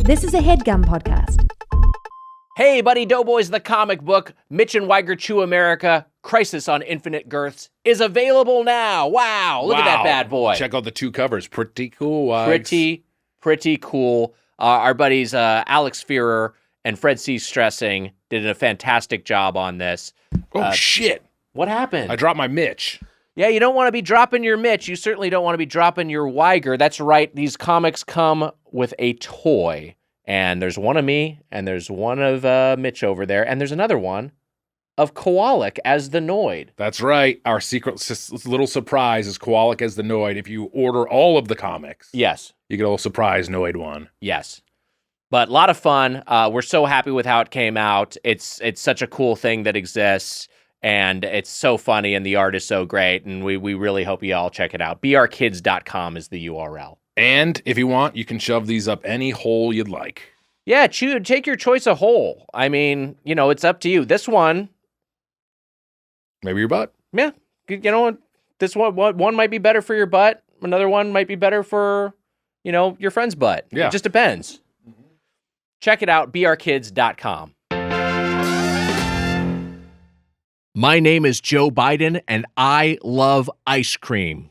This is a Headgum podcast. Hey, buddy, Doughboys the Comic Book, Mitch and Weiger Chew America, Crisis on Infinite Girths, is available now. Wow, look at that bad boy. Check out the two covers. Pretty cool, Wags. Pretty cool. Our buddies Alex Fearer and Fred C. Stressing did a fantastic job on this. Oh, shit. What happened? I dropped my Mitch. Yeah, you don't want to be dropping your Mitch. You certainly don't want to be dropping your Weiger. That's right. These comics come with a toy. And there's one of me, and there's one of Mitch over there, and there's another one of Kowalik as the Noid. That's right. Our secret little surprise is Kowalik as the Noid. If you order all of the comics, Yes. you get a little surprise Noid one. Yes. But a lot of fun. We're so happy with how it came out. It's such a cool thing that exists, and it's so funny, and the art is so great, and we really hope you all check it out. brkids.com is the URL. And if you want, you can shove these up any hole you'd like. Yeah, take your choice of hole. I mean, it's up to you. This one, Maybe your butt. yeah, this one might be better for your butt. Another one might be better for, your friend's butt. Yeah. It just depends. Check it out, brkids.com. My name is Joe Biden, and I love ice cream.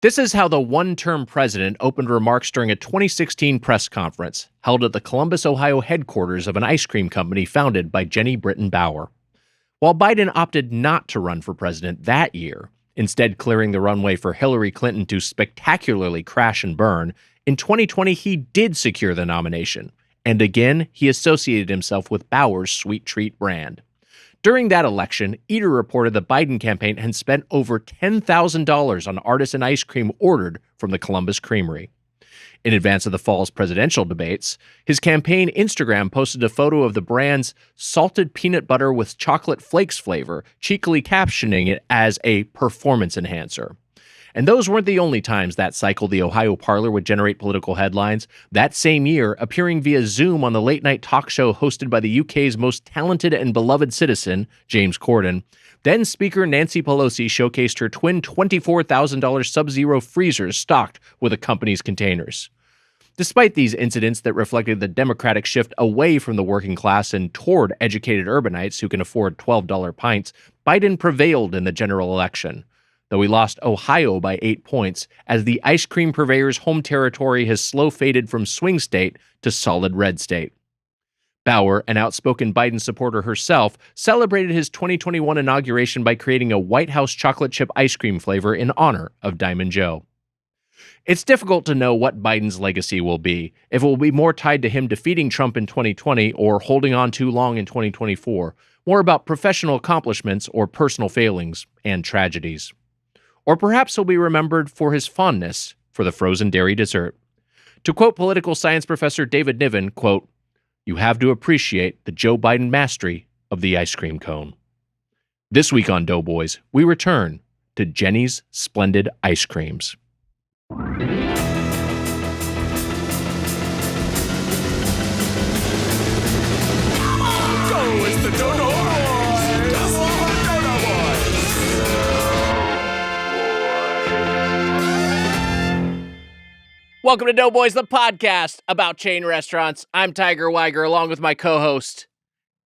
This is how the one-term president opened remarks during a 2016 press conference held at the Columbus, Ohio headquarters of an ice cream company founded by Jeni Britton Bauer. While Biden opted not to run for president that year, instead clearing the runway for Hillary Clinton to spectacularly crash and burn, in 2020 he did secure the nomination. And again, he associated himself with Bauer's Sweet Treat brand. During that election, Eater reported the Biden campaign had spent over $10,000 on artisan ice cream ordered from the Columbus Creamery. In advance of the fall's presidential debates, his campaign Instagram posted a photo of the brand's salted peanut butter with chocolate flakes flavor, cheekily captioning it as a performance enhancer. And those weren't the only times that cycle the Ohio parlor would generate political headlines. That same year, appearing via Zoom on the late-night talk show hosted by the UK's most talented and beloved citizen, James Corden, then Speaker Nancy Pelosi showcased her twin $24,000 Sub-Zero freezers stocked with the company's containers. Despite these incidents that reflected the Democratic shift away from the working class and toward educated urbanites who can afford $12 pints, Biden prevailed in the general election, though he lost Ohio by 8 points, as the ice cream purveyor's home territory has slow faded from swing state to solid red state. Bauer, an outspoken Biden supporter herself, celebrated his 2021 inauguration by creating a White House chocolate chip ice cream flavor in honor of Diamond Joe. It's difficult to know what Biden's legacy will be, if it will be more tied to him defeating Trump in 2020 or holding on too long in 2024, more about professional accomplishments or personal failings and tragedies. Or perhaps he'll be remembered for his fondness for the frozen dairy dessert. To quote political science professor David Niven, quote, "You have to appreciate the Joe Biden mastery of the ice cream cone." This week on Doughboys, we return to Jeni's Splendid Ice Creams. Welcome to Doughboys, the podcast about chain restaurants. I'm Tiger Weiger, along with my co-host,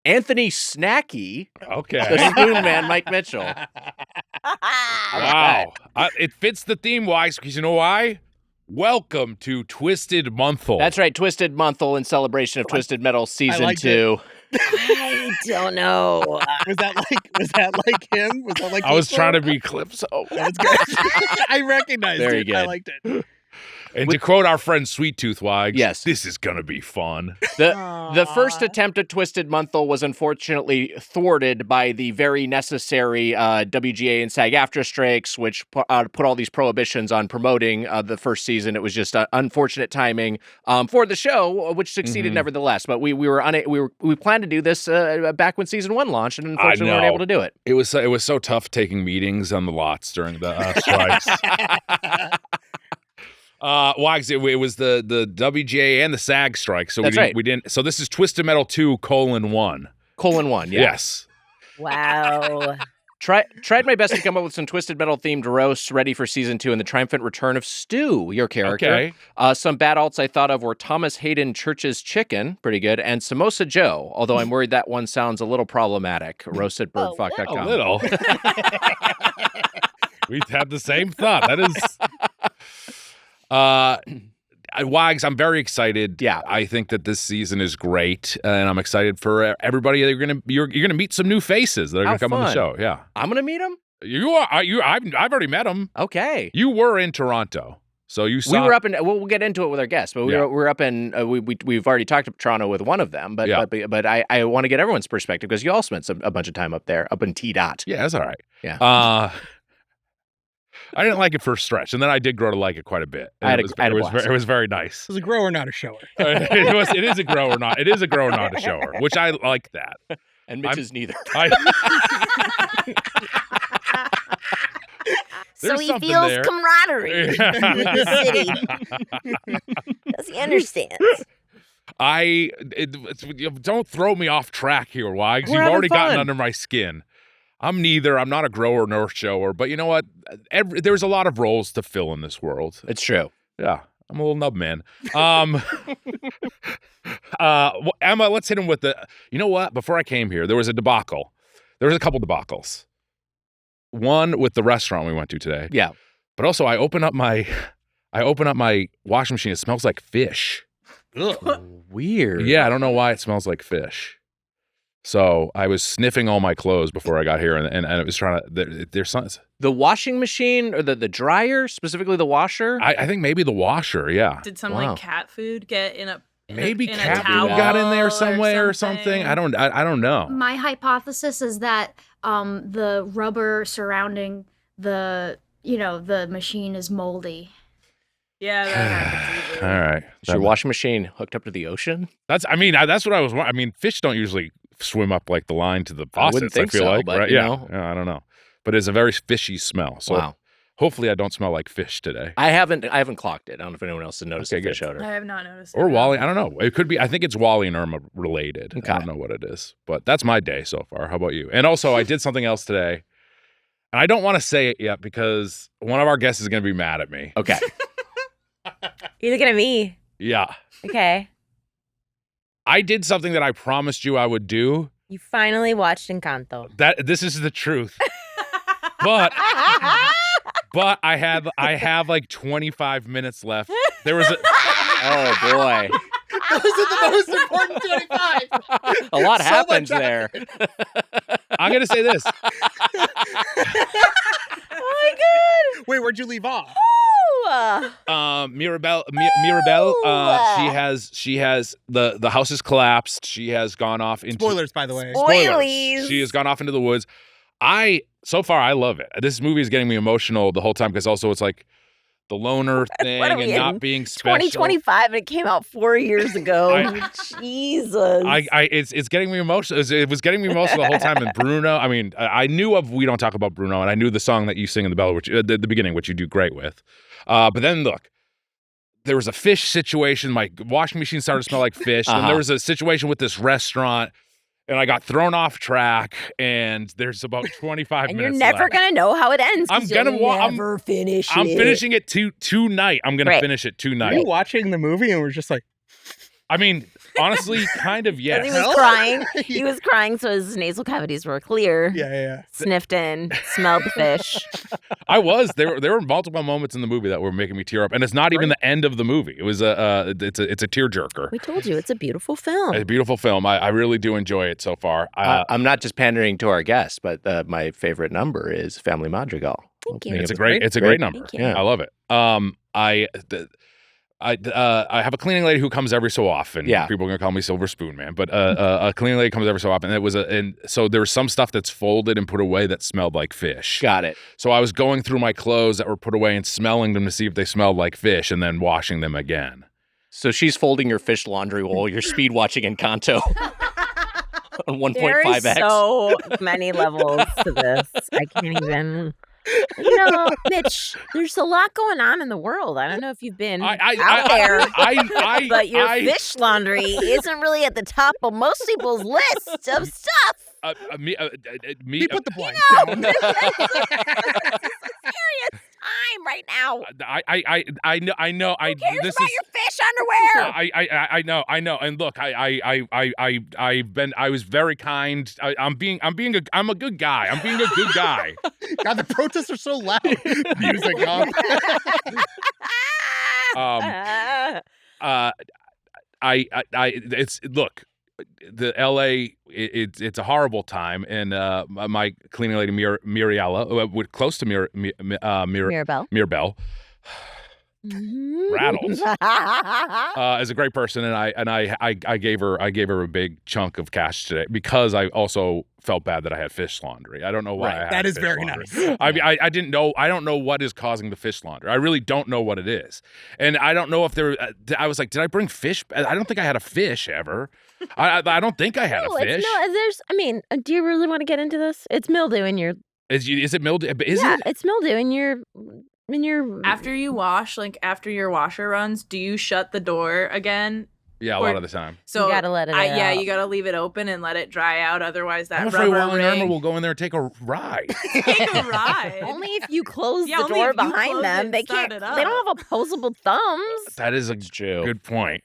Anthony Snacky, Okay. the Spoon Man, Mike Mitchell. Wow. It fits the theme, Wags, because you know why? Welcome to Twisted Monthal. That's right, Twisted Monthal in celebration of Twisted Metal Season 2. I don't know. Was that like him? Was that like I was Lizzo? trying to be Calypso. That was good. I recognized Very it. good. I liked it. And to quote our friend Sweet Tooth Wags, Yes. this is going to be fun. The first attempt at Twisted Monthal was unfortunately thwarted by the very necessary WGA and SAG-AFTRA strikes, which put all these prohibitions on promoting the first season. It was just unfortunate timing for the show, which succeeded nevertheless. But we planned to do this back when season 1 launched, and unfortunately we weren't able to do it. It was so tough taking meetings on the lots during the strikes. Wags, it was the WGA and the SAG strike, so That's we didn't. So this is Twisted Metal 2:1. :1, yeah. Yes. Wow. Tried my best to come up with some Twisted Metal themed roasts ready for season 2 and the triumphant return of Stu, your character. Okay. Some bad alts I thought of were Thomas Hayden Church's Chicken, pretty good, and Samosa Joe, although I'm worried that one sounds a little problematic. Roast at birdfuck.com. A little. We had the same thought. That is... Wags, I'm very excited. Yeah, I think that this season is great, and I'm excited for everybody. You're gonna meet some new faces that are gonna come on the show. Yeah, I'm gonna meet them. You are. I've already met them. Okay, you were in Toronto, so you saw. We were up in. We'll get into it with our guests, but we're up in. We've already talked to Toronto with one of them, but I want to get everyone's perspective because you all spent a bunch of time up there, up in T dot. Yeah, that's all right. Yeah. I didn't like it for a stretch, and then I did grow to like it quite a bit. It was very nice. It was a grower, not a shower. It is a grower, not. It is a grower, not a shower, which I like that. And Mitch is neither. So he feels camaraderie with the city. Does he understand? Don't throw me off track here, Wags. You've already gotten under my skin. I'm neither. I'm not a grower nor shower, but you know what? There's a lot of roles to fill in this world. It's true. Yeah, I'm a little nub man. Emma, let's hit him with the. You know what? Before I came here, there was a debacle. There was a couple debacles. One with the restaurant we went to today. Yeah, but also I open up my washing machine. It smells like fish. Ugh. Weird. Yeah, I don't know why it smells like fish. So I was sniffing all my clothes before I got here, and it was trying to. There's some. The washing machine or the dryer, specifically the washer. I think maybe the washer. Yeah. Did some like cat food get in a? Maybe in cat a towel food got in there somewhere or something. I don't know. My hypothesis is that the rubber surrounding the machine is moldy. Yeah, that happens easily. All right. Is your washing machine hooked up to the ocean? That's what I was. I mean, fish don't usually swim up like the line to the faucets. I wouldn't think feel so, like, but right? you Yeah. know. Yeah, I don't know, but it's a very fishy smell. So wow. Hopefully, I don't smell like fish today. I haven't clocked it. I don't know if anyone else has noticed the fish odor. I have not noticed. Or Wally. I don't know. It could be. I think it's Wally and Irma related. Okay. I don't know what it is, but that's my day so far. How about you? And also, I did something else today, and I don't want to say it yet because one of our guests is going to be mad at me. Okay. You're looking at me. Yeah. Okay. I did something that I promised you I would do. You finally watched Encanto. This is the truth. But I have like 25 minutes left. There was Oh boy. Those are the most important 25. A lot So happens much there. I'm going to say this. Oh my god. Wait, where'd you leave off? Mirabelle, she has the house has collapsed. She has gone off into Spoilers, by the way. Spoilies. She has gone off into the woods. So far I love it. This movie is getting me emotional the whole time because also it's like the loner thing What are we and in? not being special. 2025 and it came out 4 years ago. Jesus. It's getting me emotional. It was getting me emotional the whole time. And Bruno, I mean, I knew of We Don't Talk About Bruno, and I knew the song that you sing in the bell, which the beginning, which you do great with. But then look, there was a fish situation. My washing machine started to smell like fish. And there was a situation with this restaurant, and I got thrown off track. And there's about 25 and minutes you're never left. going to know how it ends. I'm gonna never finish it. I'm finishing it tonight. I'm gonna finish it Were tonight. you watching the movie and we're just like, I mean, honestly, kind of yes. He was crying. He was crying, so his nasal cavities were clear. yeah. Sniffed in, smelled the fish. I was. There were multiple moments in the movie that were making me tear up, and it's not even the end of the movie. It was it's a tearjerker. We told you it's a beautiful film. A beautiful film. I really do enjoy it so far. I'm not just pandering to our guests, but my favorite number is Family Madrigal. Thank you. It's a great number. Thank you. Yeah. I love it. I have a cleaning lady who comes every so often. Yeah. People are gonna call me Silver Spoon Man, but a cleaning lady comes every so often. And so there was some stuff that's folded and put away that smelled like fish. Got it. So I was going through my clothes that were put away and smelling them to see if they smelled like fish, and then washing them again. So she's folding your fish laundry while you're speed watching Encanto on 1.5x. There's so many levels to this. I can't even. Mitch, there's a lot going on in the world. I don't know if you've been out there, but your fish laundry isn't really at the top of most people's list of stuff. Me. He put the blank down. Serious time right now. I know. Who cares this about is, your fish underwear? I know. And look, I was very kind. I'm a good guy. I'm being a good guy. God, the protests are so loud. Music up. Look, the LA, it's a horrible time, and my cleaning lady Muriella, close to Mirabelle, rattled, is a great person, and I gave her a big chunk of cash today because I also felt bad that I had fish laundry. I don't know why. Right. I had That is fish very laundry. nice. I didn't know. I don't know what is causing the fish laundry. I really don't know what it is, and I don't know if there. I was like, did I bring fish? I don't think I had a fish ever. I don't think I had a fish. Do you really want to get into this? It's mildew in your. Is it mildew? Yeah, it's mildew in your. After you wash, like after your washer runs, do you shut the door again? Yeah, a lot of the time. So you gotta let it out. You gotta leave it open and let it dry out. Otherwise, that I'm afraid rubber Wally and Irma ring will go in there and take a ride. take a ride. Only if you close Yeah, the only door if you behind close them. it They and start can't. it They don't up. have opposable thumbs. That is a true. good point.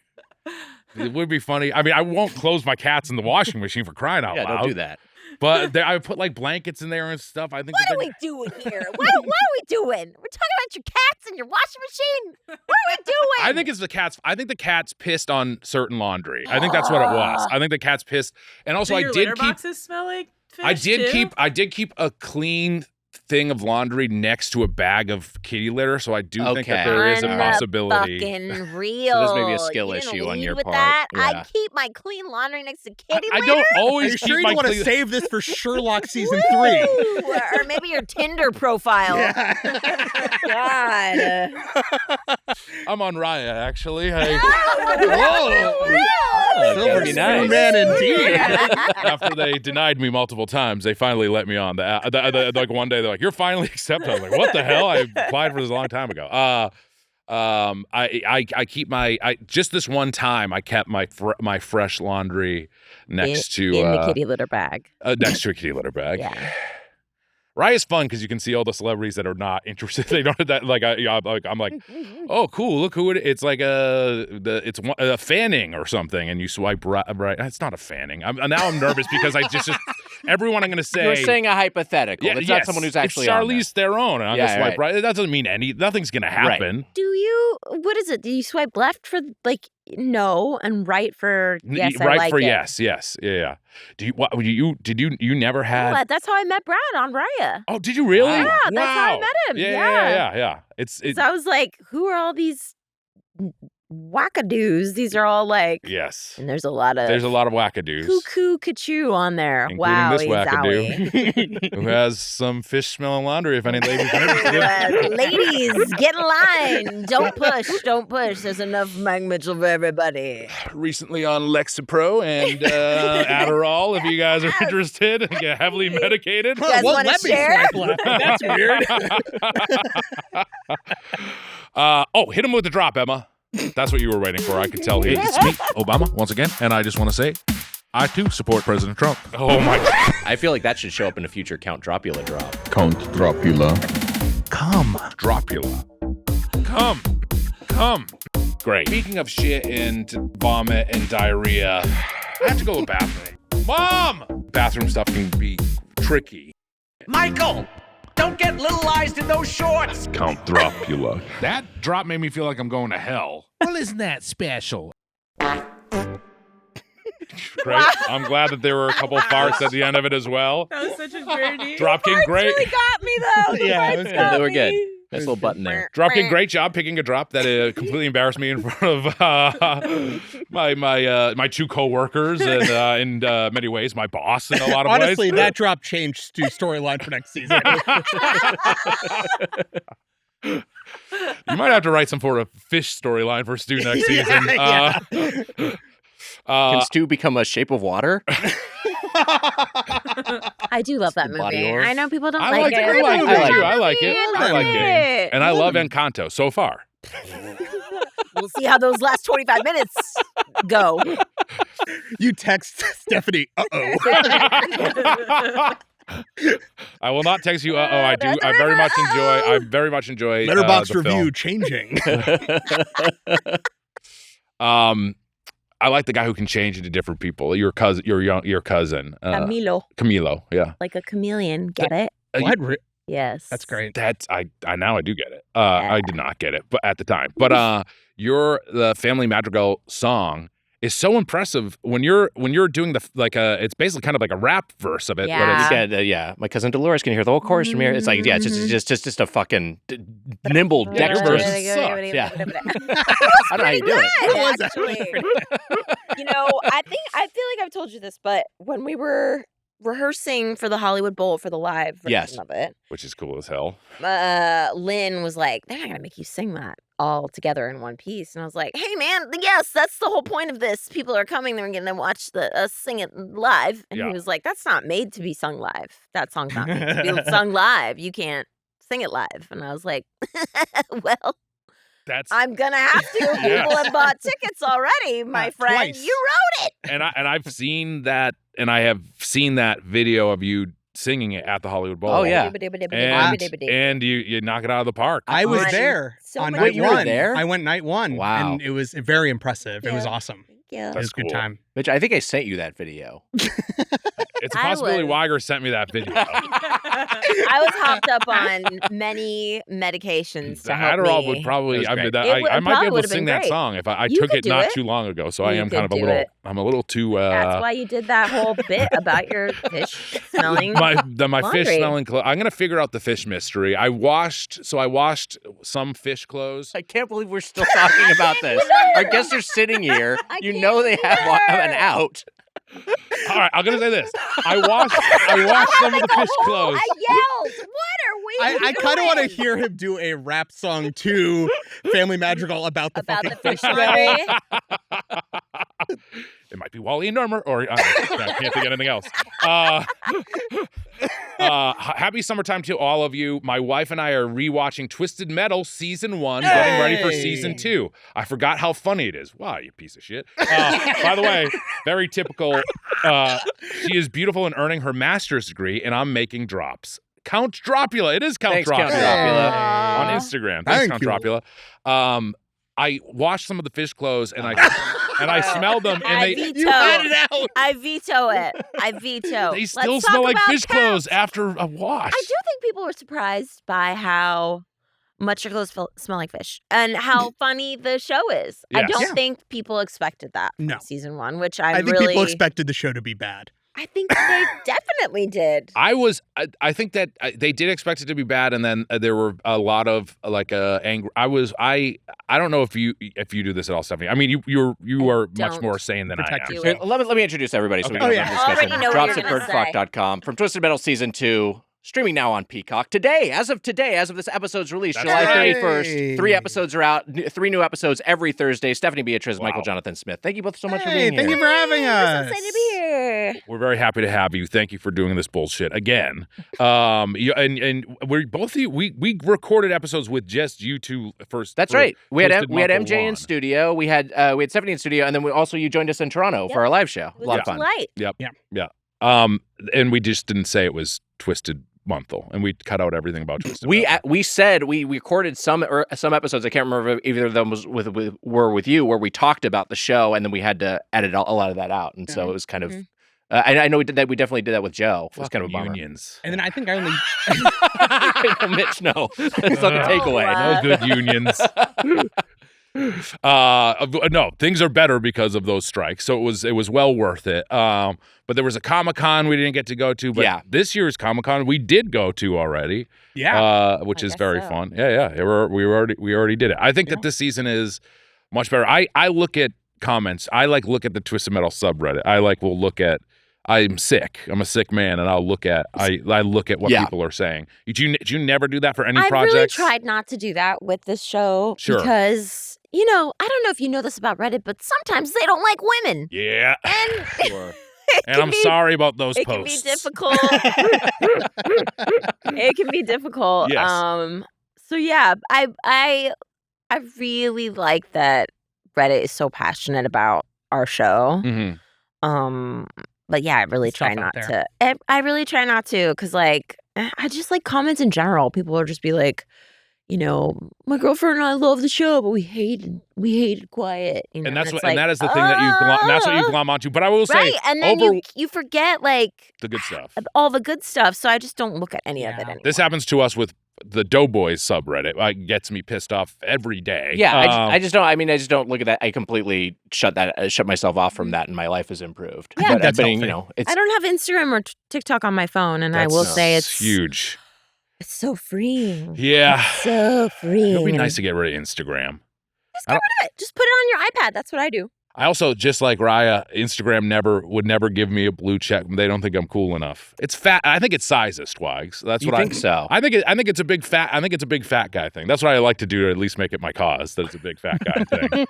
It would be funny. I mean, I won't close my cats in the washing machine for crying out loud. Don't do that. But I put like blankets in there and stuff. I think. What are we doing here? What are we doing? We're talking about your cats and your washing machine. What are we doing? I think it's the cats. I think the cats pissed on certain laundry. I think that's what it was. I think the cats pissed, and also Do your I did litter keep. boxes smell like fish I did too? keep a clean thing of laundry next to a bag of kitty litter, so I do think that there is a possibility. Fucking real. So this may be a skill You didn't issue on lead your with part. That? Yeah. I keep my clean laundry next to kitty I litter. don't Are always you keep sure you my want to clean. save this for Sherlock season 3? Woo! Or maybe your Tinder profile. God. I'm on Raya actually. Silver be Spoon nice. Man indeed. After they denied me multiple times, they finally let me on. Like one day, they're like, "You're finally accepted." I was like, "What the hell? I applied for this a long time ago." I keep just this one time I kept my fresh laundry next to in the kitty litter bag. next to a kitty litter bag. Yeah. Raya's fun because you can see all the celebrities that are not interested. They don't have that I'm like, oh cool, look who it is. It's like it's a fanning or something, and you swipe right. It's not a fanning. Now I'm nervous because I just everyone I'm going to say. You're saying a hypothetical. It's not someone who's actually it's on there. Charlize Theron. I'm going to swipe right. That doesn't mean nothing's going to happen. Do you? What is it? Do you swipe left for like no and right for yes? Right I like for it. yes. Yeah. Did you never had? Well, that's how I met Brad on Raya. Oh, did you really? Yeah, Wow. that's how I met him. Yeah. So I was like, who are all these wackadoos? These are all like yes. And there's a lot of wackadoos. Cuckoo Cachoo on there. Including Wow, this wackadoo who has some fish smelling laundry. If any ladies are interested. Ladies, get in line. Don't push. There's enough Mike Mitchell for everybody. Recently on Lexapro and Adderall, if you guys are interested and get heavily medicated. You guys Well, wanna let me share? swipe left. That's weird. Hit him with the drop, Emma. That's what you were waiting for. I could tell here. It's me, Obama, once again, and I just want to say, I too support President Trump. Oh my God. I feel like that should show up in a future Count Dropula drop. Count Dropula. Come, Dropula. Come. Great. Speaking of shit and vomit and diarrhea, I have to go to the bathroom. Mom! Bathroom stuff can be tricky. Michael! Don't get littleized in those shorts! Count Dropula. That drop made me feel like I'm going to hell. Well, isn't that special? Great. I'm glad that there were a couple farts at the end of it as well. That was such a journey. Dropkick, great. Really got me though. The Yeah, farts they got were good. me. Nice little button there. Dropkick, great job picking a drop that completely embarrassed me in front of my two coworkers and in many ways my boss in a lot of Honestly, ways. that drop changed Stu's storyline for next season. You might have to write some sort of fish storyline for Stu next season. Yeah. Can Stu become a shape of water? I do love that The body movie. horse. I know people don't I like like it. it. I like it. I like it. I like it. And I love Encanto so far. We'll see how those last 25 minutes go. You text Stephanie, uh-oh. I will not text you. I do. I very much enjoy. Letterboxd the review film. changing. I like the guy who can change into different people. Your cousin. Camilo. Yeah. Like a chameleon. Get it? What? Yes. That's great. I now I do get it. I did not get it, but at the time. But the Family Madrigal song is so impressive when you're doing it's basically kind of like a rap verse of it. Yeah. My cousin Dolores can hear the whole chorus from here. It's like, it's just a fucking nimble dexterous. sucks. Yeah. I don't know how you do it. Actually. I feel like I've told you this, but when we were rehearsing for the Hollywood Bowl for the live version of it, which is cool as hell. Lynn was like, they're not gonna make you sing that all together in one piece, and I was like, hey man, yes, that's the whole point of this. People are coming, they're gonna watch us sing it live, and he was like, that's not made to be sung live. That song's not made to be sung live. You can't sing it live. And I was like, well, I'm gonna have to. People have bought tickets already, my friend. Twice. You wrote it. And I've seen that, and I have seen that video of you singing it at the Hollywood Bowl. Oh yeah, and you knock it out of the park. I was there on night you were one. there? I went night one. Wow. And it was very impressive. It was awesome. Yeah. It was a good time. Mitch, I think I sent you that video. It's a possibility Weiger sent me that video. I was hopped up on many medications to help Adderall me. would probably. I It might be able probably to sing been that great. song if I You took could it do not it. too long ago. So I You am kind of could do it. I'm a little too. That's why you did that whole bit about your fish smelling. my laundry. fish smelling clothes. I'm gonna figure out the fish mystery. I washed some fish clothes. I can't believe we're still talking about this. Our guests are sitting here. You know they have an out. All right, I'm gonna say this. I washed some of the fish clothes. I yelled, what are we I kind of want to hear him do a rap song to Family Madrigal about the about fucking the fish fish. laundry? It might be Wally and Normer, or I can't think of anything else. Happy summertime to all of you. My wife and I are rewatching Twisted Metal Season 1, getting ready for Season 2. I forgot how funny it is. Wow, you piece of shit. By the way, very typical. She is beautiful and earning her master's degree, and I'm making drops. Count Dropula. It is Count Thanks, Dropula. Count Dropula. On Instagram. Thanks, Count Dropula. I washed some of the fish clothes, and I smelled them, and I veto. You had it out. I veto it. I veto. They still Let's smell talk like about fish cats. clothes after a wash. I do think people were surprised by how much your clothes smell like fish and how funny the show is. I Yes. don't think people expected that from No. season 1, which I think people expected the show to be bad. I think they definitely did. I think that they did expect it to be bad, and then there were a lot of anger. I don't know if you do this at all, Stephanie. I mean, you are much more sane than I am. do Here, it. let me introduce everybody so we Okay. can have a I already discussion. know what you're gonna say. Drops@birdfuck.com from Twisted Metal Season 2. Streaming now on Peacock. Today, as of this episode's release, That's July right. 31st, 3 episodes are out. 3 new episodes every Thursday. Stephanie Beatriz, Michael Jonathan Smith. Thank you both so much for being here. Thank you for having I'm us. so excited to be here. We're very happy to have you. Thank you for doing this bullshit again. And we're both of you. We recorded episodes with just you two first. That's right. We had Twisted MJ Muffle in One. studio. We had Stephanie in studio, and then you joined us in Toronto for our live show. It was A lot of fun. light. Yep. Yeah. Yeah. And we just didn't say it was Twisted Monthal, and we cut out everything about Twisted. We said we recorded some episodes. I can't remember if either of them were with you, where we talked about the show, and then we had to edit a lot of that out, and so it was kind of. I know we did that. We definitely did that with Joe. It was kind of a bummer. Unions. And then I think I only Mitch, no, that's not the takeaway. No good unions. No, things are better because of those strikes. So it was well worth it. But there was a Comic-Con we didn't get to go to. But this year's Comic-Con we did go to already. Yeah. Which is guess very so. fun. Yeah. We already did it. I think that this season is much better. I look at comments. I look at the Twisted Metal subreddit. Will look at. I'm sick. I'm a sick man, and I look at what people are saying. Did you never do that for any I projects? really tried not to do that with this show because, I don't know if you know this about Reddit, but sometimes they don't like women. Yeah. And Sure. And I'm sorry about those it posts. can be difficult. It can be difficult. Yes. So yeah, I really like that Reddit is so passionate about our show. Mm-hmm. But yeah, I really It's try tough out not there. to. I really try not to, because like I just like comments in general. People will just be like, my girlfriend and I love the show, but we hated Quiet. And that's it's what, like, and that is the thing that that's what you glom onto. But I will say, right, and then you forget like the good stuff, all the good stuff. So I just don't look at any of it Yeah. anymore. This happens to us with the Doughboys subreddit. It gets me pissed off every day. Yeah, I just don't. I mean, I just don't look at that. I completely shut myself off from that, and my life has improved. Yeah, but, that's but healthy. it's I don't have Instagram or TikTok on my phone, and I will say it's huge. It's so freeing. Yeah, It's so freeing. it would be nice to get rid of Instagram. Just get rid of it. Just put it on your iPad. That's what I do. I also, just like Raya, Instagram would never give me a blue check. They don't think I'm cool enough. It's fat. I think it's sizist, Wags. That's you what think I so. I think it's a big fat. I think it's a big fat guy thing. That's what I like to do to at least make it my cause. That it's a big fat guy thing.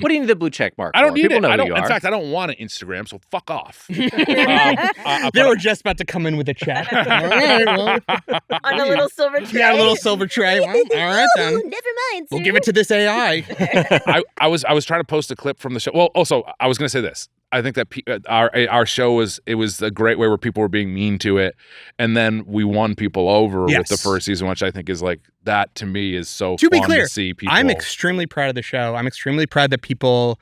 What do you need the blue check mark? I don't for? need People it. know I who don't. you In are. fact, I don't want an Instagram. So fuck off. They were just about to come in with a check. All right, well, On a little silver tray. yeah, a little silver tray. Well, all right then. Never mind. We'll sir. give it to this AI. I was trying to post a clip from the show. Well, also I was going to say this. I think that our show was a great way where people were being mean to it, and then we won people over with the first season, which I think is like that to me is so To be fun clear, to see people. I'm extremely proud of the show. I'm extremely proud that people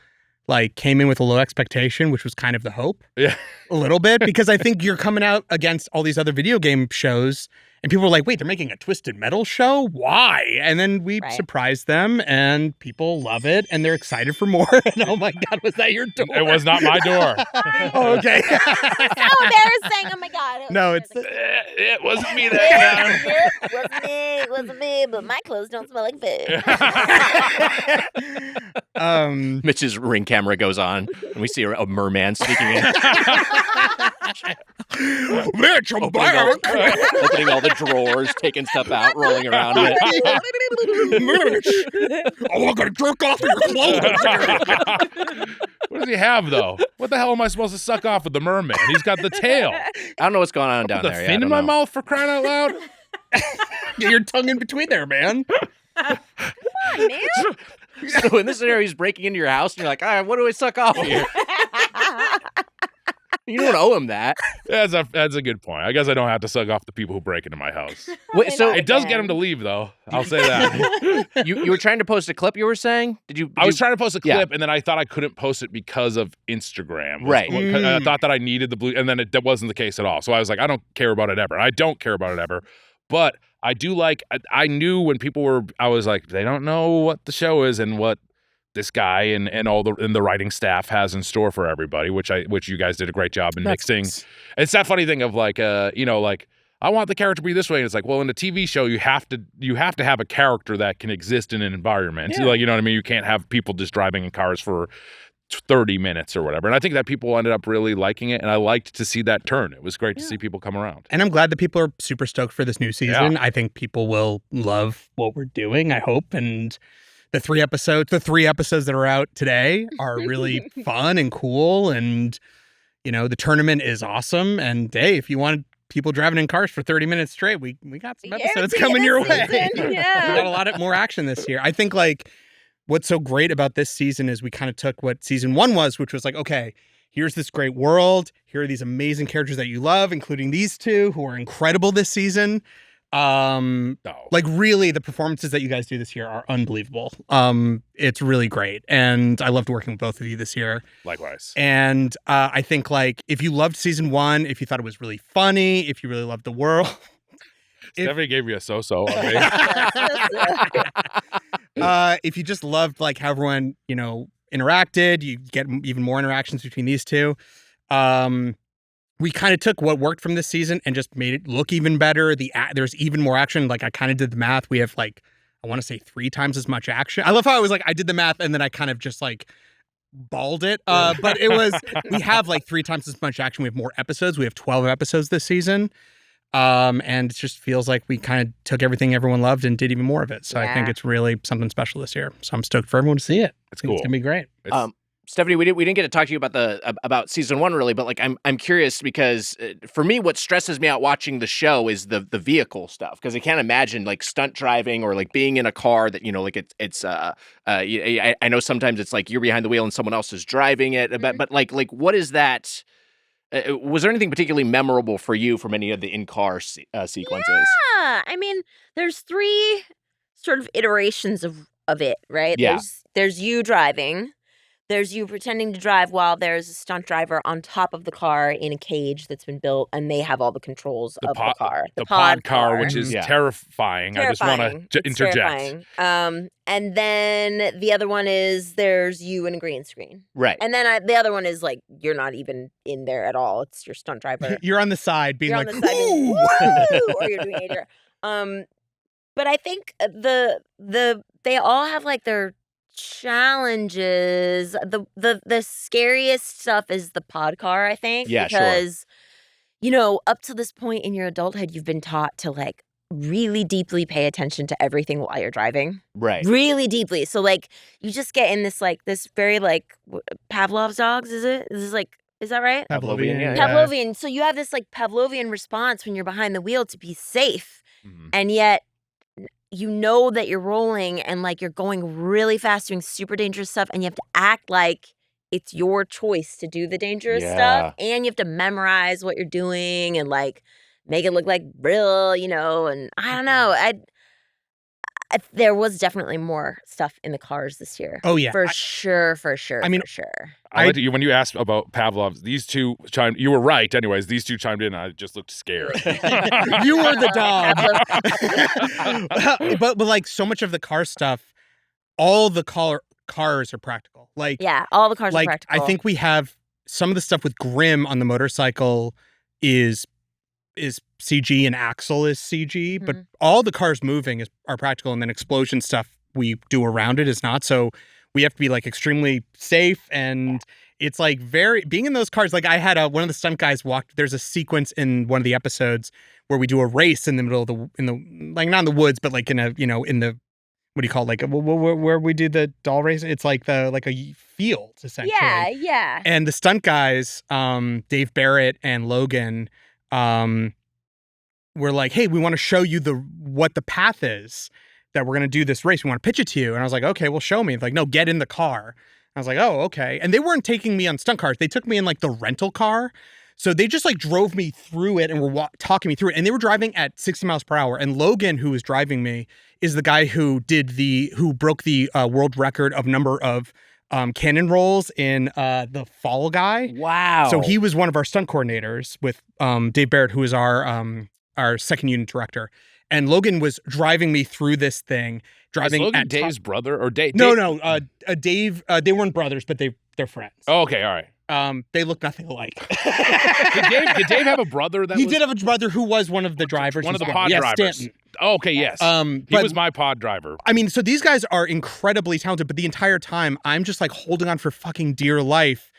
like came in with a low expectation, which was kind of the hope. Yeah. A little bit, because I think you're coming out against all these other video game shows and people were like, wait, they're making a Twisted Metal show? Why? And then we surprised them and people love it and they're excited for more. And oh my God, was that your door? It was not my door. Oh, okay. So embarrassing. Oh my God. No, it's it wasn't me that time. It wasn't me, but my clothes don't smell like food. Mitch's ring camera goes on, and we see a merman sneaking in. Mitch, I'm back. Opening all the drawers, taking stuff out, rolling around in it. Mitch, oh, I'm gonna jerk off in your clothes. What does he have though? What the hell am I supposed to suck off with the merman? He's got the tail. I don't know what's going on down The there. Yeah, I fin in don't my know. mouth, for crying out loud. Get your tongue in between there, man. Come on, man. So in this scenario, he's breaking into your house, and you're like, all right, what do I suck off here? You don't owe him that. That's a good point. I guess I don't have to suck off the people who break into my house. Wait, so It does get him to leave, though. I'll say that. you were trying to post a clip, you were saying? I was trying to post a clip, and then I thought I couldn't post it because of Instagram. Right. I thought that I needed the blue, and then that wasn't the case at all. So I was like, I don't care about it ever. I don't care about it ever. But I do like, I knew when people were, I was like, they don't know what the show is and what this guy and all the writing staff has in store for everybody, which you guys did a great job in mixing. It's that funny thing of like, like I want the character to be this way. And it's like, well, in a TV show, you have to have a character that can exist in an environment. Yeah. Like, you know what I mean? You can't have people just driving in cars for 30 minutes or whatever. And I think that people ended up really liking it. And I liked to see that turn. It was great to see people come around. And I'm glad that people are super stoked for this new season. Yeah. I think people will love what we're doing, I hope. And the three episodes that are out today are really fun and cool. And, the tournament is awesome. And hey, if you want people driving in cars for 30 minutes straight, we got some episodes coming your way. We got a lot more action this year. I think like what's so great about this season is we kind of took what season 1 was, which was like, okay, here's this great world. Here are these amazing characters that you love, including these two who are incredible this season. Like really the performances that you guys do this year are unbelievable. It's really great. And I loved working with both of you this year. Likewise. And I think like if you loved season 1, if you thought it was really funny, if you really loved the world. Stephanie gave me a so-so on me. If you just loved like how everyone, interacted, you get even more interactions between these two. We kind of took what worked from this season and just made it look even better. There's even more action. Like I kind of did the math. We have like, I want to say 3 times as much action. I love how I was like, I did the math and then I kind of just like balled it. But we have like 3 times as much action. We have more episodes. We have 12 episodes this season. And it just feels like we kind of took everything everyone loved and did even more of it. So I think it's really something special this year. So I'm stoked for everyone to see it. It's cool. It's going to be great. Stephanie, we didn't get to talk to you about season 1 really, but like I'm curious because for me, what stresses me out watching the show is the vehicle stuff, because I can't imagine like stunt driving or like being in a car that I know sometimes it's like you're behind the wheel and someone else is driving it, but like what is that? Was there anything particularly memorable for you from any of the in-car sequences? Yeah, I mean, there's 3 sort of iterations of it, right? Yeah. There's you driving. There's you pretending to drive while there's a stunt driver on top of the car in a cage that's been built, and they have all the controls of the car. The pod car, which is terrifying. I just want to interject. Terrifying. And then the other one is there's you in a green screen. Right. And then the other one is like you're not even in there at all. It's your stunt driver. You're on the side being You're like, on the side being, "Woo!" or you're doing ADR. But I think they all have like their challenges. The scariest stuff is the pod car, I think. Yeah, because, up to this point in your adulthood, you've been taught to like really deeply pay attention to everything while you're driving. Right. Really deeply. So like you just get in this very like Pavlov's dogs, is it? Is that right? Pavlovian, yeah. Pavlovian. So you have this like Pavlovian response when you're behind the wheel to be safe. Mhm. And yet you know that you're rolling and like you're going really fast doing super dangerous stuff, and you have to act like it's your choice to do the dangerous stuff, and you have to memorize what you're doing and like make it look like real, and I don't know. There was definitely more stuff in the cars this year. Oh, yeah. For sure. I mean, for sure. I liked it when you asked about Pavlov's. These two chimed. You were right. Anyways, these two chimed in. And I just looked scared. You were the dog. but like so much of the car stuff, all the cars are practical. Like Yeah, all the cars are like practical. I think we have some of the stuff with Grimm on the motorcycle is CG and Axel is CG, but all the cars moving are practical, and then explosion stuff we do around it is not. So we have to be like extremely safe, and it's like being in those cars. Like I had one of the stunt guys there's a sequence in one of the episodes where we do a race in the middle of like not in the woods, but like in a in the what do you call it? Like where we do the doll race? It's like a field essentially. Yeah. And the stunt guys, Dave Barrett and Logan, we're like, hey, we want to show you what the path is that we're going to do this race. We want to pitch it to you. And I was like, okay, well, show me. Like, no, get in the car. I was like, oh, okay. And they weren't taking me on stunt cars. They took me in like the rental car. So they just like drove me through it and were talking me through it. And they were driving at 60 miles per hour. And Logan, who was driving me, is the guy who broke the world record of number of cannon rolls in the Fall Guy. Wow. So he was one of our stunt coordinators with Dave Barrett, who is our second unit director. And Logan was driving me through this thing. Is Logan Dave's brother or Dave? No. Dave. They weren't brothers, but they're friends. Oh, okay, all right. They look nothing alike. Did Dave have a brother? He did have a brother who was one of the drivers. One of the well. pod drivers. Stanton. Oh, okay, yes. He was my pod driver. I mean, so these guys are incredibly talented, but the entire time I'm just like holding on for fucking dear life.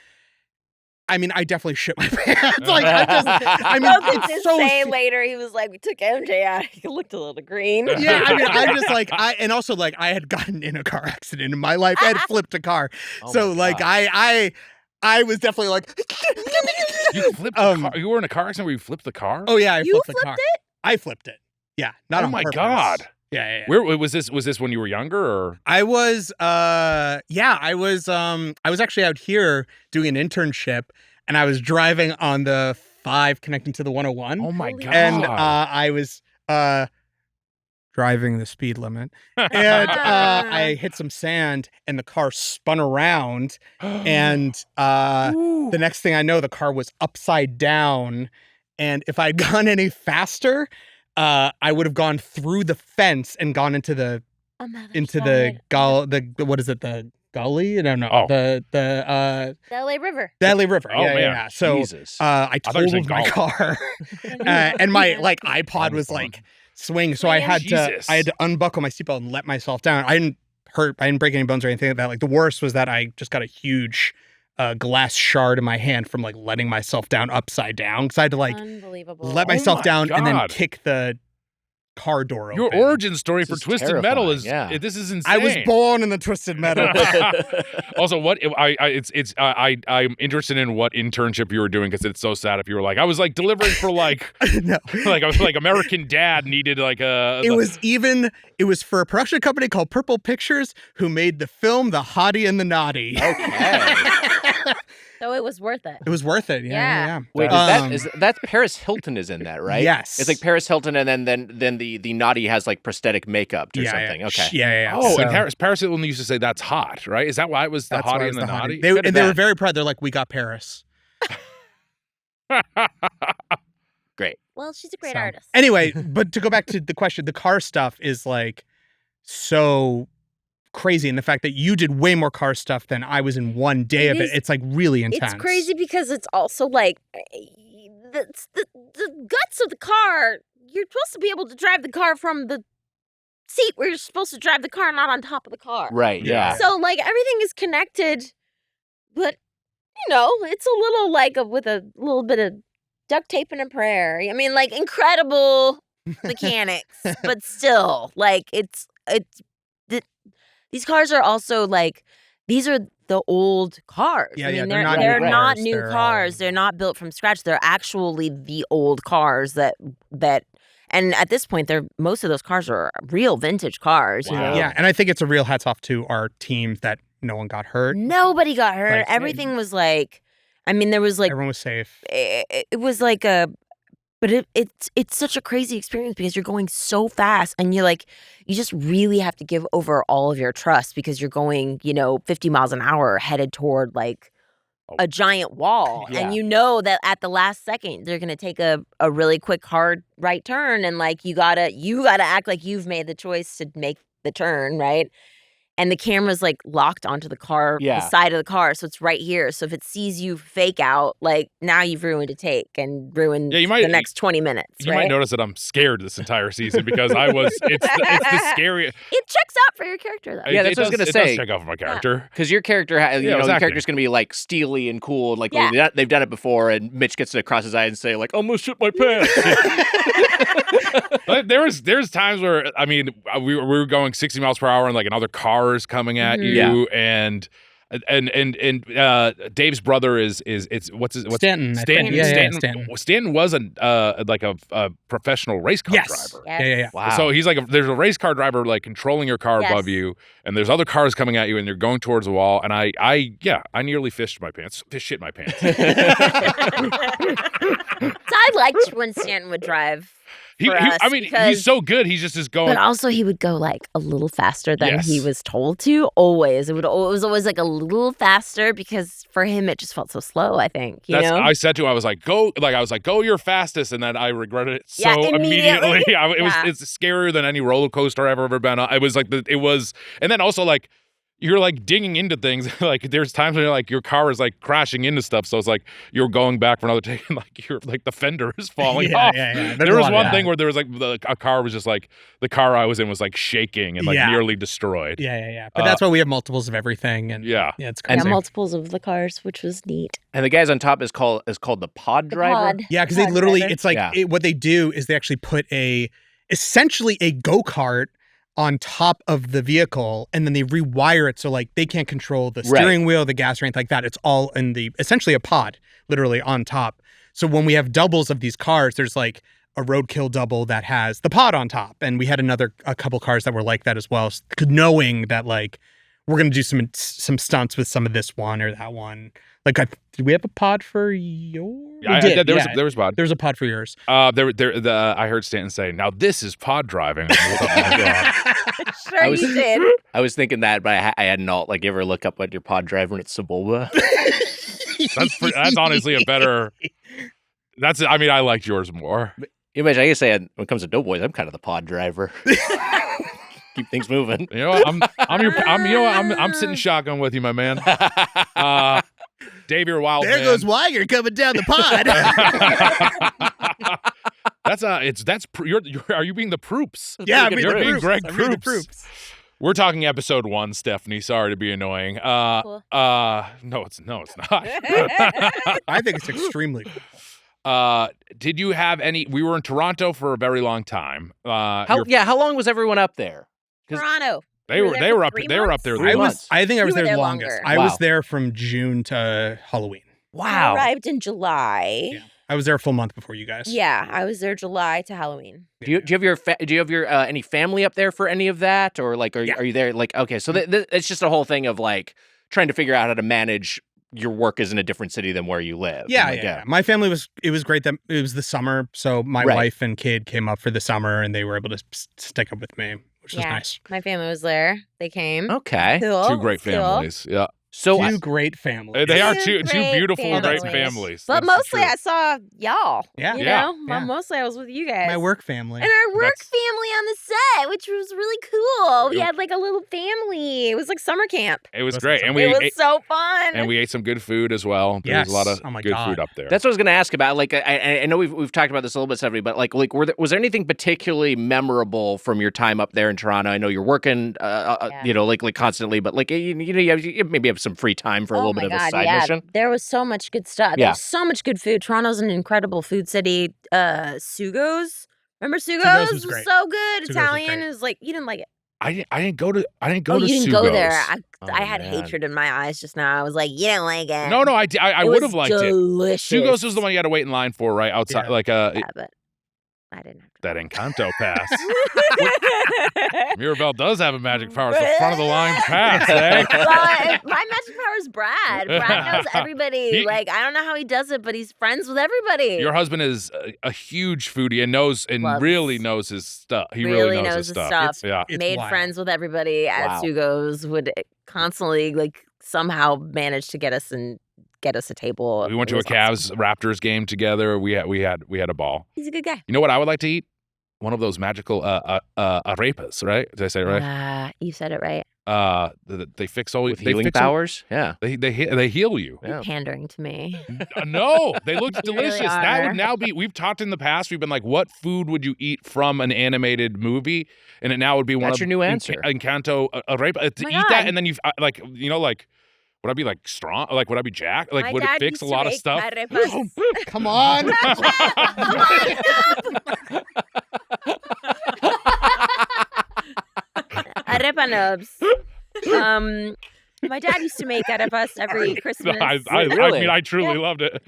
I mean, I definitely shit my pants. Like, Logan it's did so say later, he was like, we took MJ out. He looked a little green. Yeah, I mean, I'm just like, and also like, I had gotten in a car accident in my life. I had flipped a car. So like, I was definitely like, You flipped the car? You were in a car accident where you flipped the car? Oh yeah, I You flipped the car. it? I flipped it. Yeah, not Oh on my purpose. God. Yeah. Where was this? Was this when you were younger, or? I was actually out here doing an internship, and I was driving on the 5 connecting to the 101. Oh my Holy God. And I was driving the speed limit, and I hit some sand, and the car spun around, and the next thing I know, the car was upside down, and if I'd gone any faster, I would have gone through the fence and gone into the what is it, the gully? No, Oh. the LA River. LA River. Oh, yeah, man. yeah. So Jesus. I thought you totaled said my golf. car, and my like iPod was like swing, so I had Jesus. to unbuckle my seatbelt and let myself down. I didn't break any bones or anything like that. Like the worst was that I just got a huge glass shard in my hand from like letting myself down upside down, because I had to like Unbelievable. let myself my down and then God. kick the car door open. Your origin story This for is Twisted Metal is terrifying, this is insane. I was born in the Twisted Metal. Also, what I'm interested in what internship you were doing because it's so sad if you were like I was like delivering for like No. like I was like American Dad needed like a. It was for a production company called Purple Pictures who made the film The Hottie and the Naughty. Okay. So it was worth it. It was worth it. Yeah. Wait, that's Paris Hilton is in that, right? Yes. It's like Paris Hilton, and then the naughty has like prosthetic makeup or something. Yeah. Okay. Yeah. Oh, So- and Paris Hilton used to say that's hot, right? Is that why it was the That's why hottie it and was the naughty? They Good to were that. very proud. They're like, we got Paris. Great. Well, she's a great So- artist. Anyway, but to go back to the question, the car stuff is like so crazy. And the fact that you did way more car stuff than I was in one day of it, it's like really intense. It's crazy because it's also like the guts of the car. You're supposed to be able to drive the car from the seat where you're supposed to drive the car, not on top of the car. Right. Yeah. So like everything is connected, but it's a little like with a little bit of duct tape and a prayer. I mean, like incredible mechanics, but still, like these cars are also like these are the old cars. Yeah, I mean, they're they're not not new new cars. cars. They're not built from scratch. They're actually the old cars that. And at this point, most of those cars are real vintage cars. You know? Yeah, and I think it's a real hats off to our team that no one got hurt. Nobody got hurt. Like, Everything was like, I mean, there was like, Everyone was safe. it was like but it's such a crazy experience because you're going so fast and you just really have to give over all of your trust because you're going, 50 miles an hour headed toward like a giant wall. Yeah. And you know that at the last second, they're going to take a really quick, hard right turn. And like, you gotta act like you've made the choice to make the turn, right? And the camera's like locked onto the car, the side of the car. So it's right here. So if it sees you fake out, like now you've ruined a take and ruined the next 20 minutes. You might notice that I'm scared this entire season because it's the scary. It checks out for your character though. Yeah, that's what I was gonna It say. does check out for my character. Because your character, your exactly. character's gonna be like steely and cool, and like Yeah. they've done it before. And Mitch gets to cross his eye and say like, "I'm gonna shit my pants." But there's times where I mean we were going 60 miles per hour and like another car is coming at you Yeah. and Dave's brother is what's Stanton. I think. Stanton. Stanton. Stanton was a professional race car Yes. driver. Yeah. Wow. So he's like there's a race car driver like controlling your car Yes. above you, and there's other cars coming at you, and you're going towards the wall. And I nearly shit my pants. So I liked when Stanton would drive. I mean, he's so good. He's just going. But also, he would go like a little faster than Yes. he was told to. Always, it was always like a little faster because for him it just felt so slow. I think I said to him, I was like, go your fastest, and then I regretted it so Yeah, immediately. It's scarier than any roller coaster I've ever been on. It was like and then also like. You're like dinging into things. Like there's times when like your car is like crashing into stuff. So it's like you're going back for another take and like you're like the fender is falling off. Yeah. There was one thing where there was like a car was just like the car I was in was like shaking and like nearly destroyed. Yeah. But that's why we have multiples of everything. And it's crazy. multiples of the cars, which was neat. And the guys on top is called the pod driver. Yeah, because they literally, driver. it's like what they do is they actually put essentially a go-kart on top of the vehicle, and then they rewire it so like they can't control the steering wheel, the gas, or anything like that. It's all in essentially a pod, literally on top. So when we have doubles of these cars, there's like a roadkill double that has the pod on top, and we had a couple cars that were like that as well, knowing that like we're gonna do some stunts with some of this one or that one. Like, did we have a pod for yours? There was a pod. There's a pod for yours. I heard Stanton say, "Now this is pod driving." Sure, you did. I was thinking that, but I hadn't all like you ever look up at your pod driver and it's Sebulba. That's honestly a better. I mean, I liked yours more. Imagine, I guess when it comes to Doughboys, I'm kind of the pod driver. Keep things moving. You know, I'm sitting shotgun with you, my man. Dave, you're a wild man. There goes Weiger coming down the pod. Are you being the Proops? Yeah, you're being Greg I'm being the Proops. We're talking episode 1, Stephanie. Sorry to be annoying. Cool. No, it's not. I think it's extremely cool. Did you have any? We were in Toronto for a very long time. How long was everyone up there? Toronto. They were up 3 there. months? I think I was You were there the there longest. longer. I Wow. was there from June to Halloween. I arrived in July. Yeah. I was there a full month before you guys. Yeah, I was there July to Halloween. Do you have your any family up there for any of that, or like are you there like okay? So it's just a whole thing of like trying to figure out how to manage your work is in a different city than where you live. Yeah. My family it was great that it was the summer, so my wife and kid came up for the summer, and they were able to stick up with me, which was nice. My family was there. They came. Okay. Cool. 2 great families. Yeah. So Two great families. They are Two two beautiful, great great families. families. But That's mostly true. I saw y'all. Yeah. You Yeah. know? Mostly I was with you guys. My work family. And our work That's- family on the set, which was really cool. We Yep. had like a little family. It was like summer camp. It was That's great, awesome. and we It was ate, so fun. and we ate some good food as well. There was a lot Yes. of Oh my good God. food up there. that's what I was going to ask about. Like, I know we've talked about this a little bit, Stephanie, but like was there anything particularly memorable from your time up there in Toronto? I know you're working, like constantly, but like you maybe have some free time for a little bit of a side mission. There was so much good stuff. Yeah. There's so much good food. Toronto's an incredible food city. Sugo's. Remember Sugo's? Sugo's was great. So good. Sugo's was Italian great. is like you didn't like it. I didn't go to. I didn't go Oh, to you didn't go there. Sugo's. I had hatred in my eyes just now. I was like, you didn't like it. No, I It would was have liked it. delicious. Sugo's was the one you had to wait in line for, right outside, Yeah. Yeah, but I didn't have that Encanto pass. to. Mirabelle does have a magic power. It's the front of the line pass, eh? Well, my magic power is Brad. Brad knows everybody. I don't know how he does it, but he's friends with everybody. Your husband is a huge foodie and really knows his stuff. He really knows his stuff. Yeah. It's Made wild. friends with everybody at Wow. Sugo's. Would constantly somehow manage to get us a table. We went It to a was Cavs awesome. Raptors game together. We had a ball. He's a good guy. You know what I would like to eat? One of those magical arepas, right? Did I say it right? You said it right. They fix all With they healing fix all- powers? Yeah. They heal you. Yeah. You're pandering to me. No, they look You really delicious. That are. would now be. We've talked in the past. We've been like, what food would you eat from an animated movie? And it now would be one That's of your new answer. Encanto arepa. To my eat God. that, and then would I be like strong? Like would I be jacked? Like My would it dad fix used a to lot of make stuff? arepas. Come on. Arepa nubs. My dad used to make arepas every Christmas. I Really? mean, I truly loved it.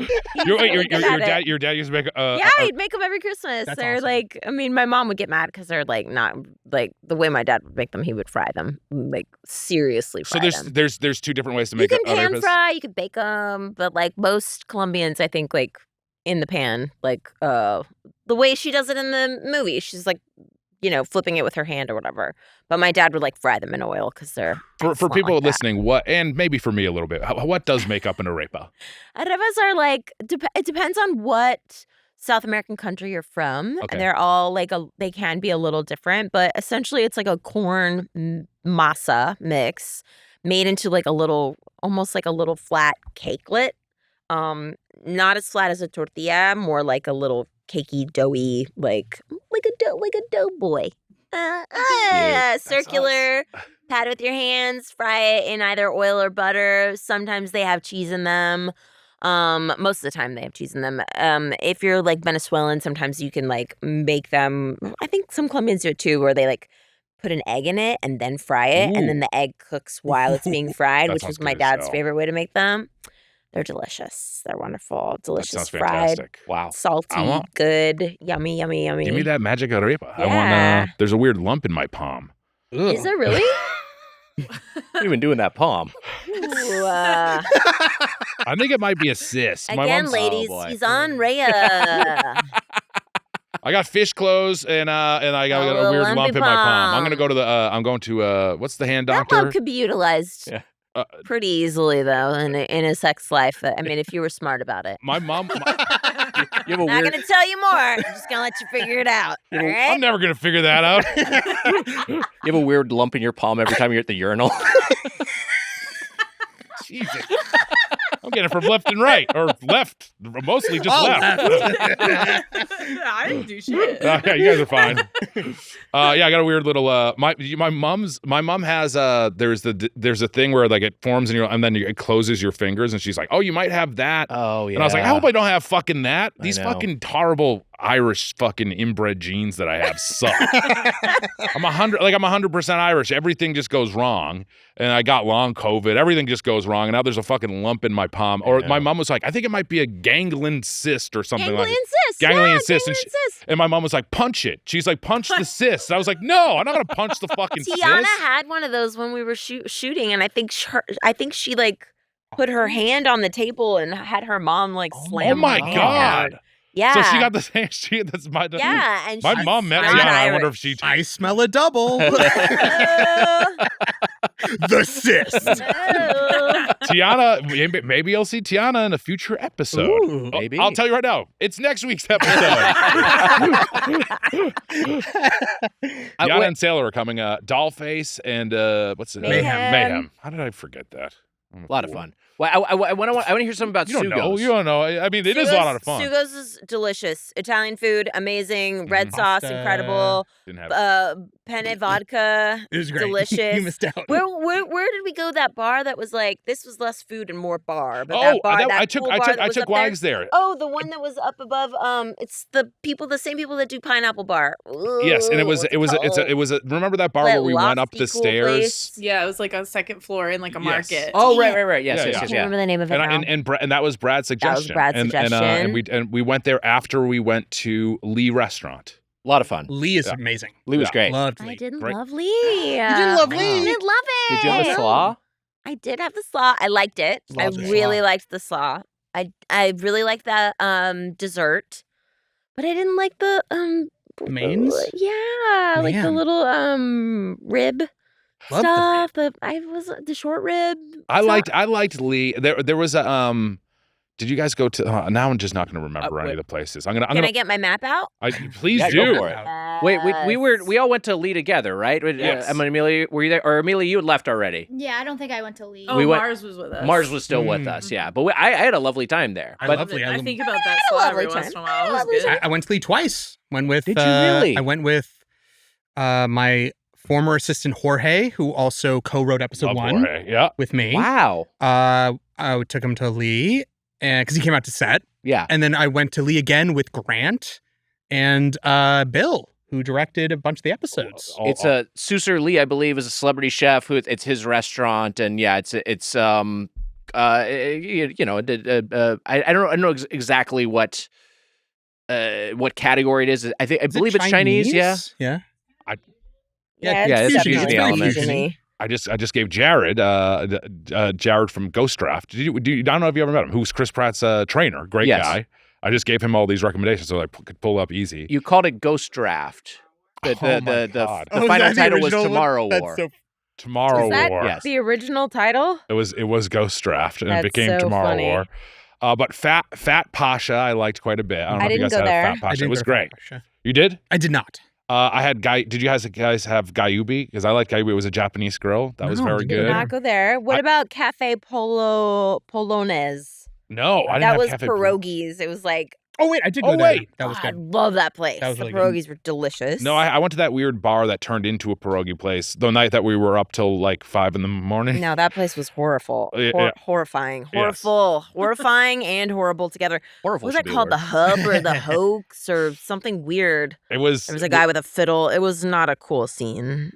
Your dad used to make. Yeah, he'd make them every Christmas. That's They're awesome. my mom would get mad because they're not the way my dad would make them. He would fry them, seriously So fry them. there's 2 different ways to You make can pan arepas. fry, you could bake them, but most Colombians, I think, in the pan, the way she does it in the movie, she's flipping it with her hand or whatever. But my dad would fry them in oil because they're For excellent people like that. listening, and maybe for me a little bit, what does make up an arepa? Arepas are it depends on what South American country you're from. Okay. They're all they can be a little different, but essentially it's like a corn masa mix made into almost like a little flat cakelet. Not as flat as a tortilla, more like a little cakey, doughy, like a doughboy. Circular. Pat it with your hands. Fry it in either oil or butter. Sometimes they have cheese in them. Most of the time they have cheese in them. If you're Venezuelan, sometimes you can make them. I think some Colombians do it too, where they put an egg in it and then fry it, and then the egg cooks while it's being fried, That which sounds was my good as dad's hell. favorite way to make them. They're delicious. They're wonderful. That Delicious sounds fried, fantastic. Wow. salty, good, yummy, yummy, yummy. Give me that magic arepa. I Yeah. want. There's a weird lump in my palm. Is there really? You've been doing that palm. Ooh, I think it might be a cyst. My again, mom's- ladies, boy. he's on Rhea. I got fish clothes and I got Oh, a weird lumpy lump in my palm. I'm gonna palm. go to I'm going to what's the hand That doctor? lump could be utilized Yeah. pretty easily, though, in a sex life. I mean, if you were smart about it. My mom. You have a I'm not weird. going to tell you more. I'm just going to let you figure it out. All I'm right? never gonna figure that out. You have a weird lump in your palm every time you're at the urinal. Jesus. I'm getting it from left and right, or left, mostly just left. I didn't do shit. Yeah, you guys are fine. Yeah, I got a weird little. My mom has there's a thing where like it forms in your, and then it closes your fingers, and she's like, oh, you might have that. Oh yeah. And I was like, I hope I don't have fucking that. I These know. fucking horrible Irish fucking inbred genes that I have suck. I'm 100% Irish. Everything just goes wrong. And I got long COVID. Everything just goes wrong. And now there's a fucking lump in my palm. Or my mom was like, I think it might be a ganglion cyst or something like that. Ganglion cyst. And my mom was like, punch it. She's like, punch the cyst. I was like, no, I'm not going to punch the fucking cyst. Tiana had one of those when we were shooting, and I think she like put her hand on the table and had her mom like slam. Oh my her God. down. Yeah. So she got the same. That's my. Yeah, and my mom met Tiana. I wonder if she. I smell a double. The cyst. Tiana, maybe you'll see Tiana in a future episode. Ooh, maybe. I'll tell you right now, it's next week's episode. Tiana and Sailor are coming. Dollface and what's it? Mayhem. How did I forget that? A lot of fun. Well, I want to hear something about You don't Sugos. know. You don't know. I mean, it is a lot of fun. Sugos is delicious. Italian food, amazing. Red sauce, Pasta. incredible. Didn't have Penne vodka, It was great. delicious. You missed out. Where did we go? That bar that was like this was less food and more bar. But Oh, that bar, I that took cool bar that I was took up there. Wags there. Oh, the one that was up above. It's the same people that do Pineapple Bar. Ooh, Yes, and it was what's a remember that bar That where we went up lofty, the cool stairs? place. Yeah, it was like a second floor in like a Yes. market. Oh, right. Yes, Yeah, yes, yeah. I yes, can't remember the name of it now. And that was Brad's suggestion. Brad's suggestion. And we went there after we went to Lee Restaurant. A lot of fun. Lee is Yeah. amazing. Lee was Yeah. great. Loved I Lee. didn't Great. love Lee. You didn't love I Lee? didn't love it. Did you have the slaw? I did have the slaw. I liked it. Loved I the really slaw. liked the slaw. I really liked that dessert, but I didn't like the Mains? Yeah, like the Man. little rib Loved stuff. The short rib. I stuff. liked Lee. There was a Did you guys go to? Now I'm just not going to remember any wait. of the places. I'm Can gonna. I get my map out? Please Yeah, do. go for it. Wait, we all went to Lee together, right? Yes. Amelia, were you there? Or Amelia, you had left already. Yeah, I don't think I went to Lee. Oh, We went- Mars was with us. Mars was still with us, yeah. But I had a lovely time there. I But love Lee. I love- think about that had a slot every lovely once in a time. while. It was Lovely good. I went to Lee twice. Went with. Did you really? I went with my former assistant Jorge, who also co-wrote episode Love 1 Jorge. Yeah. with me. wow. I took him to Lee, and because he came out to set, Yeah. and then I went to Lee again with Grant and Bill, who directed a bunch of the episodes. It's a Susur Lee, I believe, is a celebrity chef who it's his restaurant, and yeah, it's I don't know exactly what category it is. I believe it's Chinese. Yeah. Yeah. Yeah, yeah, it's it's definitely fusion element. fusion-y. I just gave Jared, Jared from Ghost Draft. I don't know if you ever met him. Who's Chris Pratt's trainer? Great Yes. guy. I just gave him all these recommendations so I could pull up easy. You called it Ghost Draft. Oh my God. The final title was Tomorrow War. Tomorrow Is that War. Yes. the original title? It was Ghost Draft, and it That's became so Tomorrow funny. War. But Fat Pasha, I liked quite a bit. I don't know I if you didn't guys go had there. Fat Pasha. It was great. You did? I did not. I had Guy. Did you guys have Gayubi? Because I liked Gayubi. It was a Japanese girl. That was No, very did Did good. not go there. What about Cafe Polonaise? No, I didn't That have was Cafe pierogies. It was like, Oh wait, I did Oh, go there. wait. That was I good. love that place. That was The really good. pierogies were delicious. No, I went to that weird bar that turned into a pierogi place the night that we were up till like 5 a.m. No, that place was horrible. Yeah. Horrifying. Yes. Horrifying and horrible together. Horrible. What was should that be called? The word. Hub or the Hoax or something weird? It was. There was a guy with a fiddle. It was not a cool scene.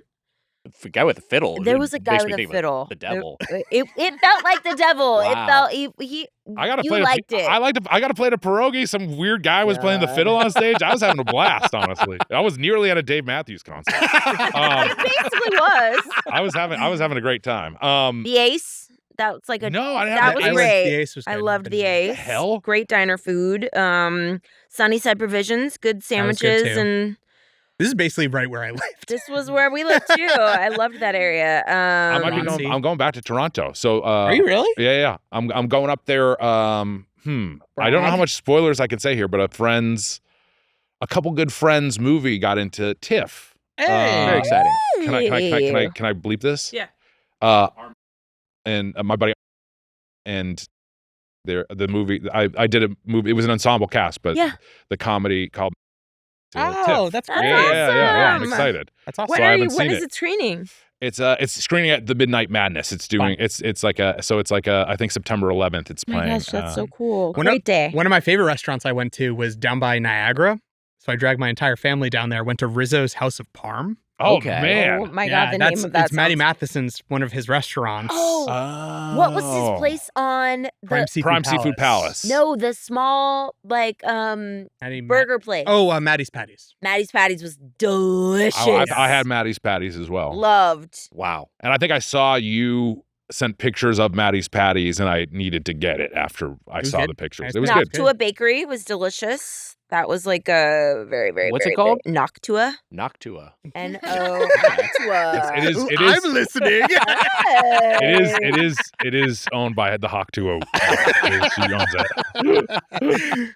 The guy with the fiddle. There it was a guy makes with me a think of fiddle. The devil. It felt like the devil. Wow. It felt I got to you play. liked it. I got to play the pierogi. Some weird guy was playing the fiddle on stage. I was having a blast. Honestly, I was nearly at a Dave Matthews concert. It basically was. I was having a great time. The Ace. That was like a No, I didn't that have was the Ace. great. The Ace was I good. loved the Ace. hell? Great diner food. Sunnyside Provisions, good was good, sandwiches, too. and This is basically right where I lived. this was where we lived too. I loved that area. I might be Ronzi. I'm going back to Toronto. So Are you really? Yeah. I'm going up there. I don't know how much spoilers I can say here, but a couple good friends movie got into TIFF. Very exciting. Can I bleep this? Yeah. And my buddy and The movie I did a movie. It was an ensemble cast, but the comedy called. Oh, that's great. Yeah. I'm excited. That's awesome. When So I haven't when seen is it screening? It's screening at the Midnight Madness. It's doing it's like a I think September 11th. It's Oh my playing. gosh, that's so cool. One Great day. One of my favorite restaurants I went to was down by Niagara. So I dragged my entire family down there. Went to Rizzo's House of Parm. Oh Okay. man! Oh my god, the name of that it's Matty sounds- Matheson's one of his restaurants. Oh, what was his place on the Prime Seafood Palace. No, the small burger place. Oh, Maddie's Patties. Maddie's Patties was delicious. I had Maddie's Patties as well. Loved. Wow. And I think I saw you sent pictures of Maddie's Patties, and I needed to get it after I saw the pictures. It was good. Noctua Bakery was delicious. That was like a very, very, What's very it called? big- Noctua. Noctua. N-O Noctua. It is. I'm listening. It is owned by the Hawk 2O. She owns it.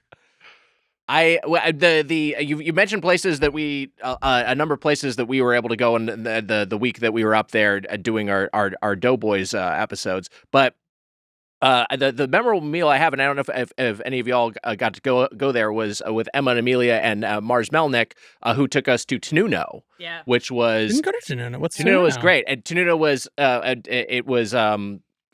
You mentioned places that we a number of places that we were able to go in the week that we were up there doing our Doughboys episodes, but the memorable meal I have, and I don't know if any of y'all got to go there, was with Emma and Amelia and Mars Melnick, who took us to Tenuno, which was Didn't go to Tenuno. What's Tenuno was great, and Tenuno was it was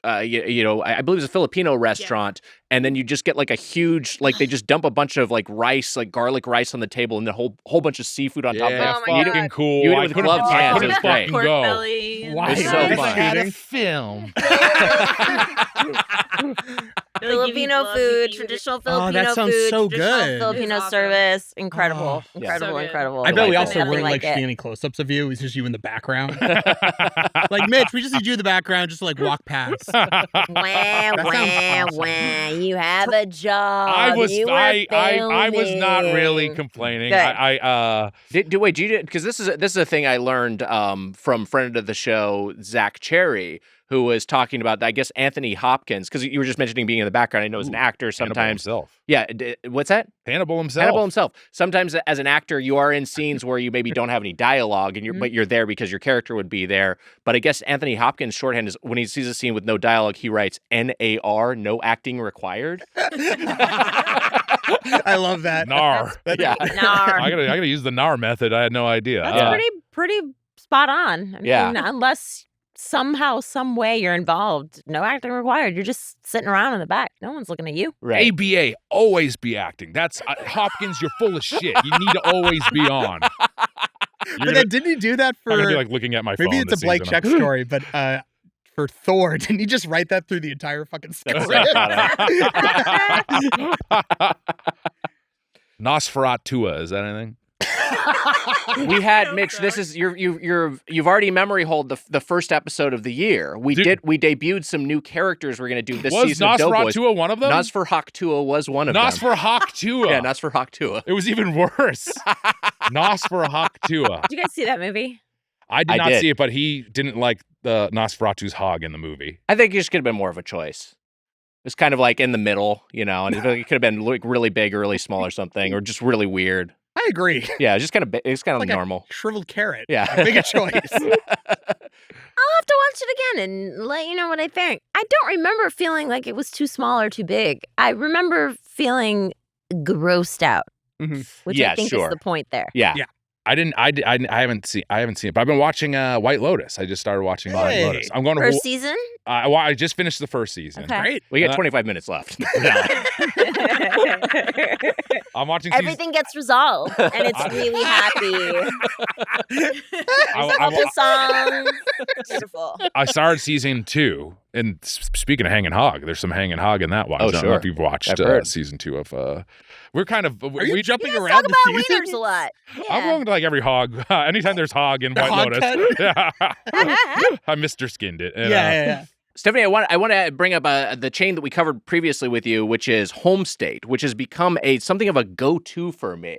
I believe it was a Filipino restaurant, and then you just get like a huge, like they just dump a bunch of like rice, like garlic rice on the table, and a whole bunch of seafood on top of it. Oh my fucking God. cool. You eat it I with couldn't gloved hands. fucking It was great. go. Pork belly. and- Why? It was so This fun. had a film. Filipino food, traditional Filipino that sounds food, so traditional good. Filipino It's awesome. service. Incredible. Oh. Incredible, So good. incredible. I bet we like also Nothing weren't like it. seeing any close-ups of you. It was just you in the background. Like, Mitch, we just need you in the background just to like walk past. Wah, That wah, sounds awesome. wah. You have a job. I was You were I was not really filming. complaining. Good. Wait, do you because this is a thing I learned from friend of the show Zach Cherry, who was talking about, I guess, Anthony Hopkins, because you were just mentioning being in the background. I know as an actor sometimes. himself. Yeah, what's that? Hannibal himself. Hannibal himself. Sometimes as an actor, you are in scenes where you maybe don't have any dialogue, and but you're there because your character would be there. But I guess Anthony Hopkins' shorthand is when he sees a scene with no dialogue, he writes NAR, no acting required. I love that. Nar. Yeah. Nar. I gotta use the Nar method. I had no idea. That's pretty spot on. I mean, Yeah. unless somehow, some way you're involved, no acting required. You're just sitting around in the back. No one's looking at you. Right. ABA, always be acting. That's Hopkins. You're full of shit. You need to always be on. But then didn't he do that I'm gonna for be like looking at my phone. maybe it's a this Blake season. Check story, but for Thor, didn't he just write that through the entire fucking script? Nosferatu, is that anything? We had Mitch. This is you've already memory hold the first episode of the year. We debuted some new characters we're gonna do this Was season of Doughboys. Nosferatu one of them? Nosferatu was one of them. Nosferatu. Yeah, Nosferatu. It was even worse. Nosferatu. Did you guys see that movie? I did I not did. see it, but he didn't like the Nosferatu's hog in the movie. I think it just could have been more of a choice. It's kind of like in the middle, and it could have been like really big or really small or something, or just really weird. I agree. Yeah, it's just kind of it's kind of Like normal. a shriveled carrot. Yeah, Make a choice. I'll have to watch it again and let you know what I think. I don't remember feeling like it was too small or too big. I remember feeling grossed out, which Yeah, I think sure. is the point there. Yeah. Yeah. I haven't seen it, but I've been watching White Lotus. I just started watching White Hey. Lotus. I'm going to. First season? I just finished the first season. Okay. Great. We got 25 minutes left. I'm watching. Everything gets resolved, and it's really happy. All the songs, beautiful. I started season 2, and speaking of hanging hog, there's some hanging hog in that one. Oh, I don't know sure. if you've watched I've heard. season 2 of. We're kind of. Are you jumping Let's around talk the about seasons? wieners a lot. I'm going to like every hog. Anytime there's hog in The White hog Lotus, cut? I Mr. Skinned it. And, Yeah. Stephanie, I want to bring up the chain that we covered previously with you, which is Homestate, which has become something of a go-to for me.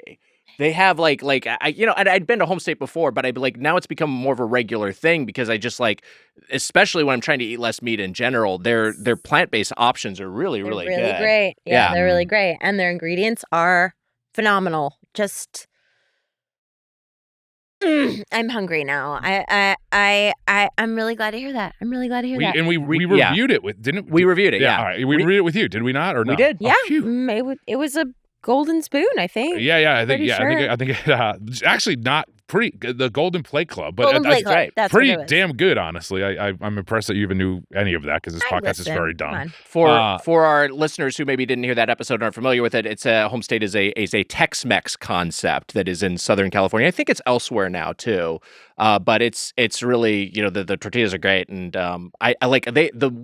They have like and I'd been to Homestate before, but now it's become more of a regular thing because I just especially when I'm trying to eat less meat in general, their plant-based options are really They're really really good. great. Yeah. Yeah, they're really great. And their ingredients are phenomenal. Just I'm hungry now. I'm really glad to hear that. I'm really glad to hear that. And we reviewed it with, didn't we? Reviewed it, yeah. All right. We reviewed it with you, did we not? Or no? We did. Yeah, Oh, it was a golden spoon, I think. Yeah. I think Pretty sure. I think it actually not pretty the Golden Plate Club, but Golden Plate Club. right. That's pretty what it was. damn good, honestly. I'm impressed that you even knew any of that because this podcast is very dumb. For our listeners who maybe didn't hear that episode and aren't familiar with it, it's a home state is a Tex-Mex concept that is in Southern California. I think it's elsewhere now too, but it's really the tortillas are great, and I like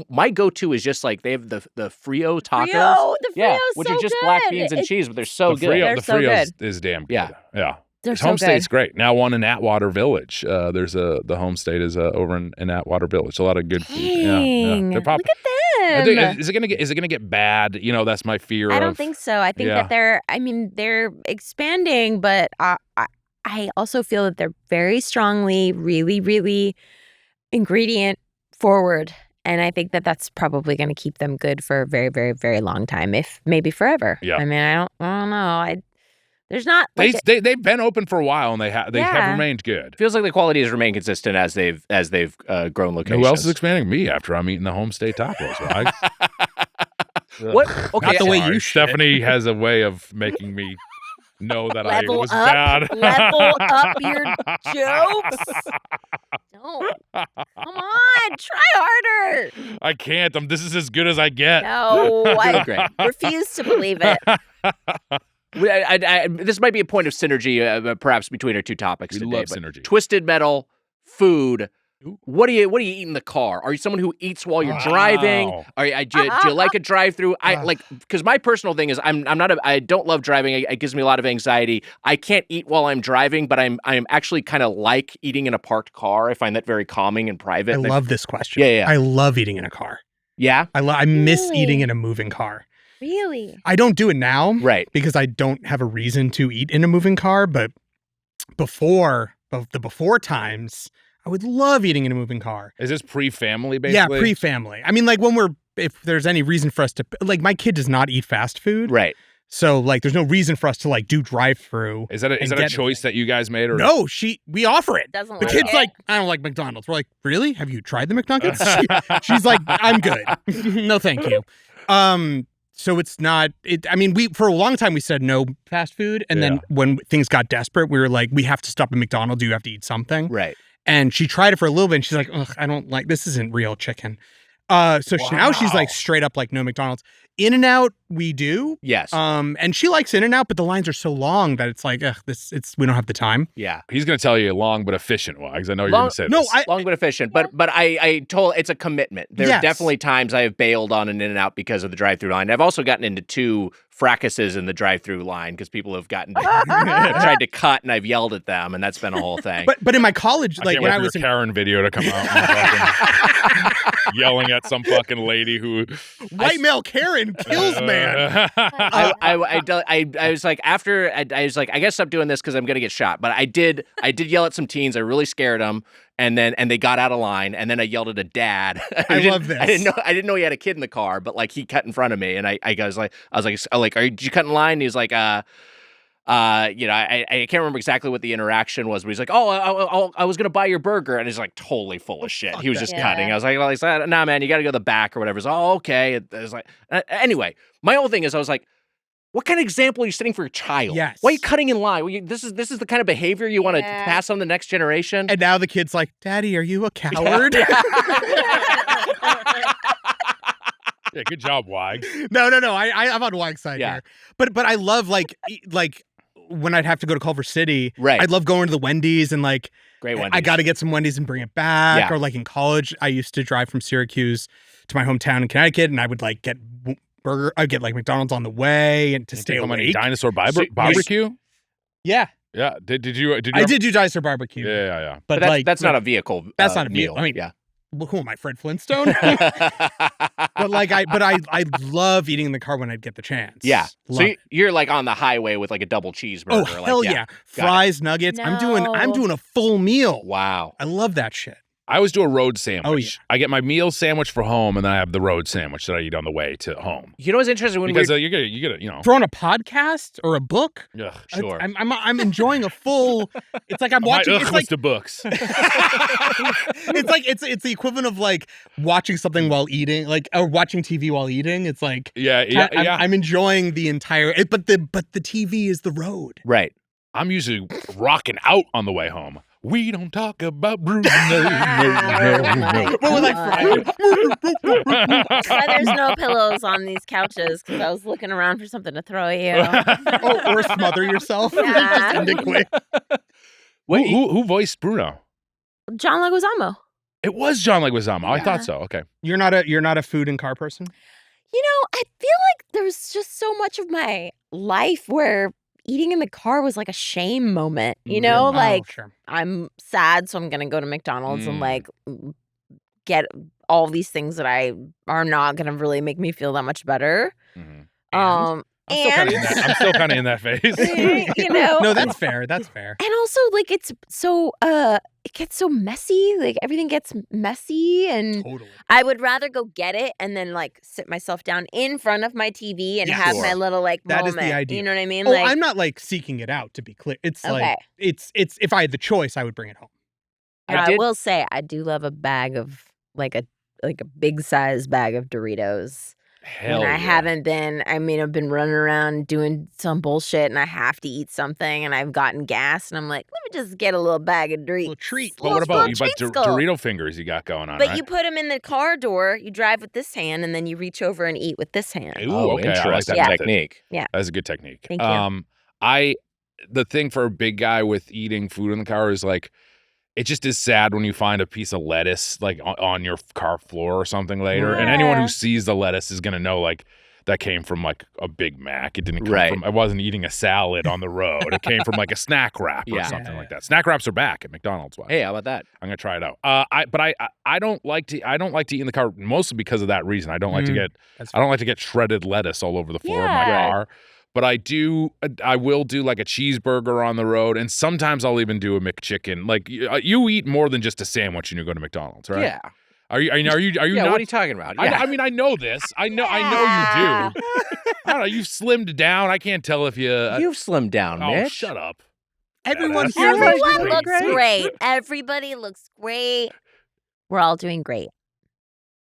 my go-to is just like they have the Frio tacos, The Frio's which so are just good. black beans and cheese, but they're so good. The so Frio good. is damn good. Yeah. They're His so home good. state's great. Now one in Atwater Village. The home state is over in Atwater Village. A lot of good food. Dang. They're Look at them. Is it gonna get bad? That's my fear. I don't think so. I think that they're expanding, but I also feel that they're very strongly, really, really ingredient forward. And I think that that's probably going to keep them good for a very, very, very long time, if maybe forever. Yeah. I mean, I don't know. There's not like they've been open for a while and they have remained good. Feels like the quality has remained consistent as they've grown locations. Who else is expanding? Me after I'm eating the home state tacos, right? What? Okay, Not the way you should. Stephanie has a way of making me know that I level was up, bad. level up your jokes. No, come on, try harder. I can't. This is as good as I get. No, I Great. refuse to believe it. This might be a point of synergy, perhaps between our two topics We today. love but synergy. Twisted metal, food. What do you eat in the car? Are you someone who eats while you're driving? Wow. Do you like a drive-through? Because my personal thing is I don't love driving. It gives me a lot of anxiety. I can't eat while I'm driving, but I'm actually kind of like eating in a parked car. I find that very calming and private. I love this question. Yeah. I love eating in a car. Yeah. I miss Really? eating in a moving car. Really? I don't do it now, Right. because I don't have a reason to eat in a moving car. But before times, I would love eating in a moving car. Is this pre-family, basically? Yeah, pre-family. I mean, like if there's any reason for us to, like, my kid does not eat fast food. Right. So, like, there's no reason for us to, like, do drive-through. Is that a choice that you guys made? Or No, we offer it. Doesn't The like kid's it? like, I don't like McDonald's. We're like, really? Have you tried the McNuggets? She's like, I'm good. No, thank you. So it's not, we for a long time we said no fast food. And then when things got desperate, we were like, we have to stop at McDonald's. You have to eat something. Right. And she tried it for a little bit and she's like, ugh, I don't like, this isn't real chicken. Now she's like straight up like no McDonald's. In-N-Out, we do. Yes. And she likes In-N-Out, but the lines are so long that it's like, we don't have the time. Yeah. He's going to tell you long but efficient, Wags. I know you're going to say No, this. Long but efficient, but I told it's a commitment. There are Yes. definitely times I have bailed on an In-N-Out because of the drive-through line. I've also gotten into 2 fracases in the drive-through line because people have gotten tried to cut and I've yelled at them, and that's been a whole thing. But in my college, like can't when wait I for was your in Karen video to come out and fucking yelling at some fucking lady who white male Karen kills man. I was like, after I was like, I guess stop doing this because I'm gonna get shot. But I did yell at some teens. I really scared them, and they got out of line. And then I yelled at a dad. I love this. I didn't know he had a kid in the car, but like he cut in front of me, and I was like, did you cut in line? And he was like, I can't remember exactly what the interaction was, but he's like, I was gonna buy your burger, and he's like totally full of shit. He was just cutting. I was like, well, he's like, nah, man, you got to go to the back or whatever. He's like, oh, okay. It was like, anyway, my whole thing is, I was like, what kind of example are you setting for your child? Yes. Why are you cutting in line? This is the kind of behavior you want to pass on the next generation. And now the kid's like, Daddy, are you a coward? Yeah, good job, Wags. No. I'm on Wag's side here. But I love like when I'd have to go to Culver City, Right. I'd love going to the Wendy's and like, Great Wendy's. I got to get some Wendy's and bring it back. Yeah. Or like in college, I used to drive from Syracuse to my hometown in Connecticut, and I would like get I'd get like McDonald's on the way and to stay Come on, awake. dinosaur barbecue? Yeah. Yeah. Did you? I did do dinosaur barbecue. Yeah. But that's, like that's not a vehicle. That's not a meal. vehicle. I mean, yeah. Who am I, Fred Flintstone? But like I love eating in the car when I'd get the chance. Yeah. Love So it. you're like on the highway with like a double cheeseburger. Oh hell yeah. Fries, nuggets. No. I'm doing a full meal. Wow. I love that shit. I always do a road sandwich. Oh, yeah. I get my meal sandwich for home, and then I have the road sandwich that I eat on the way to home. You know what's interesting? Because you get it, you know. Throwing a podcast or a book. Ugh, sure. I'm enjoying a full. It's like I'm watching. My It's like list of books. it's like it's the equivalent of like watching something while eating, like or watching TV while eating. It's like Yeah. I'm enjoying the entire. But the TV is the road. Right. I'm usually rocking out on the way home. We don't talk about Bruno. But we're like That's why there's no pillows on these couches, because I was looking around for something to throw at you. or smother yourself. Yeah. Just end it quick. Wait, Who voiced Bruno? John Leguizamo. It was John Leguizamo. I Yeah. thought so. Okay. You're not a food and car person. You know, I feel like there's just so much of my life where eating in the car was like a shame moment. You know, like sure. I'm sad, so I'm gonna go to McDonald's and Mm. like get all these things that I are not gonna really make me feel that much better. Mhm. Um, I'm still kind of in that phase. you know, No, that's fair. That's fair. and also like it's so it gets so messy. Like everything gets messy, and Totally. I would rather go get it and then like sit myself down in front of my TV and Yeah, have sure. my little like That is moment. the idea. You know what I mean? Oh, Like I'm not like seeking it out, to be clear. It's Okay. like it's if I had the choice, I would bring it home. I will say I do love a bag of like a big size bag of Doritos. Hell When I yeah. haven't been, I mean, I've been running around doing some bullshit and I have to eat something and I've gotten gas and I'm like, let me just get a little bag of Doritos. Little treat. But what about you? But treat skull. Dorito fingers you got going on, But right? you put them in the car door, you drive with this hand, and then you reach over and eat with this hand. Ooh, Oh, okay. I like interesting that method. technique. That's a good technique. Thank you. The thing for a big guy with eating food in the car is like, it just is sad when you find a piece of lettuce like on your car floor or something later, and anyone Yeah. who sees the lettuce is gonna know like that came from like a Big Mac. It didn't come Right. from. I wasn't eating a salad on the road. It came from like a snack wrap or Yeah. something like that. Snack wraps are back at McDonald's. Watch. Hey, how about that? I'm gonna try it out. I don't like to eat in the car mostly because of that reason. I don't like to get That's I don't like to get shredded lettuce all over the floor of my Yeah. car. But I will do like a cheeseburger on the road, and sometimes I'll even do a McChicken. Like you eat more than just a sandwich when you go to McDonald's, right? Yeah. Are you Yeah, not? what are you talking about? I, Yeah. I mean, I know this. I know you do. I don't know. You've slimmed down. I can't tell if you. You've slimmed down, Oh, Mitch. shut up. Everyone Yeah, here. that's- Everyone great. looks great. Everybody looks great. We're all doing great.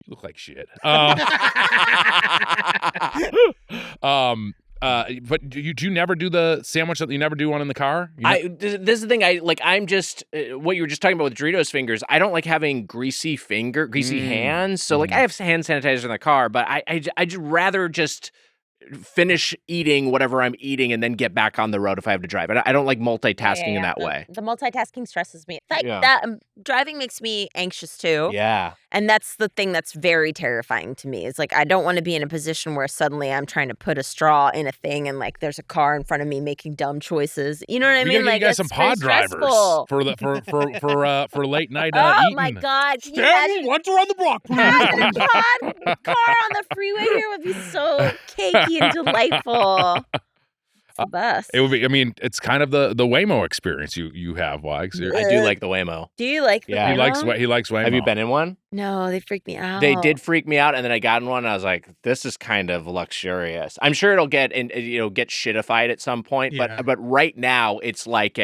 You look like shit. But do you never do the sandwich? You never do one in the car? This is the thing. I'm just what you were just talking about with Doritos fingers. I don't like having greasy hands. So like I have hand sanitizer in the car, but I'd rather just finish eating whatever I'm eating and then get back on the road if I have to drive. I don't like multitasking in that way. The multitasking stresses me. Like Yeah. that driving makes me anxious too. Yeah. And that's the thing that's very terrifying to me. Is like I don't want to be in a position where suddenly I'm trying to put a straw in a thing and like there's a car in front of me making dumb choices. You know what I We mean? gotta Like get you guys some it's very pod drivers stressful. for late night Oh eating. my God! Can you Stanley, imagine? once around the block, please. God, car on the freeway here would be so cakey and delightful. It's the best. It would be. I mean, it's kind of the Waymo experience you have, Wags. I do like the Waymo. Do you like the Yeah. He Waymo? likes Waymo. Have you been in one? No, they freak me out. They did freak me out, and then I got in one. And I was like, "This is kind of luxurious." I'm sure it'll get get shitified at some point, Yeah. but right now it's like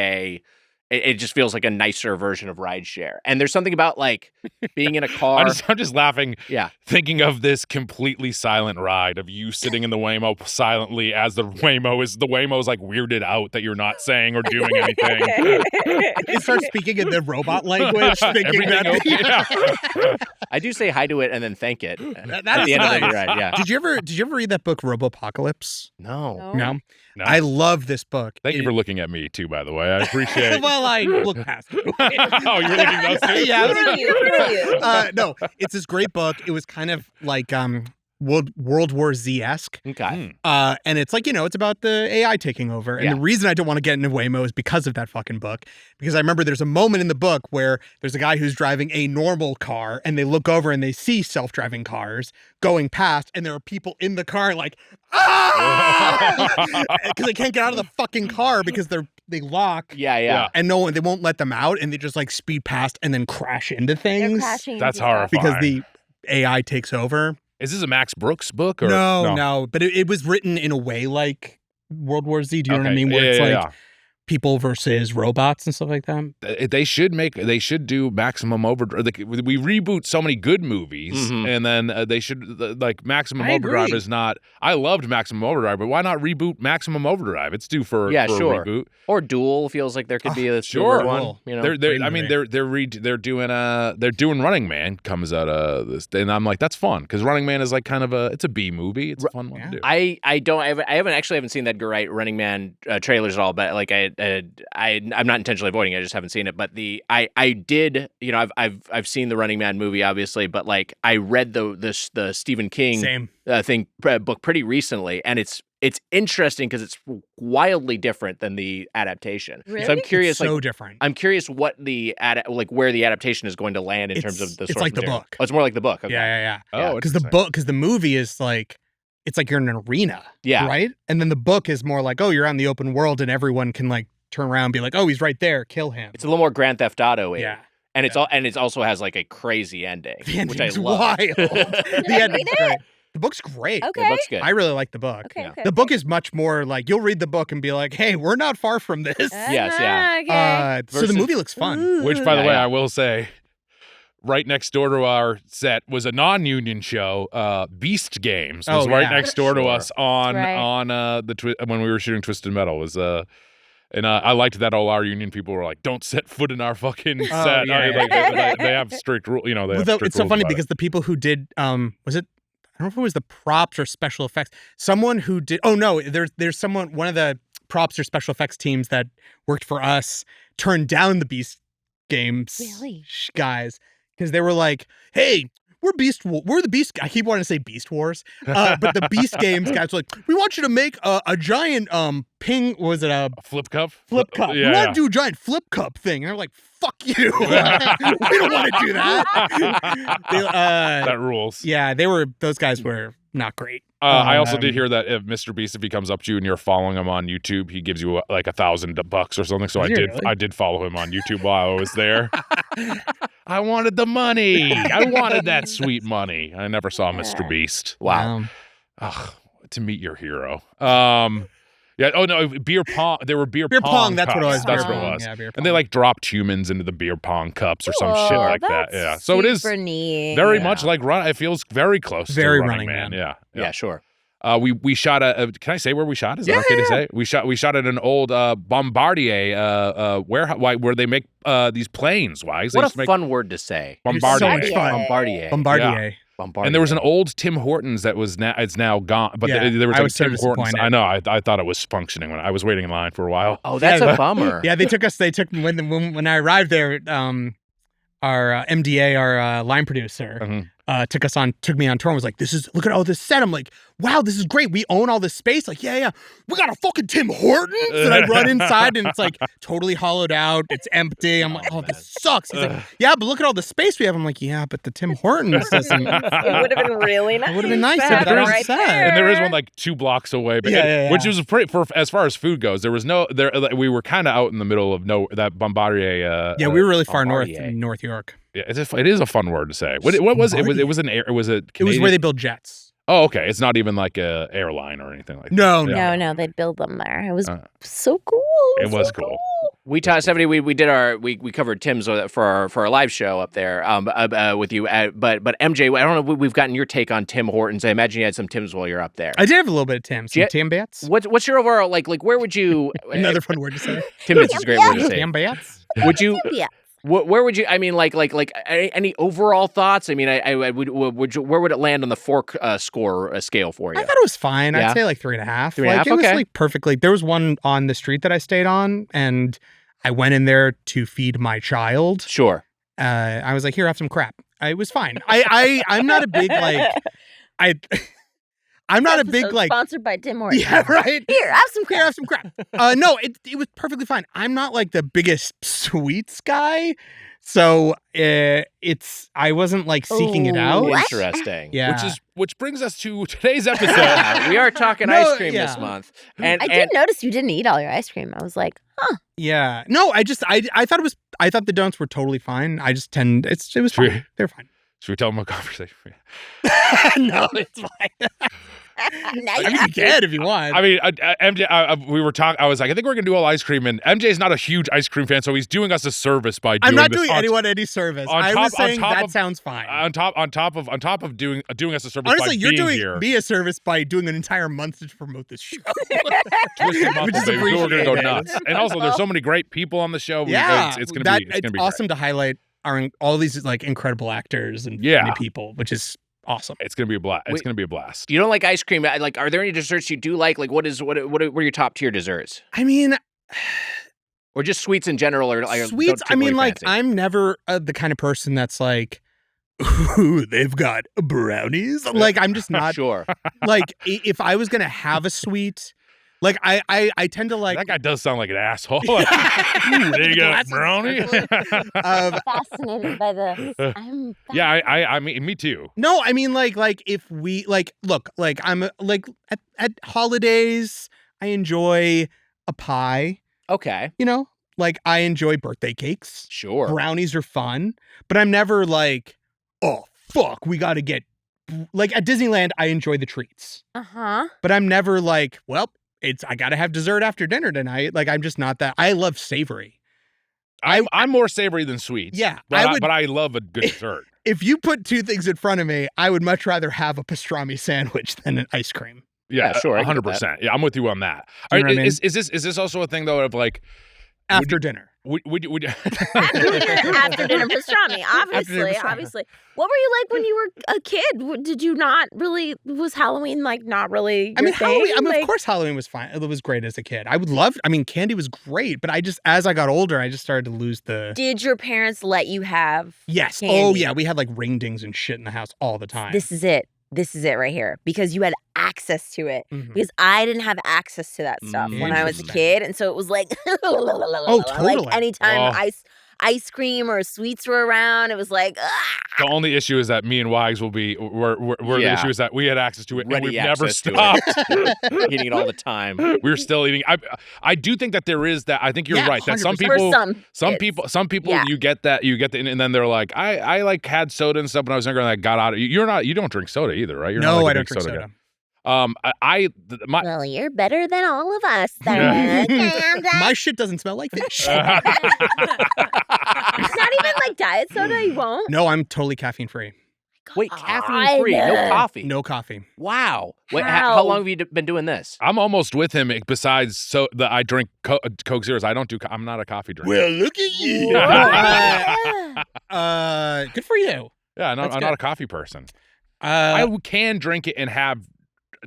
it just feels like a nicer version of rideshare. And there's something about like being in a car. I'm just laughing. Yeah. Thinking of this completely silent ride of you sitting in the Waymo silently as the Waymo's like weirded out that you're not saying or doing anything. It starts speaking in the robot language, thinking Everything that. okay? Yeah. I do say hi to it and then thank it at That's the end of nice. the ride. Yeah. Did you ever read that book Robopocalypse? No. No. No. I love this book. Thank you for looking at me too, by the way. I appreciate it. Well, I look past it. Oh, you're looking at those too? Yeah. I was Who are like, you? Who are you? no, it's this great book. It was kind of like World War Z-esque. Okay. And it's like, it's about the AI taking over. And the reason I don't want to get into Waymo is because of that fucking book. Because I remember there's a moment in the book where there's a guy who's driving a normal car and they look over and they see self-driving cars going past and there are people in the car like, because they can't get out of the fucking car because they lock. Yeah. And they won't let them out and they just like speed past and then crash into things. That's horrifying. Because the AI takes over. Is this a Max Brooks book? Or? No. But it was written in a way like World War Z. Do you know what I mean? Where it's like people versus robots and stuff like that. They should do Maximum Overdrive. We reboot so many good movies, and then they should like Maximum Overdrive is not. I loved Maximum Overdrive, but why not reboot Maximum Overdrive? It's due for a reboot. Or Duel feels like there could be a sure one. They're doing Running Man comes out of this, and I'm like, that's fun because Running Man is like kind of it's a B movie. It's a fun one to do. I haven't seen the Right Running Man trailers at all, but like I'm not intentionally avoiding it. I just haven't seen it. But I did, I've seen the Running Man movie obviously, but like I read the Stephen King book pretty recently, and it's interesting because it's wildly different than the adaptation. Really? So I'm curious, so different. I'm curious what where the adaptation is going to land in terms of the source It's like material. the book. Oh, it's more like the book. Okay. Yeah. Oh, because the movie is like, it's like you're in an arena. Yeah. Right. And then the book is more like, oh, you're out in the open world and everyone can like turn around and be like, oh, he's right there, kill him. It's a little more Grand Theft Auto-y. Yeah. And it also has like a crazy ending, The which I ending's love. wild. The ending's great. The book's great. Okay. The book's good. I really like the book. Okay, okay, The book is much more like, you'll read the book and be like, hey, we're not far from this. Yes, yeah. Okay. So the movie looks fun. Ooh. Which, by the Yeah, way, yeah. I will say, right next door to our set was a non-union show. Beast Games was right next door to us on when we were shooting Twisted Metal. Was and I liked that all our union people were like, "Don't set foot in our fucking set." They have strict rules. They have strict it's so rules funny about because the people who did was it? I don't know if it was the props or special effects. Someone who did. Oh no, there's someone. One of the props or special effects teams that worked for us turned down the Beast Games guys because they were like, "Hey, we're the Beast. I keep wanting to say Beast Wars, but the Beast Games guys were like, we want you to make a giant ping. Was it a flip cup? Flip cup. Yeah, we want to do a giant flip cup thing. And they're like, fuck you. We don't want to do that. That rules. Yeah, those guys were not great. I also did hear that if Mr. Beast, if he comes up to you and you're following him on YouTube, he gives you like $1,000 or something. So I did follow him on YouTube while I was there. I wanted the money. I wanted that sweet money. I never saw Mr. Beast. Wow. Ugh, to meet your hero. Yeah. Oh no, beer pong. There were beer pong. That's cups. what it was. That's Beer what it pong. was. Yeah, beer and they pong. like dropped humans into the beer pong cups or some shit like that. Yeah. So it is neat. very much like Run. It feels very close. Very to Running Man. Yeah, sure. We shot can I say where we shot? Is that okay to say? We shot at an old Bombardier warehouse where they make these planes. What a fun word to say. Bombardier. So much fun. Bombardier. Bombardier. Bombardier. And there was an old Tim Hortons that was now gone. But there was I like was so Tim Hortons. disappointed. I know. I thought it was functioning when I was waiting in line for a while. Oh, that's a bummer. Yeah, they took when I arrived there, our MDA, our line producer, took me on tour and was like, look at all this set. I'm like, wow, this is great. We own all this space. Like, yeah. We got a fucking Tim Hortons. And I run inside and it's like totally hollowed out. It's empty. I'm like, oh, this sucks. He's like, yeah, but look at all the space we have. I'm like, yeah, but the Tim Hortons doesn't. It would have been really nice. It would have been nice if That that was right set. there. And there is one like 2 blocks away, but which was pretty as far as food goes. There was we were kind of out in the middle of that Bombardier. Yeah, we were really far north Bombardier. in North York. Yeah, it is a fun word to say. What was it? It was an air. Was it? It was where they build jets. Oh, okay. It's not even like a airline or anything like that. No, No, they'd build them there. It was so cool. It was cool. We taught Stephanie. We did we covered Tim's for our live show up there with you. But MJ, I don't know. We've gotten your take on Tim Hortons. I imagine you had some Tims while you're up there. I did have a little bit of Tim. Some Timbits. What's your overall like? Where would you? Another fun word to say. Timbits is a great word to say. Timbits. Would you? Yeah. Where would you? I mean, like any overall thoughts? I mean, where would it land on the fork score scale for you? I thought it was fine. Yeah? I'd say like 3.5. 3.5, It was okay. like perfectly. There was one on the street that I stayed on, and I went in there to feed my child. Sure. I was like, here, have some crap. It was fine. I'm not a big I'm not a This big episode's like. sponsored by Tim Hortons. Yeah, right. Here, have some Here, crap. have some crap. No, it was perfectly fine. I'm not like the biggest sweets guy, so I wasn't like seeking it out. What? Interesting. Yeah, Which brings us to today's episode. We are talking No, ice cream yeah. this month. And I did notice you didn't eat all your ice cream. I was like, huh. yeah. No, I thought the donuts were totally fine. I just it was Sure. fine. They're fine. Should we tell them a conversation? No, it's fine. Now I you mean, you have to. can if you want. I mean, MJ, we were talking. I was like, I think we're gonna do all ice cream, and MJ's not a huge ice cream fan, so he's doing us a service by doing. I'm not this doing anyone any service. I was saying that sounds fine. On top of doing us a service. Honestly, by you're being doing here. me a service by doing an entire month to promote this show. Twisted Muscle, Which is baby. We're gonna go appreciated. nuts. And also, there's so many great people on the show. Yeah, it's gonna be awesome to highlight all these like incredible actors and Yeah. funny people, which is awesome. It's gonna be a blast. It's gonna be a blast. you don't like ice cream. Like, are there any desserts you do like? Like, what are your top tier desserts? I mean, Or just sweets in general? Or like, sweets. don't I mean, particularly like fancy? I'm never the kind of person that's like, ooh, they've got brownies. Like I'm just not Sure. like if I was gonna have a sweet, like I tend to like. That guy does sound like an asshole. Ooh, they got brownie. Fascinated by this. Yeah, I mean, me too. No, I mean like if we like look like I'm like at holidays I enjoy a pie, Okay. you know? Like I enjoy birthday cakes. Sure. Brownies are fun, but I'm never like, "Oh, fuck, we got to get like at Disneyland I enjoy the treats." Uh-huh. But I'm never like, "Well, I got to have dessert after dinner tonight." Like I'm just not that. I love savory. I'm more savory than sweets. Yeah, but I love a good dessert. If you put two things in front of me, I would much rather have a pastrami sandwich than an ice cream. Yeah, sure, I get that. 100%. Yeah, I'm with you on that. You know All right, what I mean? is this also a thing though of like After dinner. would After dinner pastrami, pastrami. obviously. What were you like when you were a kid? Did you not really? Was Halloween like not really? I mean, your thing? Halloween. I mean, Like, of course, Halloween was fine. It was great as a kid. I mean, candy was great, but as I got older, I just started to lose the. Did your parents let you have? Yes. Candy. Oh, yeah. We had like ring dings and shit in the house all the time. This is it. This is it right here because you had access to it. Mhm. Because I didn't have access to that stuff when I was a Interesting. kid, and so it was like, totally. Like anytime Oh. ice cream or sweets were around, it was like, the only issue is that me and Wags were the Yeah. issue is that we had access to it and Ready we've never access to it. stopped. Eating it all the time. We're still eating. I do think that there is that. I think you're Yeah, right that some 100%. for people some kids. some people Yeah. you get the and then they're like I like had soda and stuff when I was younger and I got out of you don't drink soda either, right? You're not No, like I a don't big drink soda. guy. My Well, you're better than all of us. Then. My shit doesn't smell like fish. It's not even like diet soda. You won't. No, I'm totally caffeine free. Wait, caffeine free, no coffee. No coffee. Wow. Wait, How? how long have you been doing this? I'm almost with him. Besides, I drink Coke Zeros. I don't do. I'm not a coffee drinker. Well, look at you. Good for you. Yeah, no, That's I'm good. not a coffee person. I Uh, can drink it and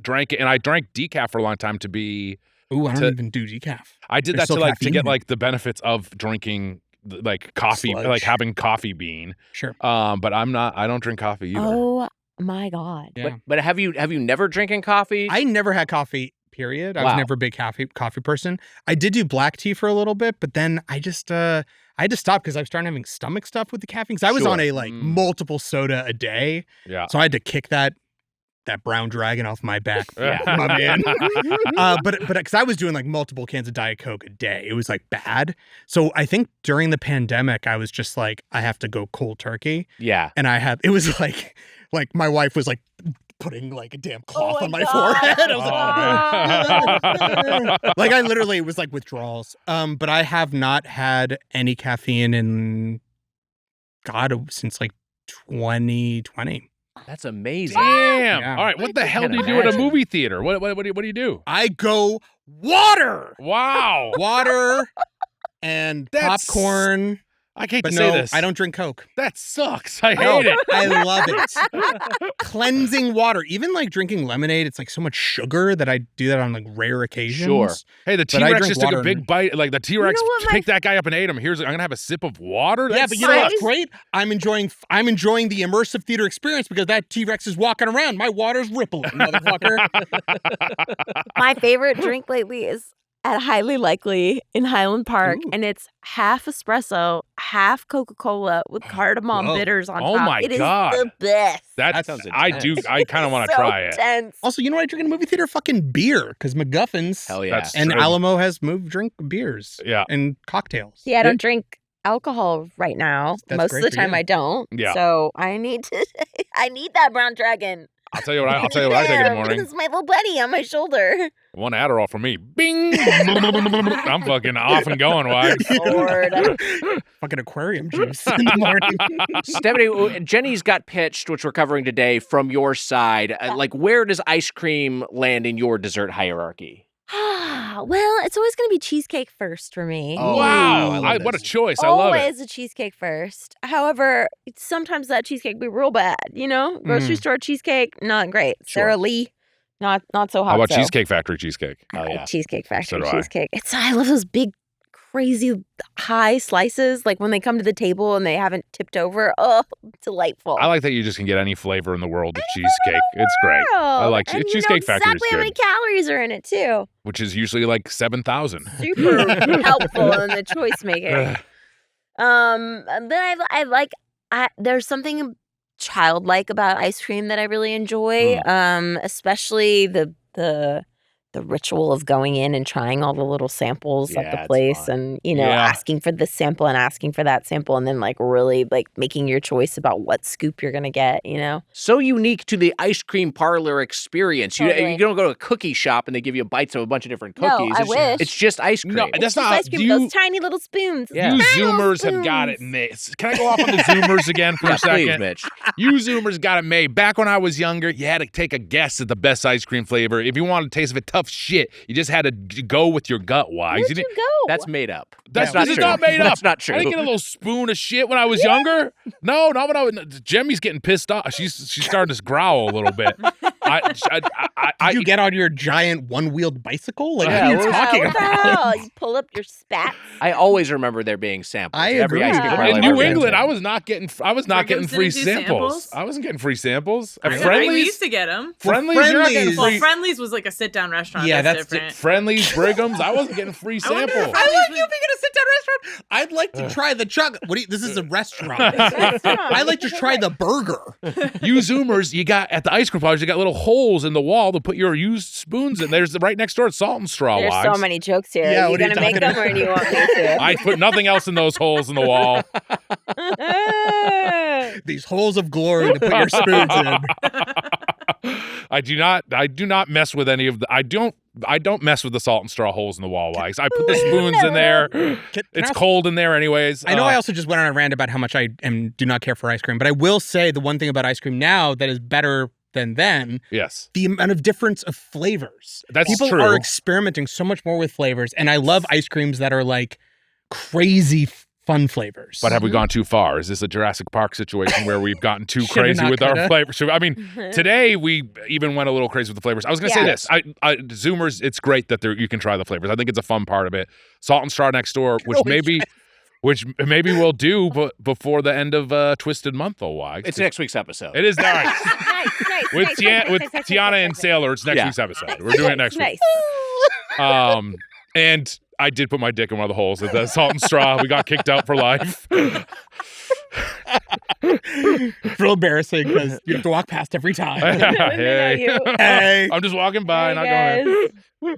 drank it, and I drank decaf for a long time to be. ooh, I don't to- even do decaf. I did There's that still to like to caffeine get in it. like the benefits of drinking like coffee, Sludge. like having coffee bean. Sure. But I'm not. I don't drink coffee either. Oh my god. Yeah. But have you never drinking coffee? I never had coffee, period. I Wow. was never a big coffee person. I did do black tea for a little bit, but then I just I had to stop because I was starting having stomach stuff with the caffeine. Because I was Sure. on a like multiple soda a day. Yeah. So I had to kick that brown dragon off my back. Yeah. My man. But because I was doing like multiple cans of Diet Coke a day, it was like bad. So I think during the pandemic, I was just like, I have to go cold turkey. Yeah. And it was like my wife was like putting like a damn cloth on my God. forehead. I was like, Oh, like I literally was like withdrawals. But I have not had any caffeine in since like 2020. That's amazing. Damn. Yeah. All right. What the I hell can't do you do at a imagine. movie theater? What do you do? I go water. Wow. Water and That's- popcorn. I hate But to no, say this. I don't drink Coke. That sucks. I No, hate it. I love it. Cleansing water. Even like drinking lemonade, it's like so much sugar that I do that on like rare occasions. Sure. Hey, the But I T-Rex drink just took a water big and- bite. Like the T-Rex You know what, picked that guy up and ate him. I'm going to have a sip of water? Yeah, That but you know sucks. what's great? I'm enjoying the immersive theater experience because that T-Rex is walking around. My water's rippling, motherfucker. My favorite drink lately is at Highly Likely in Highland Park, Ooh. and it's half espresso, half Coca-Cola with cardamom Whoa. bitters on Oh top. my It is God. the best. That sounds I intense. kind of want to So try it. tense. Also, you know what I drink in a movie theater? Fucking beer, because MacGuffins Hell yeah. That's and true. Alamo has drink beers Yeah. and cocktails. See, I don't drink alcohol right now. That's Most great of the for time you. I don't. Yeah. So I need to I need that brown dragon. I'll tell you what I take in the morning. This is my little buddy on my shoulder. One Adderall for me. Bing. I'm fucking off and going, Wags. Lord. Fucking aquarium juice in the morning. Stephanie, Jenny's got pitched, which we're covering today, from your side. Like, where does ice cream land in your dessert hierarchy? Well, it's always going to be cheesecake first for me. Oh, Wow. I love What a this. choice. I love it. Always a cheesecake first. However, sometimes that cheesecake be real bad. You know, grocery store cheesecake, not great. Sure. Sara Lee, not so hot. How about so. Cheesecake Factory cheesecake? I Oh, like yeah. Cheesecake Factory do I. cheesecake. I love those big, crazy high slices. Like when they come to the table and they haven't tipped over. Oh, delightful. I like that you just can get any flavor in the world of cheesecake. It's great. I like and Cheesecake you know Factory is exactly how many good, calories are in it too. which is usually like 7,000. Super helpful in the choice making. Then I like. There's something childlike about ice cream that I really enjoy. Especially the ritual of going in and trying all the little samples Yeah, at the it's place, fun. and Yeah. asking for this sample and asking for that sample, and then like really like making your choice about what scoop you're gonna get. So unique to the ice cream parlor experience. Totally. You don't go to a cookie shop and they give you bites of a bunch of different No, cookies. I it's, wish. It's just ice cream. No, that's It's not. ice cream with those tiny little spoons. Yeah. You Tiny little Zoomers have got it spoons. made. Can I go off on the Zoomers again for Yeah, a second? please, Mitch. You Zoomers got it made. Back when I was younger, you had to take a guess at the best ice cream flavor. If you wanted to taste of it, tough shit. You just had to go with your gut, Wags. Where'd You you didn't- go? That's made up. That's not this is true. not made up. That's not true. I didn't get a little spoon of shit when I was younger. No, not when I was. Jemmy's getting pissed off. She's starting to growl a little bit. Did you get on your giant one-wheeled bicycle? Like, Yeah, what are you what was- talking What the about? hell? You pull up your spats. I always remember there being samples. I Every agree. ice cream Yeah. parlor in I've New ever been England, to. I was not getting Brighams free didn't do samples. samples? I wasn't getting free samples. At Really? We Friendlies, used to get them. Friendlies, you're not getting Friendlies. Well, free. Friendlies was like a sit-down restaurant. Yeah, that's that's different. Friendlies, Brigham's, I wasn't getting free I wonder if samples. I Friendlies like was- you being in a sit-down restaurant. I'd like to try the chocolate. This is a restaurant. I like to try the burger. You Zoomers, you got at the ice cream parlors, you got little holes in the wall to put your used spoons in. There's right next door, it's Salt and Straw. There's Wags. so many jokes here. Yeah, Are you what are you gonna make talking them or do you want me to? I put nothing else in those holes in the wall. These holes of glory to put your spoons in. I do not mess with any of the. I don't mess with the Salt and Straw holes in the wall, Wags. I put the spoons in there. It's cold in there, anyways. I know I also just went on a rant about how much I do not care for ice cream, but I will say the one thing about ice cream now that is better than then, yes, the amount of difference of flavors. That's People true. are experimenting so much more with flavors, and I love ice creams that are like crazy fun flavors. But have we gone too far? Is this a Jurassic Park situation where we've gotten too Shoulda, crazy not with our coulda. flavors? I mean, today we even went a little crazy with the flavors. I was going to say Yeah. this. Zoomers, it's great that you can try the flavors. I think it's a fun part of it. Salt and Straw next door, which maybe we'll do before the end of Twisted Month, though, Wags. It's next week's episode. It is nice. Nice. With Tiana and Sailor, it's next Yeah. week's episode. We're doing it next week. Nice. And I did put my dick in one of the holes at the Salt and Straw. We got kicked out for life. It's real embarrassing because you have to walk past every time. Hey. Hey. I'm just walking by, not going in.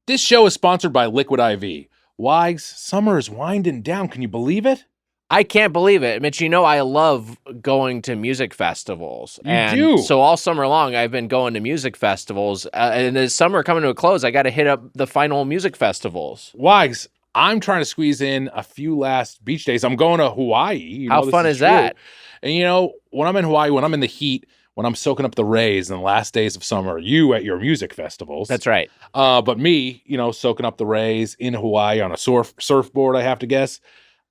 This show is sponsored by Liquid IV. Wags, summer is winding down. Can you believe it? I can't believe it. Mitch, I love going to music festivals. You do? So all summer long, I've been going to music festivals. And as summer coming to a close, I got to hit up the final music festivals. Wags, I'm trying to squeeze in a few last beach days. I'm going to Hawaii. How fun is that? And when I'm in Hawaii, when I'm in the heat, when I'm soaking up the rays in the last days of summer, you at your music festivals. That's right. But me, soaking up the rays in Hawaii on a surfboard, I have to guess.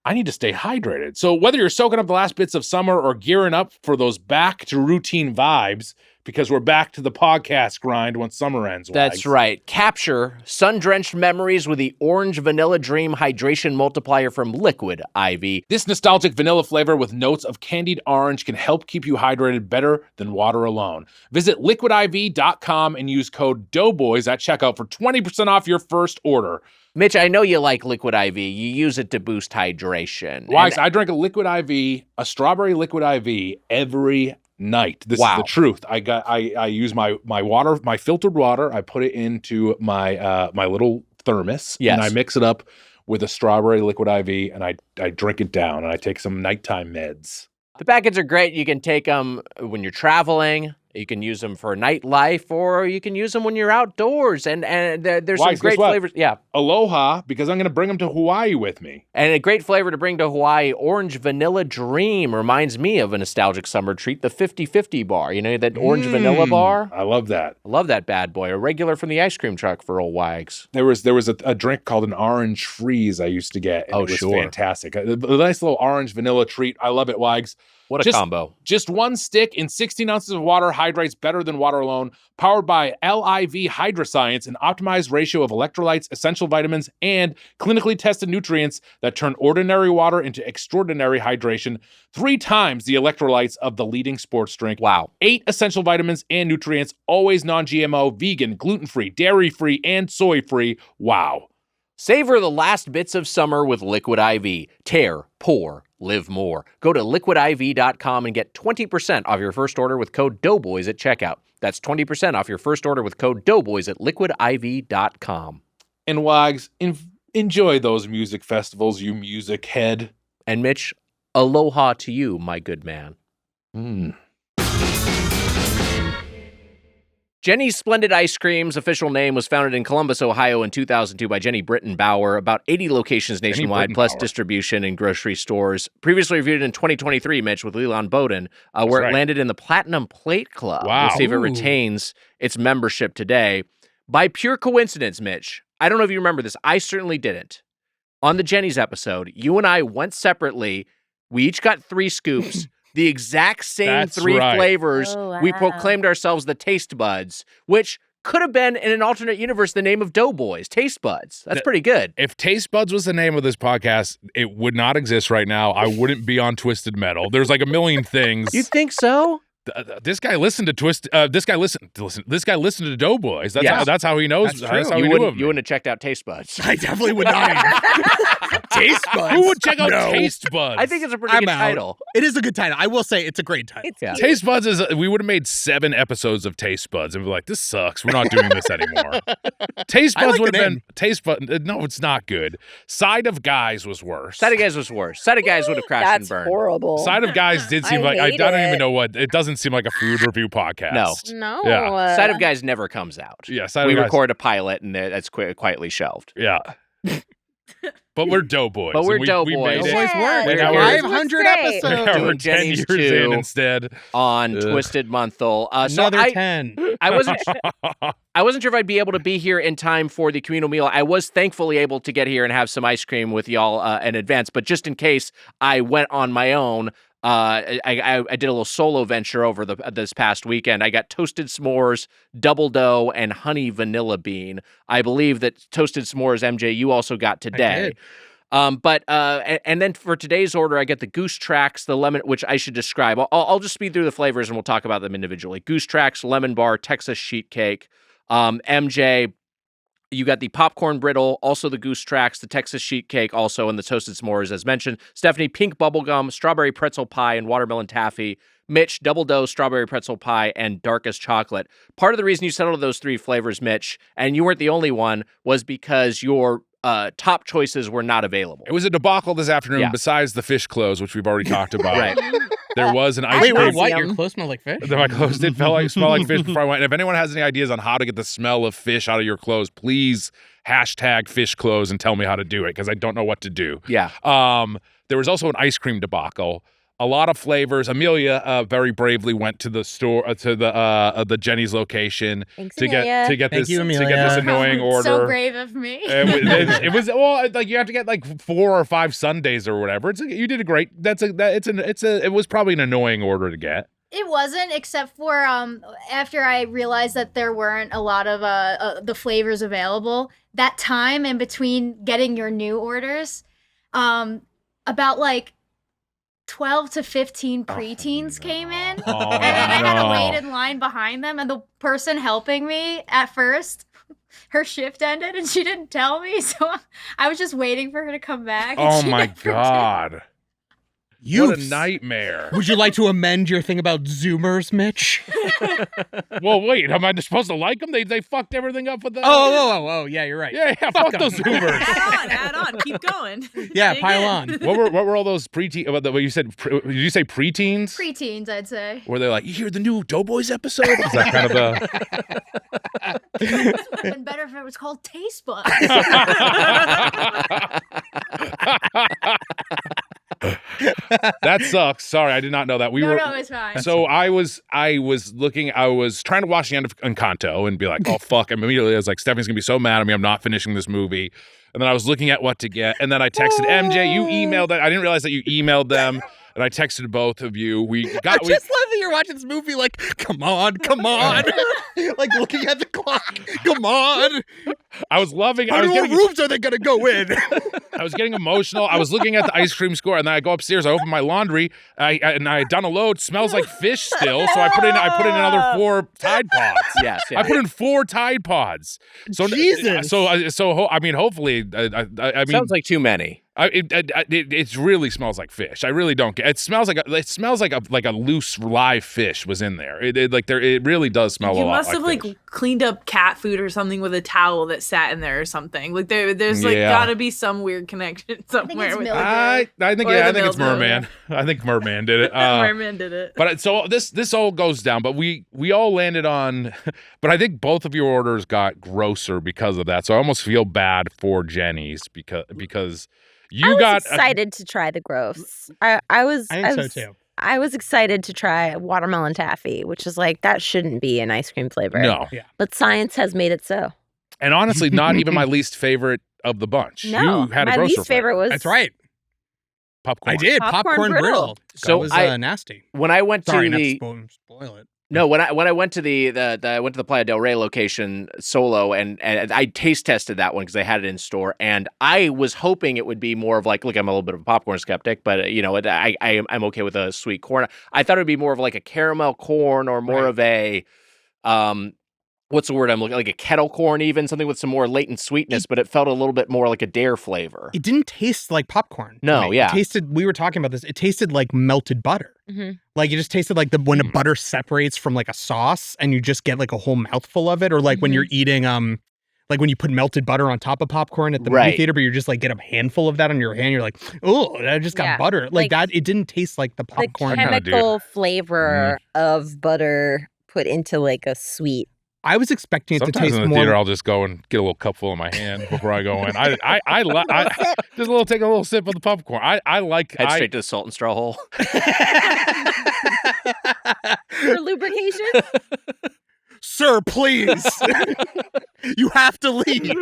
I need to stay hydrated. So whether you're soaking up the last bits of summer or gearing up for those back to routine vibes, because we're back to the podcast grind once summer ends. That's right. Capture sun-drenched memories with the Orange Vanilla Dream Hydration Multiplier from Liquid IV. This nostalgic vanilla flavor with notes of candied orange can help keep you hydrated better than water alone. Visit liquidiv.com and use code Doughboys at checkout for 20% off your first order. Mitch, I know you like Liquid IV. You use it to boost hydration. Wise, I drink a Liquid IV, a strawberry Liquid IV every night. This is the truth. I use my water, my filtered water. I put it into my my little thermos, and I mix it up with a strawberry Liquid IV, and I drink it down, and I take some nighttime meds. The packets are great. You can take them when you're traveling. You can use them for nightlife, or you can use them when you're outdoors. And there's some great flavors. Yeah. Aloha, because I'm going to bring them to Hawaii with me. And a great flavor to bring to Hawaii, Orange Vanilla Dream, reminds me of a nostalgic summer treat, the 50/50 bar. You know, that orange vanilla bar? I love that. I love that bad boy. A regular from the ice cream truck for old Wags. There was a drink called an orange freeze I used to get. And it was fantastic. A nice little orange vanilla treat. I love it, Wags. What a combo. Just one stick in 16 ounces of water hydrates better than water alone. Powered by LIV Hydroscience, an optimized ratio of electrolytes, essential vitamins, and clinically tested nutrients that turn ordinary water into extraordinary hydration. 3 times the electrolytes of the leading sports drink. Wow. 8 essential vitamins and nutrients, always non-GMO, vegan, gluten-free, dairy-free, and soy-free. Wow. Savor the last bits of summer with Liquid IV. Tear, pour, live more. Go to liquidiv.com and get 20% off your first order with code Doughboys at checkout. That's 20% off your first order with code Doughboys at liquidiv.com. And Wags, enjoy those music festivals, you music head. And Mitch, aloha to you, my good man. Jeni's Splendid Ice Cream's official name was founded in Columbus, Ohio in 2002 by Jeni Britton-Bauer. About 80 locations nationwide, plus distribution in grocery stores. Previously reviewed in 2023, Mitch, with Leland Bowden, where it landed in the Platinum Plate Club. Wow. We'll see if it retains its membership today. By pure coincidence, Mitch, I don't know if you remember this. I certainly didn't. On the Jeni's episode, you and I went separately. We each got 3 scoops. The exact same 3 flavors. Oh, wow. We proclaimed ourselves the Taste Buds, which could have been, in an alternate universe, the name of Doughboys. Taste Buds. That's pretty good. If Taste Buds was the name of this podcast, it would not exist right now. I wouldn't be on Twisted Metal. There's like a million things. You think so? This guy listened to This guy listened to Doughboys. That's how he knows. That's how he knew him. You wouldn't have checked out Taste Buds. I definitely would not. Taste Buds. Who would check out Taste Buds? I think it's a pretty good title. It is a good title. I will say it's a great title. Taste Buds is. We would have made 7 episodes of Taste Buds and be like, this sucks. We're not doing this anymore. Taste Buds would have been Taste Buds. No, it's not good. Side of Guys was worse. Side of Guys was worse. Side of Guys would have crashed and burned. That's horrible. Side of Guys did seem like I don't even know what. It doesn't seem like a food review podcast. No. Yeah. Side of Guys never comes out. Yeah. Side we of Guys. record a pilot and that's quietly shelved. Yeah. But we're Doughboys. But we're We Doughboys. made it. We're And we're 500 great. episodes. We're Doing 10 Jeni's years in 2 instead. On Twisted Monthal. Another 10. I wasn't sure if I'd be able to be here in time for the communal meal. I was thankfully able to get here and have some ice cream with y'all in advance. But just in case I went on my own, I did a little solo venture over this past weekend. I got toasted s'mores, double dough, and honey vanilla bean. I believe that toasted s'mores, MJ, you also got today. And then for today's order, I get the Goose Tracks, the lemon, which I should describe. I'll just speed through the flavors and we'll talk about them individually. Goose Tracks, lemon bar, Texas sheet cake. MJ, you got the popcorn brittle, also the Goose Tracks, the Texas sheet cake, also, and the toasted s'mores, as mentioned. Stephanie, pink bubblegum, strawberry pretzel pie, and watermelon taffy. Mitch, double dough, strawberry pretzel pie, and darkest chocolate. Part of the reason you settled on those 3 flavors, Mitch, and you weren't the only one, was because your top choices were not available. It was a debacle this afternoon, besides the fish clothes, which we've already talked about. Right. There was an ice cream. Wait, what? Your clothes smell like fish? My clothes did smell like fish before I went. And if anyone has any ideas on how to get the smell of fish out of your clothes, please hashtag fish clothes and tell me how to do it, because I don't know what to do. Yeah. There was also an ice cream debacle. a lot of flavors. Amelia very bravely went to the store to the Jeni's location Thanks, to Amelia. get Thank this you, to get Amelia. this annoying order. So brave of me. It was well, like you have to get like 4 or 5 sundaes or whatever. You did a great. It was probably an annoying order to get. It wasn't, except for after I realized that there weren't a lot of the flavors available. That time in between getting your new orders, about like 12 to 15 preteens came in, Oh, and then I had to no. wait in line behind them. And the person helping me at first, her shift ended, and she didn't tell me, so I was just waiting for her to come back. And Oh she my never did. God. You What a nightmare. Would you like to amend your thing about Zoomers, Mitch? Well, wait, am I supposed to like them? They fucked everything up with the. Oh, yeah, you're right. Yeah, fuck those Zoomers. Add on, keep going. Yeah, Dig pile in. on. What were all those preteen? What you said? Did you say preteens? Preteens, I'd say. Were they like, you hear the new Doughboys episode? Is that kind of a? This would have been better if it was called Taste Buds. That sucks. Sorry, I did not know that. No, it's fine. So I was trying to watch the end of Encanto and be like, oh fuck. And immediately I was like, Stephanie's gonna be so mad at me. I'm not finishing this movie. And then I was looking at what to get. And then I texted MJ. You emailed it. I didn't realize that you emailed them. And I texted both of you. I just love that you're watching this movie like, come on. Like looking at the clock. Come on. I was loving. How many more rooms are they going to go in? I was getting emotional. I was looking at the ice cream score, and then I go upstairs. I open my laundry, and I had done a load. Smells like fish still, so I put in another 4 Tide Pods. Yes, I put in 4 Tide Pods. So Jesus. I mean, hopefully, I mean, Sounds like too many. it really smells like fish. I really don't get. It smells like a loose live fish was in there. It really does smell a lot. You must have fish. like cleaned up cat food or something with a towel that sat in there or something. Like there's like Yeah. gotta be some weird connection somewhere. it's with mildew. I think Or I the think it's mildew. Merman. I think Merman did it. Merman did it. But so this all goes down, but we all landed on. But I think both of your orders got grosser because of that. So I almost feel bad for Jeni's because you I was got excited to try the gross. I think so too. I was excited to try watermelon taffy, which is like that shouldn't be an ice cream flavor. no, But science has made it so. and honestly, not even my least favorite of the bunch. No, you had a my grosser least favorite was That's right. popcorn. I did. Popcorn Popcorn brittle. brittle. So that was I- nasty. When I went Sorry, to not the to spoil it. No, when I went to I went to the Playa del Rey location solo, and I taste tested that one because they had it in store, and I was hoping it would be more of like, look, I'm a little bit of a popcorn skeptic, but I'm okay with a sweet corn. I thought it would be more of like a caramel corn or more of a what's the word I'm looking, like a kettle corn, even something with some more latent sweetness, but it felt a little bit more like a dare flavor. It didn't taste like popcorn. No, to me. yeah. It tasted, we were talking about this, it tasted like melted butter. Mhm. Like it just tasted like when a butter separates from like a sauce and you just get like a whole mouthful of it. Or like when you're eating, like when you put melted butter on top of popcorn at the movie Right. theater, but you just like get a handful of that on your hand. You're like, oh, I just got Yeah. butter. Like Like, that, it didn't taste like the The popcorn. kinda do. chemical flavor of butter put into like a sweet. I was expecting it to Sometimes taste in the more. theater, I'll just go and get a little cupful in my hand before I go in. I just take a little sip of the popcorn. I like. Head straight to the salt and straw hole. For lubrication? Sir, please. You have to leave.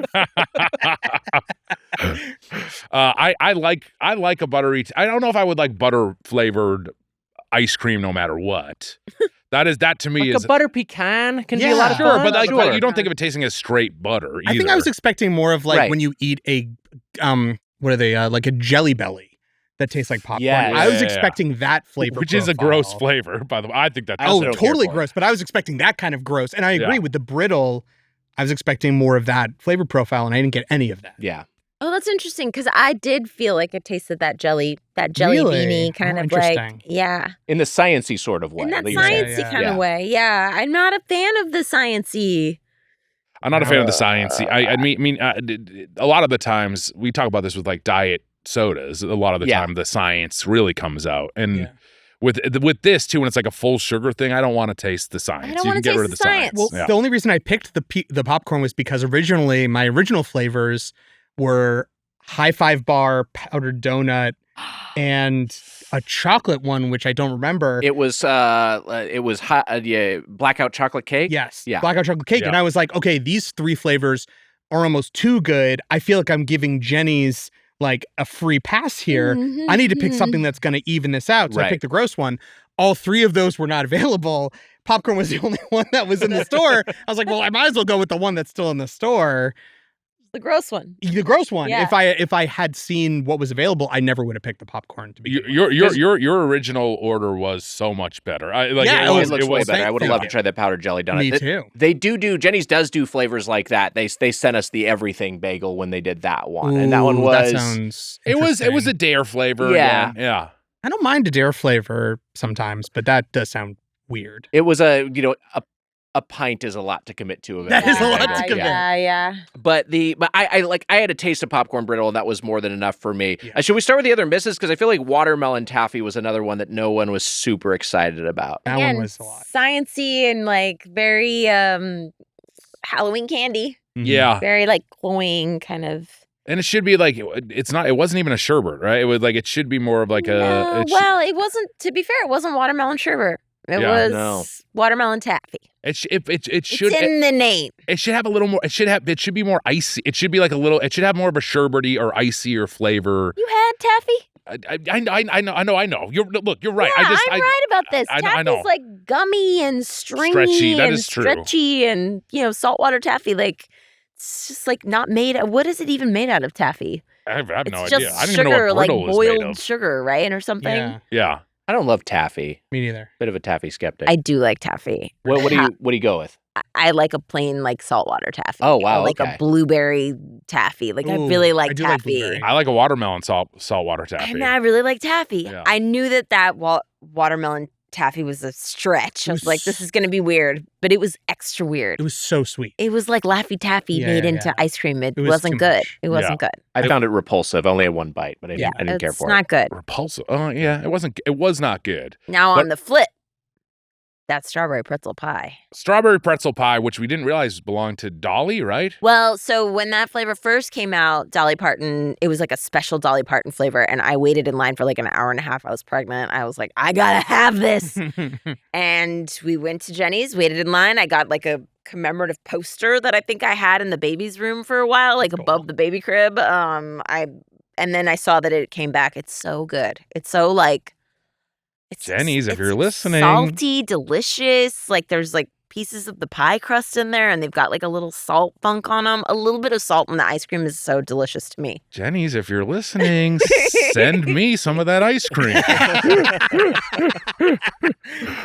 I like a buttery. I don't know if I would like butter flavored ice cream no matter what. That to me Like is a butter pecan can be a lot of sure, fun. but you don't think of it tasting as straight butter either. I think I was expecting more of like Right. when you eat a what are they like a Jelly Belly that tastes like popcorn. Yeah, I was yeah. expecting that flavor, which is a gross profile. flavor, by the way. I think that's Oh, don't care totally for it. gross. But I was expecting that kind of gross, and I agree Yeah. with the brittle. I was expecting more of that flavor profile, and I didn't get any of that. Yeah. Oh, that's interesting because I did feel like it tasted that jelly Really? beanie kind Oh, of like, interesting. yeah, In the sciencey sort of way. in that that you're saying. sciencey yeah. kind Yeah. of way. Yeah, I'm not a fan of the sciencey. I'm not a fan of the sciencey. I mean, a lot of the times we talk about this with like diet sodas. A lot of the Yeah. time, the science really comes out, and Yeah. with this too, when it's like a full sugar thing, I don't want to taste the science. don't You wanna can get taste rid of the the science. science. Well, Yeah. the only reason I picked the popcorn was because originally my original flavors were High Five bar, powdered donut, and a chocolate one, which I don't remember. It was hot, blackout chocolate cake. Yes, Yeah. blackout chocolate cake. Yeah. And I was like, okay, these 3 flavors are almost too good. I feel like I'm giving Jeni's like a free pass here. I need to pick something that's going to even this out. So I Right. picked the gross one. All 3 of those were not available. Popcorn was the only one that was in the store. I was like, well, I might as well go with the one that's still in the store. The gross one. The gross one. Yeah. If I had seen what was available, I never would have picked the popcorn to begin with. Your original order was so much better. Yeah, It looks way better. I would have thank loved you. to try that powdered jelly donut. Me too. They do. Jeni's does do flavors like that. They sent us the everything bagel when they did that one, and that one Ooh, was. That sounds It was a interesting. dare flavor. Yeah. Again. Yeah. I don't mind a dare flavor sometimes, but that does sound weird. It was a pint is a lot to commit to. Of That is a everything lot bagel. to commit. Yeah. But I had a taste of popcorn brittle, and that was more than enough for me. Yeah. Should we start with the other misses? Because I feel like watermelon taffy was another one that no one was super excited about. That Again, one was a lot. sciencey and like very Halloween candy. Yeah. Very like cloying kind of. And it should be like it wasn't even a sherbet, right? It was like it should be more of like No, it well, it wasn't. To be fair, it wasn't watermelon sherbet. It Yeah, was no. watermelon taffy. it should It's in the name. it should have a little more it should be more icy. It should be like it should have more of a sherbety or icier flavor. You had taffy. I know. You're right. Yeah, I'm right about this. I Taffy's know. like gummy and stringy Stretchy, that and is true. stretchy and saltwater taffy. Like it's just like not made. What is it even made out of taffy? I have It's no just idea. I don't sugar, even know what like brittle is made boiled of. sugar, right, or something. Yeah, Yeah. I don't love taffy. me neither. Bit of a taffy skeptic. I do like taffy. What do you go with? I like a plain like saltwater taffy. Oh, wow, Or, like okay. a blueberry taffy. Like I Ooh, really I like do like taffy. blueberry. I like a watermelon saltwater taffy. And I really like taffy. Yeah. I knew that watermelon taffy was a stretch. I was like, this is going to be weird, but it was extra weird. It was so sweet. It was like Laffy Taffy Yeah, made yeah, into yeah. ice cream. It was wasn't too good. much. It wasn't good. I found it repulsive. I only had one bite, but I didn't care It's for not good. Repulsive. Oh yeah, it was not good. Now But- on the flip, that's strawberry pretzel pie. Strawberry pretzel pie, which we didn't realize belonged to Dolly, right? Well, so when that flavor first came out, Dolly Parton, it was like a special Dolly Parton flavor. And I waited in line for like an hour and a half. I was pregnant. I was like, I gotta have this. And we went to Jeni's, waited in line. I got like a commemorative poster that I think I had in the baby's room for a while, like above the baby crib. And then I saw that it came back. It's so good. It's so like Jeni's, if it's you're listening. salty, delicious. Like there's like pieces of the pie crust in there, and they've got like a little salt funk on them. A little bit of salt in the ice cream is so delicious to me. Jeni's, if you're listening, send me some of that ice cream.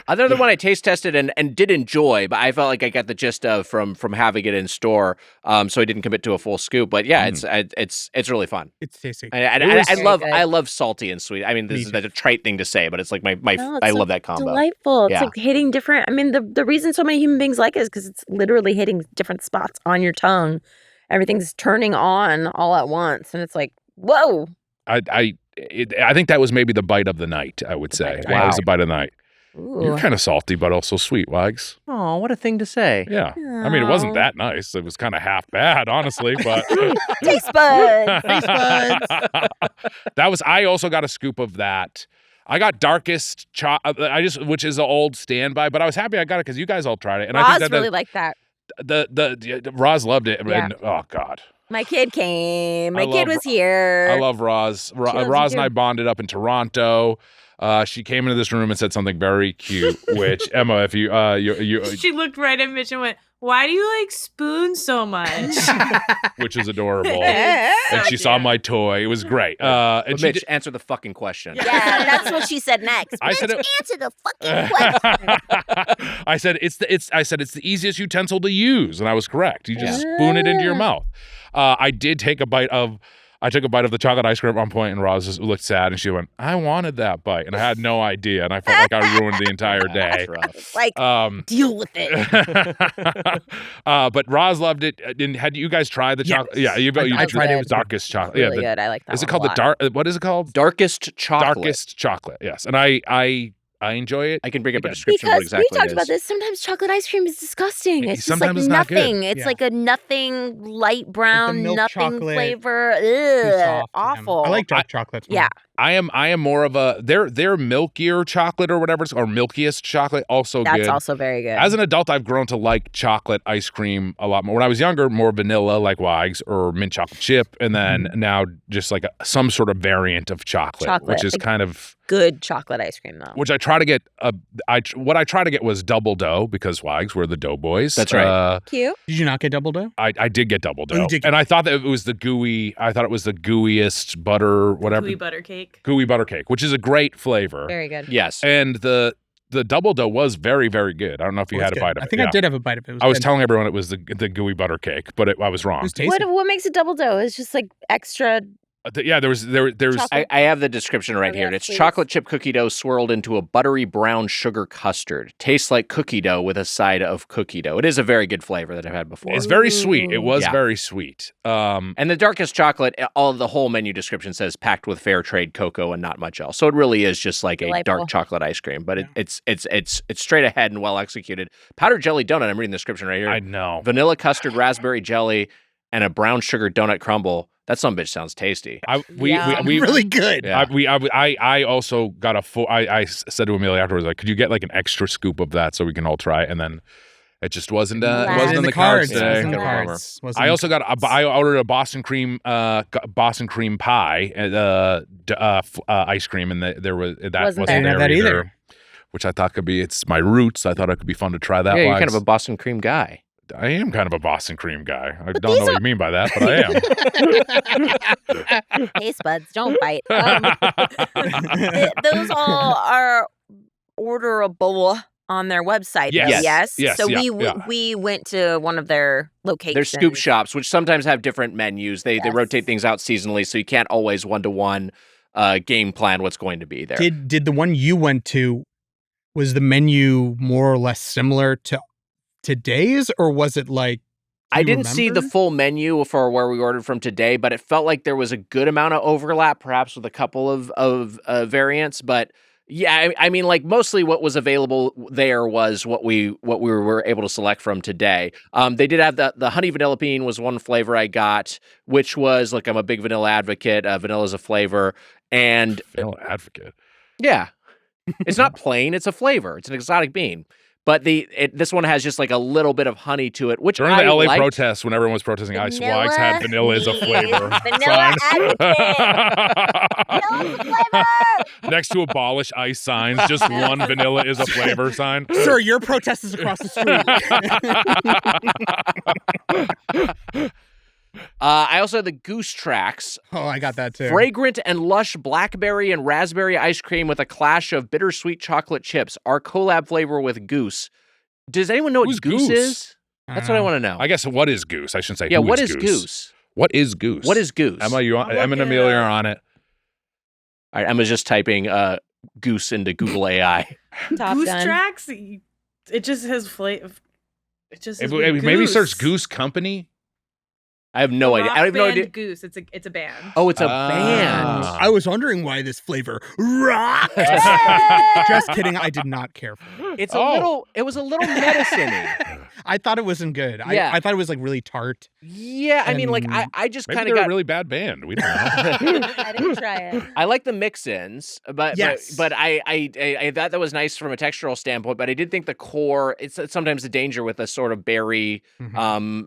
Another one I taste tested and did enjoy, but I felt like I got the gist of from having it in store, so I didn't commit to a full scoop. But yeah, it's really fun. It's tasty. I love salty and sweet. I mean, this Me is too. a trite thing to say, but it's like No, I it's love that combo. Delightful. It's Yeah. like hitting different. I mean, the reason so many human beings like it is because it's literally hitting different spots on your tongue. Everything's turning on all at once, and it's like, whoa. I think that was maybe the bite of the night, I would say. bite of the That was night. the bite of the night. You're Ooh. kind of salty, but also sweet, Wags. Oh, what a thing to say. Yeah. I mean, it wasn't that nice. It was kind of half bad, honestly, but Taste buds. I also got a scoop of that. I got darkest which is an old standby, but I was happy I got it because you guys all tried it. And I Roz think that really liked that. the Roz loved it. Yeah. And, oh God. My kid came. I My kid love- was here. I love Roz. loves you Roz and too. I bonded up in Toronto. She came into this room and said something very cute, which Emma, if you She looked right at Mitch and went, "Why do you like spoons so much?" which is adorable. And she saw my toy. It was great. And But she Mitch, did- answer the fucking question. Yeah, that's what she said next. I said Mitch, it- answer the fucking question. I said it's the easiest utensil to use, and I was correct. You just spoon it into your mouth. I did take a bite of the chocolate ice cream at one point, and Roz just looked sad, and she went, "I wanted that bite," and I had no idea, and I felt like I ruined the entire day. That's rough. Like, deal with it. But Roz loved it. Had you guys tried the chocolate? Yes. Yeah, I tried it. It was darkest chocolate. Really yeah, good. I like that. is it one called a lot. what is it called? Darkest chocolate. Darkest chocolate. Yes, and I I enjoy it. I can bring up a Again, description of what Because exactly we talked it about is. this. Sometimes chocolate ice cream is disgusting. It's just like Sometimes it's not good. nothing. It's Yeah. like a nothing light brown, milk nothing chocolate, flavor. Too Ugh, soft. awful. I like dark chocolates. Yeah. I am more of a their milkier chocolate or whatever or milkiest chocolate also That's good. also very good. As an adult, I've grown to like chocolate ice cream a lot more. When I was younger, more vanilla like Wags or mint chocolate chip, and then now just like some sort of variant of chocolate. Which is like kind of good chocolate ice cream though. which I try to get. What I try to get was double dough because Wags were the Doughboys. That's right. Cute. Did you not get double dough? I did get double Oh, you dough, did get- and I thought that it was the gooey. I thought it was the gooeyest butter, whatever. Gooey butter cake. Gooey butter cake, which is a great flavor. Very good. Yes. And the double dough was very, very good. I don't know if you It was had a good. bite of it. I think Yeah. I did have a bite of it. It I was good. telling everyone it was the gooey butter cake, but I was wrong. It was tasty. What makes it double dough? It's just like extra. Yeah, there's Chocolate. I have the description right here. yeah, It's please. chocolate chip cookie dough swirled into a buttery brown sugar custard. Tastes like cookie dough with a side of cookie dough. It is a very good flavor that I've had before. it's very sweet. It was Yeah. very sweet. And the darkest chocolate, all the whole menu description says packed with fair trade cocoa and not much else. So it really is just like a Delightful. dark chocolate ice cream, but it's straight ahead and well executed. Powdered jelly donut. I'm reading the description right here. I know. Vanilla custard, raspberry jelly, and a brown sugar donut crumble. That some bitch sounds tasty. We really good. Yeah. I also got a full. I said to Amelia afterwards, like, could you get like an extra scoop of that so we can all try it? And then it just wasn't. It Wow. wasn't in the cards It wasn't today. in the Good rumor. cards. Wasn't I in also the got. cards. I ordered a Boston cream pie, ice cream, and there was that Wasn't wasn't there. there Didn't have that either. Which I thought could be. It's my roots. I thought it could be fun to try that. Yeah, you're Wags. kind of a Boston cream guy. I am kind of a Boston cream guy. I But don't know these what you mean by that, but I am. Taste buds, don't bite. Those all are orderable on their website. Yes. Yes. So Yeah. we went to one of their locations. They're scoop shops, which sometimes have different menus. They Yes. rotate things out seasonally, so you can't always one-to-one game plan what's going to be there. Did the one you went to, was the menu more or less similar to today's, or was it like? I didn't see the remember? full menu for where we ordered from today, but it felt like there was a good amount of overlap, perhaps with a couple of variants. But yeah, I mean, like mostly what was available there was what we were able to select from today. They did have the honey vanilla bean was one flavor I got, which was like I'm a big vanilla advocate. Vanilla is a flavor, and Vanilla advocate. yeah, it's not plain; it's a flavor. It's an exotic bean. But this one has just like a little bit of honey to it, which During I the LA liked. protests, when everyone was protesting ice, Wags had vanilla as a flavor. Vanilla sign. advocate. Next to abolish ice signs, just one vanilla is a flavor sign. Sir, your protest is across the street. I also had the Goose Tracks, Oh, I got that too. fragrant and lush blackberry and raspberry ice cream with a clash of bittersweet chocolate chips. Our collab flavor with Goose. Does anyone know what Who's Goose Goose? is? That's what I want to know. I guess what is Goose? I shouldn't say. Yeah, who what is Goose? Goose? What is Goose? What is Goose? Emma, you I'm Emma and looking it Amelia up. are on it. All right, Emma's just typing Goose into Google AI. Top Goose gun. tracks. It just has flavor. It just says Maybe search Goose Company. I have no idea. I have no idea. Goose. It's a band. Oh, it's a Ah. band. I was wondering why this flavor rocked. Just kidding. I did not care for it. It's Oh. it was a little medicine-y. I thought it wasn't good. Yeah. I thought it was like really tart. Yeah, I mean, like And I just Maybe kind they're of got. a really bad band. We don't know. I didn't try it. I like the mix-ins, but Yes. but I thought that was nice from a textural standpoint. But I did think the core. It's sometimes the danger with a sort of berry, Mhm.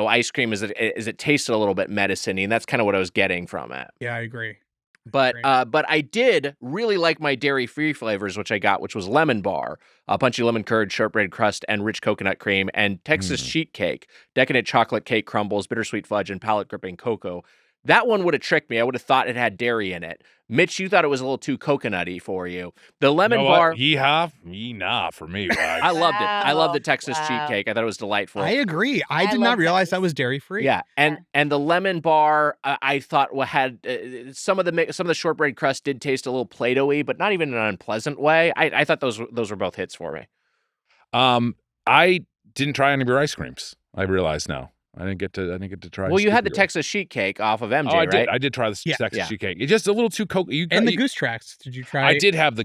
ice cream is it tasted a little bit medicine-y, and that's kind of what I was getting from it. Yeah, I agree. But Great. but I did really like my dairy-free flavors, which I got, which was lemon bar, punchy lemon curd, shortbread crust, and rich coconut cream, and Texas sheet cake, decadent chocolate cake crumbles, bittersweet fudge, and palate-gripping cocoa. That one would have tricked me. I would have thought it had dairy in it. Mitch, you thought it was a little too coconutty for you. The lemon You know what? bar, Nah for me. Wags. I loved it. I loved the Wow, Texas cheat wow. cake. I thought it was delightful. I agree. I I did love not realize Texas. that was dairy free. Yeah, and the lemon bar I thought had some of the shortbread crust did taste a little Play-Doh-y, but not even in an unpleasant way. I thought those were both hits for me. I didn't try any of your ice creams. I realize now. I didn't get to try. Well, you had the Scoopy Roll. Texas sheet cake off of MJ, Oh, I right? did. I did try the Yeah. Texas Yeah. sheet cake. It's just a little too And the goose tracks. Did you try? I did have the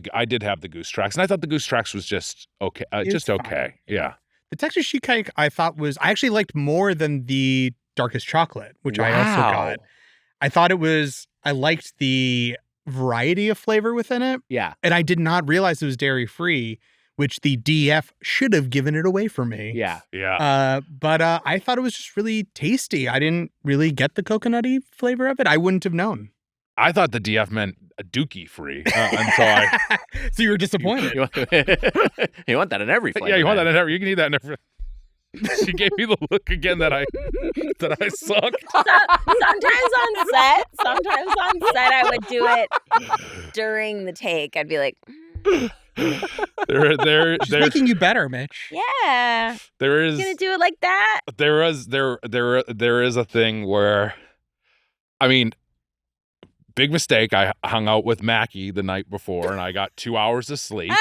goose tracks, and I thought the goose tracks was just okay. Just was okay. fine. Yeah. The Texas sheet cake I thought I actually liked more than the darkest chocolate, which I also got. I liked the variety of flavor within it. Yeah. And I did not realize it was dairy free, which the DF should have given it away for me. Yeah. Yeah. But I thought it was just really tasty. I didn't really get the coconutty flavor of it. I wouldn't have known. I thought the DF meant a dookie free until I. So you were disappointed. You want that in every flavor. Yeah, you want man. that in every. You can eat that in every. She gave me the look again that I sucked. Sometimes on set, I would do it during the take. I'd be like, She's making you better, Mitch. yeah, There is. you gonna do it like that? There is a thing where, I mean, big mistake. I hung out with Mackie the night before, and I got 2 hours of sleep.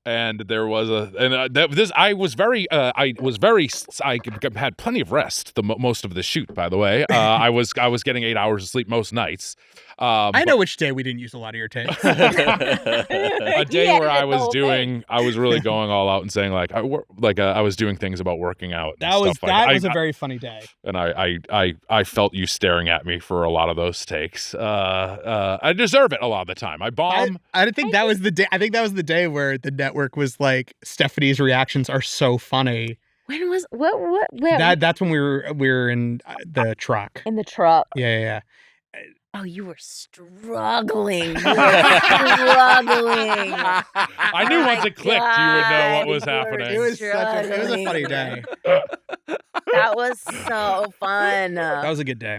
And there was I had plenty of rest most of the shoot. By the way, I was getting 8 hours of sleep most nights. I know which day we didn't use a lot of your takes. A day where I was really going all out and saying I was doing things about working out. And That was stuff like a very funny day. And I felt you staring at me for a lot of those takes. I deserve it a lot of the time. I bomb. I think that was the day. I think that was the day where the network was like, Stephanie's reactions are so funny. When was what? That's when we were in the truck. In the truck. Yeah. Oh, you were struggling. I knew once it clicked, you would know what was happening. It was a funny day. That was so fun. That was a good day.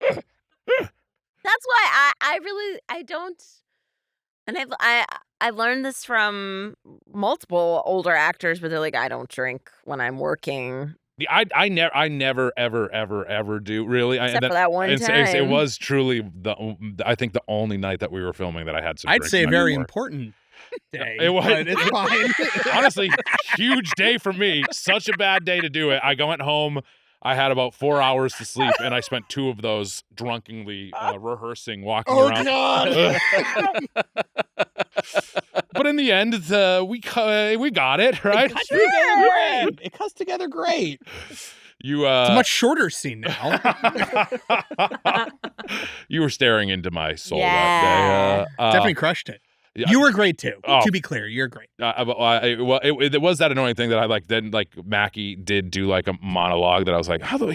That's why I don't, and I've learned this from multiple older actors, but they're like, I don't drink when I'm working. I never ever do really. Except for that one time. It was truly I think the only night that we were filming that I had some. I'd say a very important day. It was. But it's fine. Honestly, huge day for me. Such a bad day to do it. I went home. I had about 4 hours to sleep, and I spent 2 of those drunkenly rehearsing, walking around. Oh, God! But in the end, we got it, right? It cuts together great. It's a much shorter scene now. You were staring into my soul Yeah. that day. Definitely crushed it. Yeah. You were great too. Oh. To be clear, you're great. It was that annoying thing that I then Mackie did do a monologue that I was like, I don't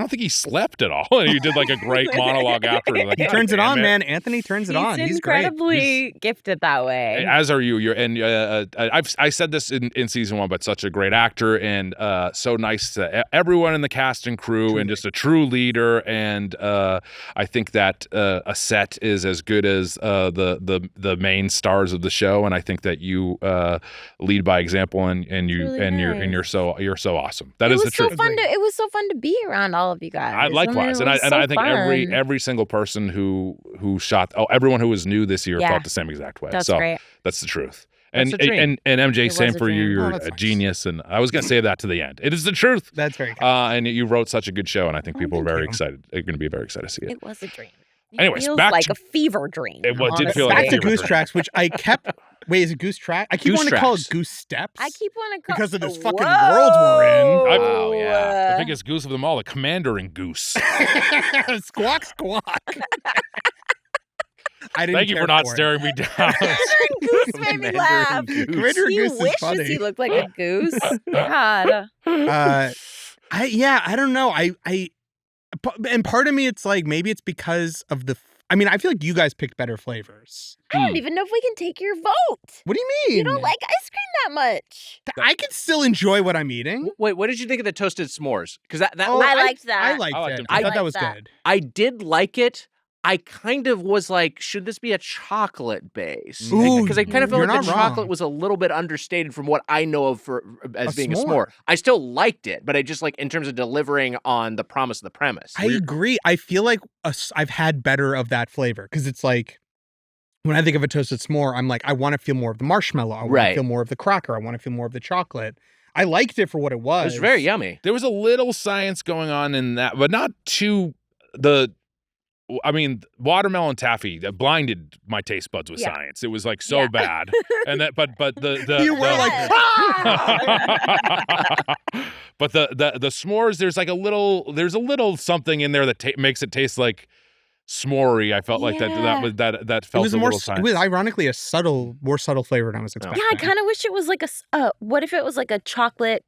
think he slept at all, and he did a great monologue after. He turns it on, man. Anthony turns it on. He's incredibly gifted that way. As are you. I said this in season 1, but such a great actor and so nice to everyone in the cast and crew, and just a true leader. And I think that a set is as good as the main stars of the show, and I think that you lead by example, and you're so awesome. That is the truth. It was so fun to be around all of you guys. Likewise, and I think every single person who shot, everyone who was new this year felt the same exact way. That's so great. That's the truth. That's And MJ, same for you. You're that's a nice. genius, and I was going to say that to the end. It is the truth. That's very kind. And you wrote such a good show, and I think people are thank very you. excited. They're going to be very excited to see it. It was a dream. Anyways, feels back like to- a fever dream. It did feel like Back a to fever Goose dream. Tracks, which I kept. Wait, is it Goose Track? I keep Goose wanting to call it Tracks. Goose Steps. I keep wanting to call Because of this fucking world we're in. Wow, yeah. The biggest goose of them all, the commander and goose. Squawk, squawk. I didn't Thank you care for not it. staring me down. Goose made me laugh. Commander He Goose is wishes funny. he looked like a goose. God. I don't know. And part of me, it's like, maybe it's because of I feel like you guys picked better flavors. I don't even know if we can take your vote. What do you mean? You don't like ice cream that much. I can still enjoy what I'm eating. Wait, what did you think of the toasted s'mores? Because that Oh, I liked that. I liked I liked it. them I too. thought that I was liked that. good. I did like it. I kind of was like, should this be a chocolate base? Ooh, Because I kind of felt you're like the not chocolate wrong. was a little bit understated from what I know of as A being a s'more. s'more. I still liked it, but I just in terms of delivering on the promise of the premise. I agree. I feel like I've had better of that flavor because it's like, when I think of a toasted s'more, I'm like, I want to feel more of the marshmallow. I want Right. to feel more of the cracker. I want to feel more of the chocolate. I liked it for what it was. It was very yummy. There was a little science going on in that, but not too watermelon taffy that blinded my taste buds with science. It was like so bad. And that but the You were like, but the s'mores, there's a little something in there that makes it taste like s'more-y. I felt like that felt it was a more. little science. It was ironically a more subtle flavor than I was expecting. Yeah, I kind of wish it was like what if it was like a chocolate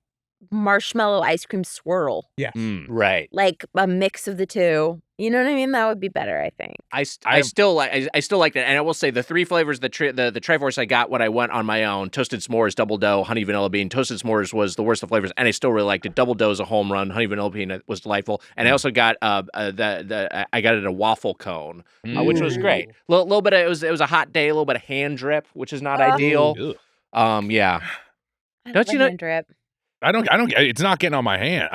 marshmallow ice cream swirl? Yes. Right. Like a mix of the two. You know what I mean? That would be better, I think. I still liked it, and I will say the three flavors, the Triforce I got when I went on my own: toasted s'mores, double dough, honey vanilla bean. Toasted s'mores was the worst of flavors, and I still really liked it. Double dough is a home run. Honey vanilla bean was delightful, and I also got I got it in a waffle cone, which was great. Little bit of, it was a hot day, a little bit of hand drip, which is not ideal. Yeah. Don't you know? Hand drip. I don't. It's not getting on my hand.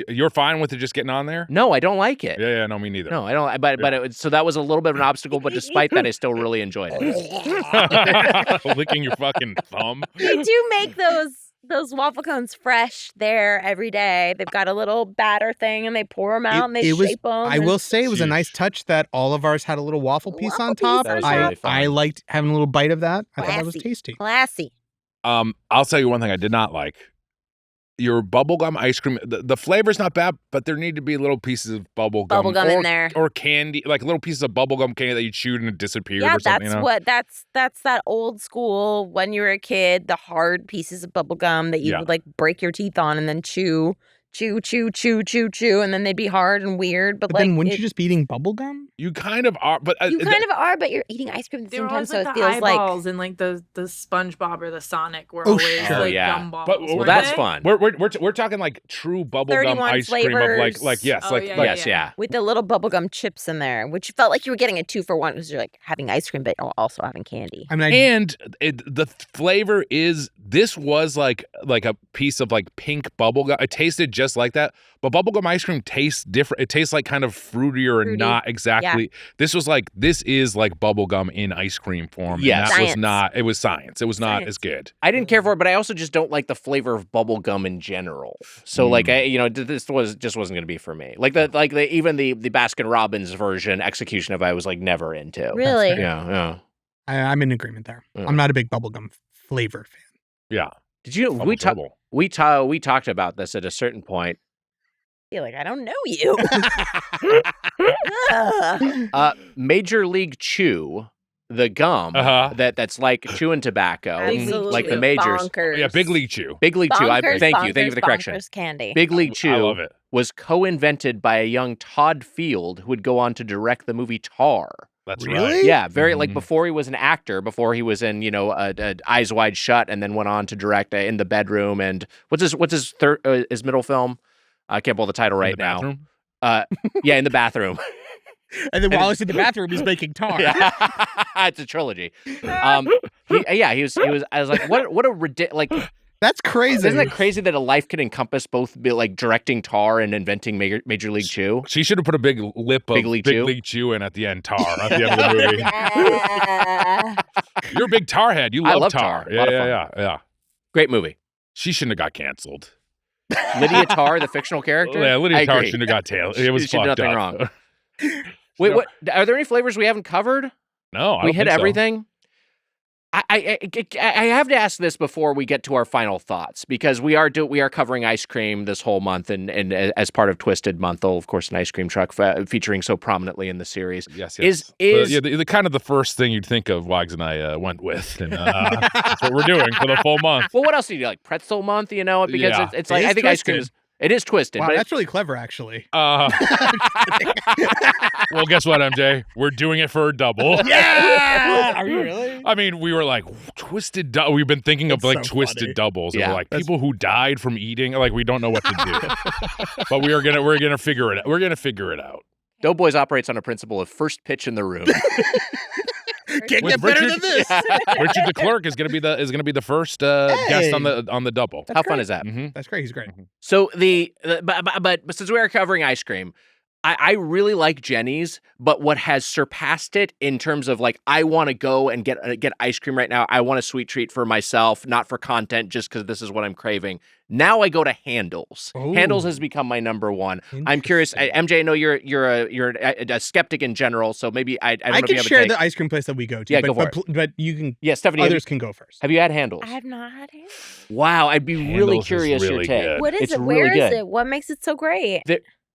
You're fine with it just getting on there? No, I don't like it. Yeah, no, me neither. No, I don't. But so that was a little bit of an obstacle. But despite that, I still really enjoyed it. Licking your fucking thumb. They do make those waffle cones fresh there every day. They've got a little batter thing, and they pour them out and they shape them. I will say it was a nice touch that all of ours had a little waffle piece on top. That was really fun. I liked having a little bite of that. I thought that was tasty. Classy. I'll tell you one thing I did not like. Your bubblegum ice cream, the flavor's not bad, but there need to be little pieces of bubblegum in there. Or candy, like little pieces of bubblegum candy that you chewed and it disappeared Yeah, or something. That's that old school when you were a kid, the hard pieces of bubblegum that you would like break your teeth on and then chew, and then they'd be hard and weird. But like, then wouldn't you just be eating bubblegum? You kind of are, but but you're eating ice cream at the same time, so it feels like eyeballs and like the SpongeBob or the Sonic were Oh, always sure. like Yeah. gumballs. But Well, that's fun. We're talking like true bubblegum 31 ice cream of flavors. like yes, Oh, like yeah, like yeah, Yes, yeah. with the little bubblegum chips in there, which felt like you were getting a 2-for-1 because you're like having ice cream, but also having candy. I mean, And the flavor this was like a piece of like pink bubblegum. It tasted just like that, but bubblegum ice cream tastes different. It tastes like kind of fruitier and not exactly. Yeah. This is like bubblegum in ice cream form. Yes. And that Science. was not. It was science. It was not as good. I didn't care for it, but I also just don't like the flavor of bubblegum in general. So like this wasn't going to be for me. Even the Baskin Robbins version execution of it, I was like never into. Really? Yeah. I'm in agreement there. Yeah. I'm not a big bubblegum flavor fan. Yeah. Did you? We talked about this at a certain point. I feel like I don't know you. Major League Chew, the gum that's like chewing tobacco, Absolutely. like the majors. Bonkers. Yeah. Big League Chew. Big League Chew. Thank you for the correction. Bonkers candy. Big League I Chew love it. was co-invented by a young Todd Field, who would go on to direct the movie Tar. That's Really? right. Yeah, very like before he was an actor, before he was in Eyes Wide Shut, and then went on to direct In the Bedroom and what's his middle film? I can't pull the title right now. Bathroom? Yeah, In the Bathroom. And then while he's in the bathroom, he's making tar. Yeah. It's a trilogy. He was. I was like, what a ridiculous. Like, That's crazy. isn't it crazy that a life can encompass both like directing Tar and inventing Major League Chew? She should have put a big lip of Big League Chew in at the end. Tar at the end of the movie. You're a big Tar head. You I love love Tar. Tar. A lot of Yeah. Great movie. She shouldn't have got canceled. Lydia Tar, the fictional character. Yeah, Lydia I Tar agree. shouldn't have got tailed. It was She did fucked nothing up. wrong. Wait, what? Are there any flavors we haven't covered? No, I We don't hit think so. everything. I have to ask this before we get to our final thoughts, because we are covering ice cream this whole month, and as part of Twisted Month, of course, an ice cream truck featuring so prominently in the series. Yes. Is the kind of the first thing you'd think of Wags and I went with, and that's what we're doing for the full month. Well, what else do you do? Like Pretzel Month, because Yeah. it's like, It is I think ice cream twisted. it is twisted. Wow, but that's really clever, actually. Well, guess what, MJ? We're doing it for a double. Yeah! Are you really? I mean, we were like twisted. We've been thinking of That's like so twisted funny. doubles, and Yeah. we're like people who died from eating. Like we don't know what to do, but we're gonna figure it out. We're gonna figure it out. Doughboys operates on a principle of first pitch in the room. Can't With get better Richard- than this. Richard the clerk is gonna be the first guest on the double. How fun is that? Mm-hmm. That's great. He's great. So but since we are covering ice cream, I really like Jeni's, but what has surpassed it in terms of like, I want to go and get ice cream right now. I want a sweet treat for myself, not for content, just because this is what I'm craving. Now I go to Handles. Ooh. Handles has become my number one. I'm curious, MJ. I know you're a skeptic in general, so maybe I don't know if can you have share a take. the ice cream place that we go to. Yeah, but, go for but you can. Yeah, Stephanie. Others can go first. Have you had Handles? I have not had Handles. Wow, I'd be really Handles is curious really your take. good. What is It's it? really Where is good. it? What makes it so great?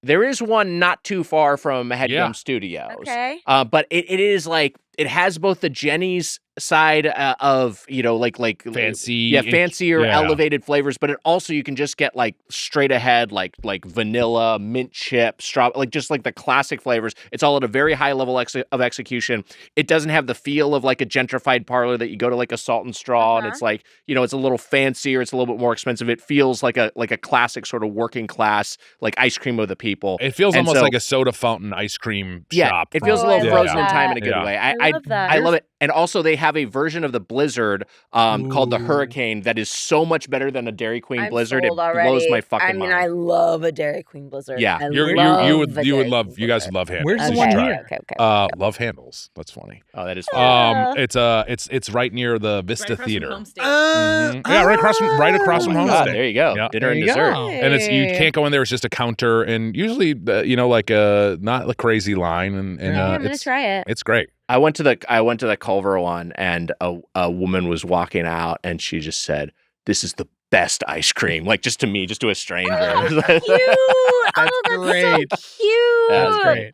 There is one not too far from Headgum Yeah. Studios. Okay. But it is like, it has both the Jeni's side of, like Fancy. fancier, Yeah. elevated flavors, but it also, you can just get like straight ahead, like vanilla, mint chip, like just like the classic flavors. It's all at a very high level of execution. It doesn't have the feel of like a gentrified parlor that you go to like a Salt and Straw, and it's like, it's a little fancier, it's a little bit more expensive. It feels like a classic sort of working class, like ice cream of the people. It feels And almost so- like a soda fountain ice cream Yeah, shop. it feels a Oh, little I frozen love in time in a that. good Yeah. way. I love that. I love it. And also they have a version of the Blizzard called the Ooh. Hurricane that is so much better than a Dairy Queen I'm Blizzard. sold It already. blows my fucking I mean, mind. I love a Dairy Queen Blizzard. Yeah. I You love would a Dairy love. Queen You guys Blizzard. would love Handles. Where's You the should one try here? it. Okay. Love Handles. That's funny. Oh, that is fun. It's right near the Vista Right across from Theater. Homestay. Yeah, right across from Oh my Homestay. God, there you go. Yeah. Dinner There and you dessert. go. And you can't go in there. It's just a counter, and usually, like a not a crazy line, and I'm gonna try it. It's great. I went to the Culver one, and a woman was walking out, and she just said, "This is the best ice cream." Like, just to me, just to a stranger. Cute. Oh, that's great. so cute. That's great.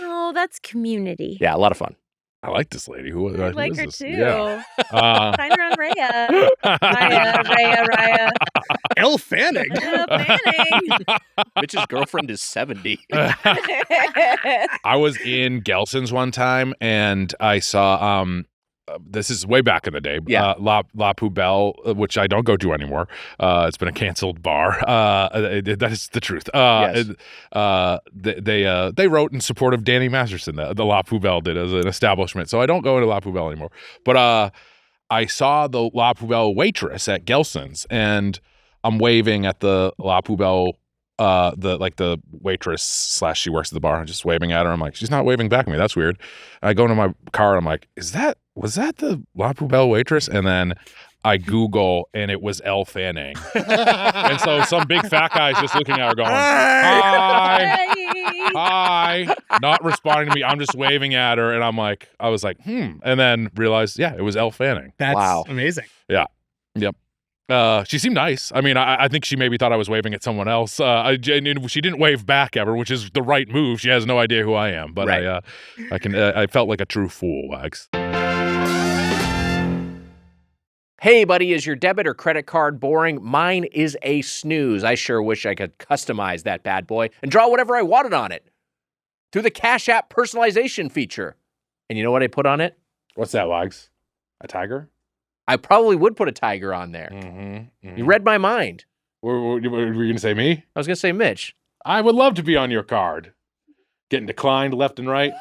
Oh, that's community. Yeah, a lot of fun. I like this lady. Who I who like is her this? too. Yeah. Sign her on Raya. Raya. Elle Fanning. Mitch's girlfriend is 70. I was in Gelson's one time, and I saw this is way back in the day. Yeah. La Poubelle, which I don't go to anymore. It's been a canceled bar. That is the truth. Yes. They wrote in support of Danny Masterson. The La Poubelle did as an establishment, so I don't go into La Poubelle anymore. But I saw the La Poubelle waitress at Gelson's, and I'm waving at the La Poubelle. The waitress / she works at the bar. I'm just waving at her. I'm like, she's not waving back at me. That's weird. I go into my car. I'm like, was that the La Poubelle waitress? And then I Google, and it was Elle Fanning. And so some big fat guy's just looking at her going, hi, not responding to me. I'm just waving at her, and I was like, and then realized, yeah, it was Elle Fanning. That's Wow. amazing. Yeah. Yep. She seemed nice. I mean, I think she maybe thought I was waving at someone else. She didn't wave back ever, which is the right move. She has no idea who I am. But Right. I felt like a true fool, Wags. Hey, buddy, is your debit or credit card boring? Mine is a snooze. I sure wish I could customize that bad boy and draw whatever I wanted on it through the Cash App personalization feature. And you know what I put on it? What's that, Wags? A tiger? I probably would put a tiger on there. Mm-hmm. You read my mind. Were you going to say me? I was going to say Mitch. I would love to be on your card. Getting declined left and right.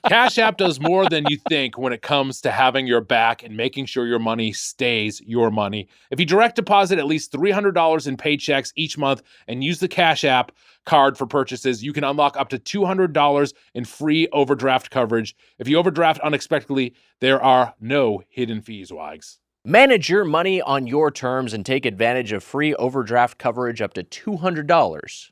Cash App does more than you think when it comes to having your back and making sure your money stays your money. If you direct deposit at least $300 in paychecks each month and use the Cash App card for purchases, you can unlock up to $200 in free overdraft coverage. If you overdraft unexpectedly, there are no hidden fees, Wags. Manage your money on your terms and take advantage of free overdraft coverage up to $200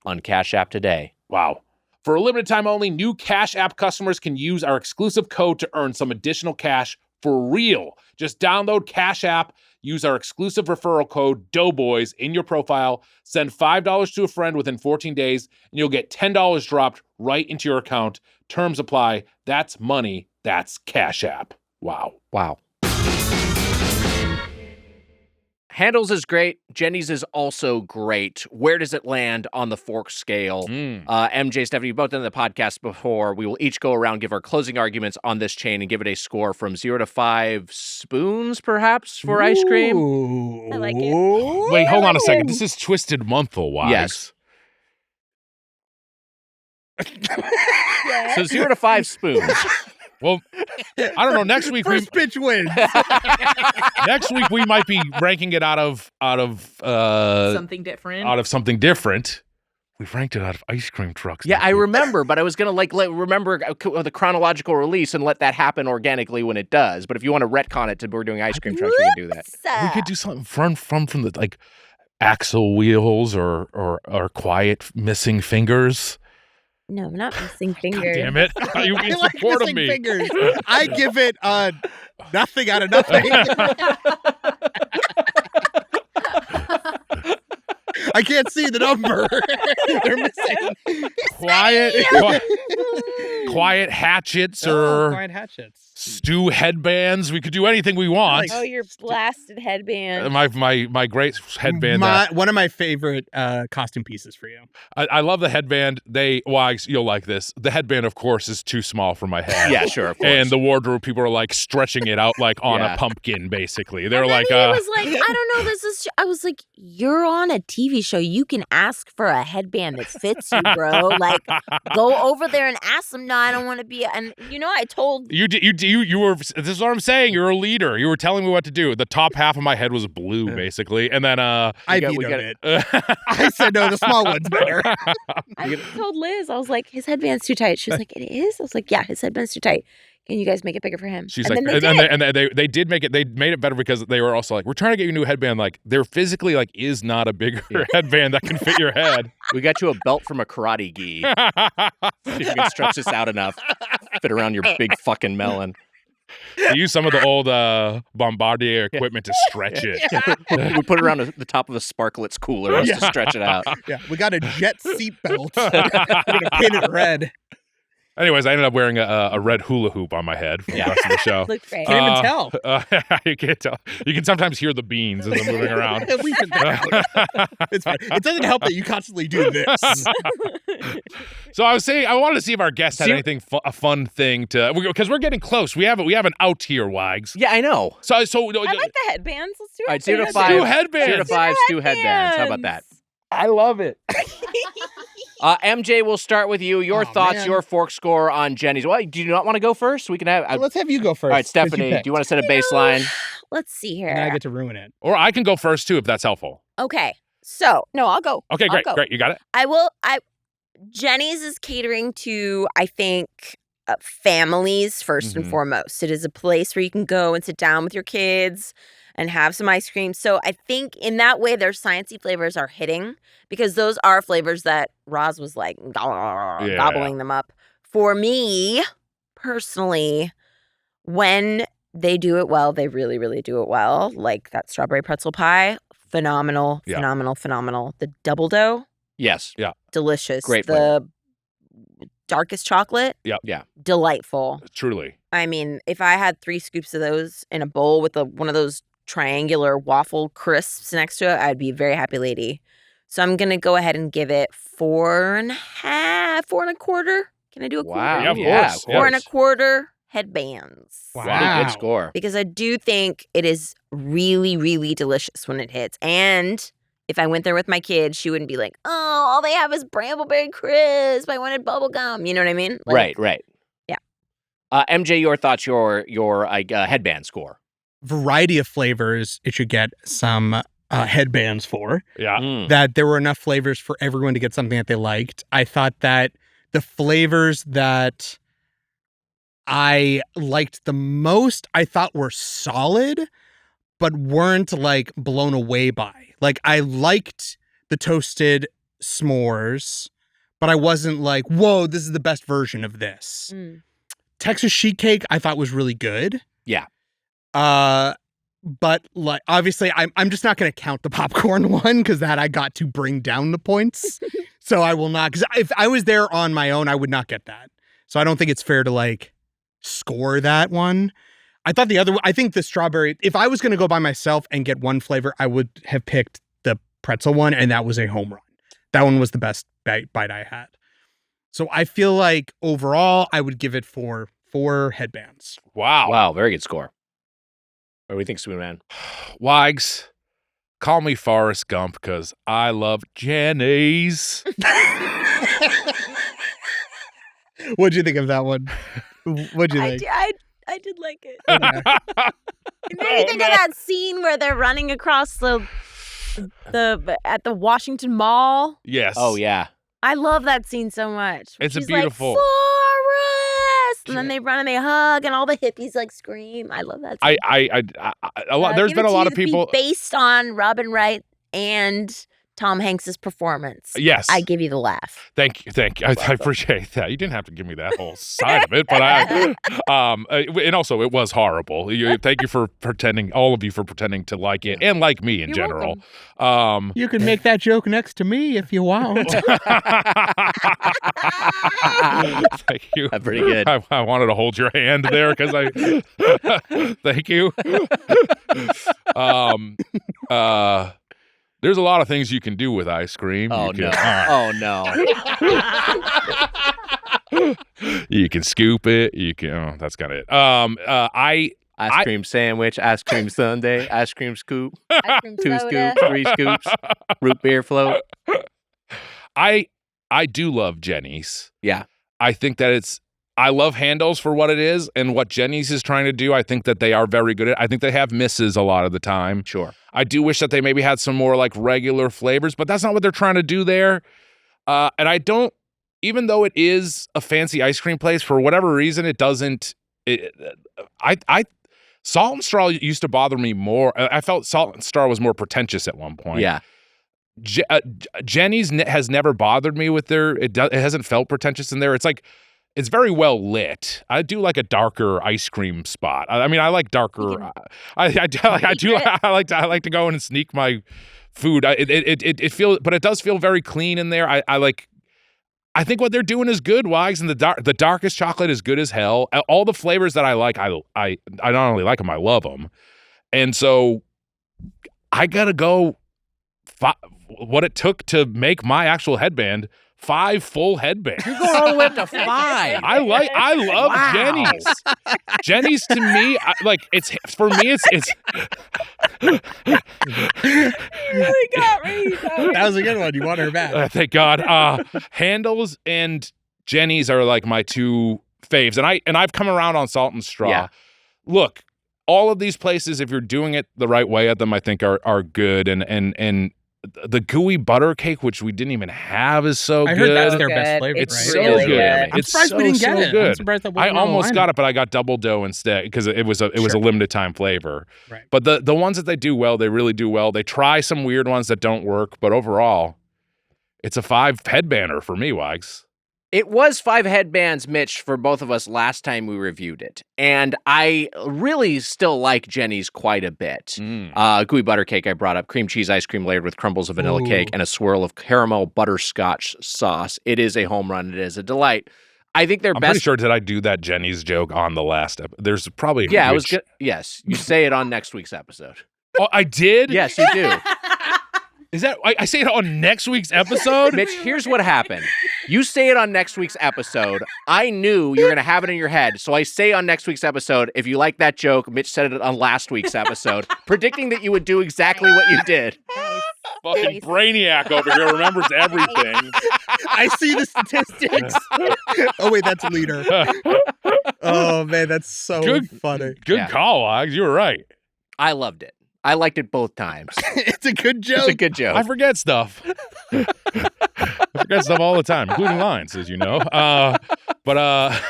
on Cash App today. Wow. For a limited time only, new Cash App customers can use our exclusive code to earn some additional cash for real. Just download Cash App, use our exclusive referral code Doughboys in your profile, send $5 to a friend within 14 days, and you'll get $10 dropped right into your account. Terms apply. That's money. That's Cash App. Wow. Wow. Handles is great. Jeni's is also great. Where does it land on the fork scale? MJ, Stephanie, you've both done the podcast before. We will each go around, give our closing arguments on this chain, and give it a score from 0 to 5 spoons, perhaps, for ice cream. Ooh. I like it. Wait, hold on a second. This is Twisted Monthal, Wags. Yes. So 0 to 5 spoons. Well, I don't know. Next week, First pitch wins. next week we might be ranking it out of Something different. something different. We ranked it out of ice cream trucks. Yeah, this I week. remember, but I was going to remember the chronological release and let that happen organically when it does. But if you want to retcon it to we're doing ice cream trucks, we can do that. We could do something from the like axle wheels or quiet missing fingers. No, not missing God fingers. damn it! You in like support of missing me. fingers. I give it nothing out of nothing. I can't see the number. They're missing. Quiet hatchets Oh, or quiet hatchets. stew headbands. We could do anything we want. Oh, your blasted headband. My great headband. One of my favorite costume pieces for you. I love the headband. You'll like this. The headband, of course, is too small for my head. Yeah, sure, of course. And the wardrobe people are like stretching it out like on Yeah. a pumpkin, basically. They're And then like, he was like, I don't know, this is. I was like, you're on a TV show. You can ask for a headband that fits you, bro. Like, go over there and ask them. No, I don't want to be. And I told. you were. This is what I'm saying. You're a leader. You were telling me what to do. The top half of my head was blue, basically, and then I we vetoed got- it. I said no. The small one's better. I told Liz, I was like, his headband's too tight. She was like, it is? I was like, yeah, his headband's too tight. Can you guys make it bigger for him? She's and like, then they did. they did make it. They made it better because they were also like, we're trying to get you a new headband. Like, there physically is not a bigger headband that can fit your head. We got you a belt from a karate gi. See if you can stretch this out enough. Fit around your big fucking melon. Use some of the old Bombardier equipment to stretch it. We put it around the top of a Sparklets cooler just to stretch it out. Yeah, we got a jet seat belt. We're gonna paint it red. Anyways, I ended up wearing a red hula hoop on my head for the rest of the show. Looked great. Can't even tell. You can't tell. You can sometimes hear the beans as I'm moving around. We can It's fine. It doesn't help that you constantly do this. So I was saying, I wanted to see if our guest had anything a fun thing to, because we're getting close. We have an out here, Wags. Yeah, I know. So I like the headbands. Let's do it. All right, 0 to 5. Let's do headbands. 0 to 5, Stu headbands. How about that? I love it. MJ, we'll start with you. Your thoughts, man. your fork score on Jenny's. Well, do you not want to go first? We can have. Let's have you go first. All right, 'cause Stephanie, do picked. you want to set a baseline? Let's see here. And I get to ruin it. Or I can go first too, if that's helpful. Okay. So, no, I'll go. Okay, I'll great, go. great. You got it? I will. Jenny's is catering to, I think, families first and Mhm. foremost. It is a place where you can go and sit down with your kids and have some ice cream. So I think in that way, their sciencey flavors are hitting because those are flavors that Roz was like gobbling them up. For me, personally, when they do it well, they really, really do it well. Like that strawberry pretzel pie, phenomenal, Yeah. phenomenal. The double dough, Yes. delicious. Great The darkest chocolate, Yeah. delightful. Truly. I mean, if I had 3 scoops of those in a bowl with one of those triangular waffle crisps next to it, I'd be a very happy lady. So I'm going to go ahead and give it 4.5, 4.25. Can I do a quarter? Wow. Yeah, of Yeah, course. of course. 4.25 headbands. Wow. Really good score. Because I do think it is really, really delicious when it hits. And if I went there with my kid, she wouldn't be like, oh, all they have is Brambleberry Crisp. I wanted bubble gum. You know what I mean? Like, Right. Yeah. MJ, your thoughts, your headband score. Variety of flavors it should get some headbands for. Yeah. Mm. That there were enough flavors for everyone to get something that they liked. I thought that the flavors that I liked the most, I thought were solid, but weren't like blown away by. Like I liked the toasted s'mores, but I wasn't like, whoa, this is the best version of this. Mm. Texas sheet cake I thought was really good. Yeah. But like obviously I'm just not going to count the popcorn one because that I got to bring down the points. So I will not, because if I was there on my own, I would not get that. So I don't think it's fair to like score that one. I thought I think the strawberry, if I was going to go by myself and get one flavor, I would have picked the pretzel one, and that was a home run. That one was the best bite I had. So I feel like overall, I would give it 4 headbands. Wow. Very good score. What do we think, Spoon Man? Wags, call me Forrest Gump because I love Jenny's. What'd you think of that one? What'd you think? I did like it. It made me think of that scene where they're running across the at the Washington Mall. Yes. Oh, yeah. I love that scene so much. It's a She's beautiful- like, Forrest! And then they run and they hug, and all the hippies like scream. I love that scene. A lot. There's Give been it a to lot you of to be people. based on Robin Wright and Tom Hanks's performance. Yes. I give you the laugh. Thank you. I appreciate that. You didn't have to give me that whole side of it, but and also it was horrible. Thank you for pretending, all of you for pretending to like it and like me in You're general. You can make that joke next to me if you want. Thank you. That's pretty good. I wanted to hold your hand there because thank you. There's a lot of things you can do with ice cream. Oh, You no. can- Oh, no. You can scoop it. You can. That's kind of it. Ice cream sandwich, ice cream sundae, ice cream scoop, Ice cream 2 soda. scoops, 3 scoops, root beer float. I do love Jeni's. Yeah. I think that I love Handles for what it is and what Jeni's is trying to do. I think that they are very good at. I think they have misses a lot of the time. Sure. I do wish that they maybe had some more like regular flavors, but that's not what they're trying to do there. And I don't, even though it is a fancy ice cream place, for whatever reason, it doesn't. Salt and Straw used to bother me more. I felt Salt and Straw was more pretentious at one point. Yeah. Jeni's has never bothered me with it hasn't felt pretentious in there. It's like, it's very well lit. I do like a darker ice cream spot. I mean, I like darker. I like to go in and sneak my food. But it does feel very clean in there. I think what they're doing is good, Wags, and the darkest chocolate is good as hell. All the flavors that I like, I not only like them, I love them. And so I gotta go. What it took to make my actual headband. 5 full headbands. You're going all the way up to 5. I love Wow. Jeni's. Jeni's to me, it's for me. It's. That was a good one. You want her back. Thank God. Handles and Jeni's are like my 2 faves, and I've come around on Salt and Straw. Yeah. Look, all of these places, if you're doing it the right way at them, I think are good, and the gooey butter cake, which we didn't even have, is so I good. heard that's their Good. best flavor. It's right? so really good. good. I'm It's surprised so, we didn't get so it. good. I'm surprised that I wasn't on the almost lineup. got it, but I got double dough instead because it was a Sure. limited time flavor. Right. But the ones that they do well, they really do well. They try some weird ones that don't work, but overall, it's a 5 headbander for me, Wags. It was 5 headbands, Mitch, for both of us last time we reviewed it. And I really still like Jeni's quite a bit. Gooey butter cake I brought up, cream cheese ice cream layered with crumbles of vanilla cake and a swirl of caramel butterscotch sauce. It is a home run. It is a delight. I think their I'm best. pretty sure did I do that Jeni's joke on the last episode? There's probably Yeah, I was good. Yes, you say it on next week's episode. Oh, I did? Yes, you do. Is that I say it on next week's episode? Mitch, here's what happened. You say it on next week's episode. I knew you were going to have it in your head. So I say on next week's episode, if you like that joke, Mitch said it on last week's episode, predicting that you would do exactly what you did. Fucking brainiac over here remembers everything. I see the statistics. Oh, wait, that's leader. Oh, man, that's so funny. Good Yeah. call, Wags. You were right. I loved it. I liked it both times. It's a good joke. It's a good joke. I forget stuff. I forget stuff all the time, including lines, as you know. But I'm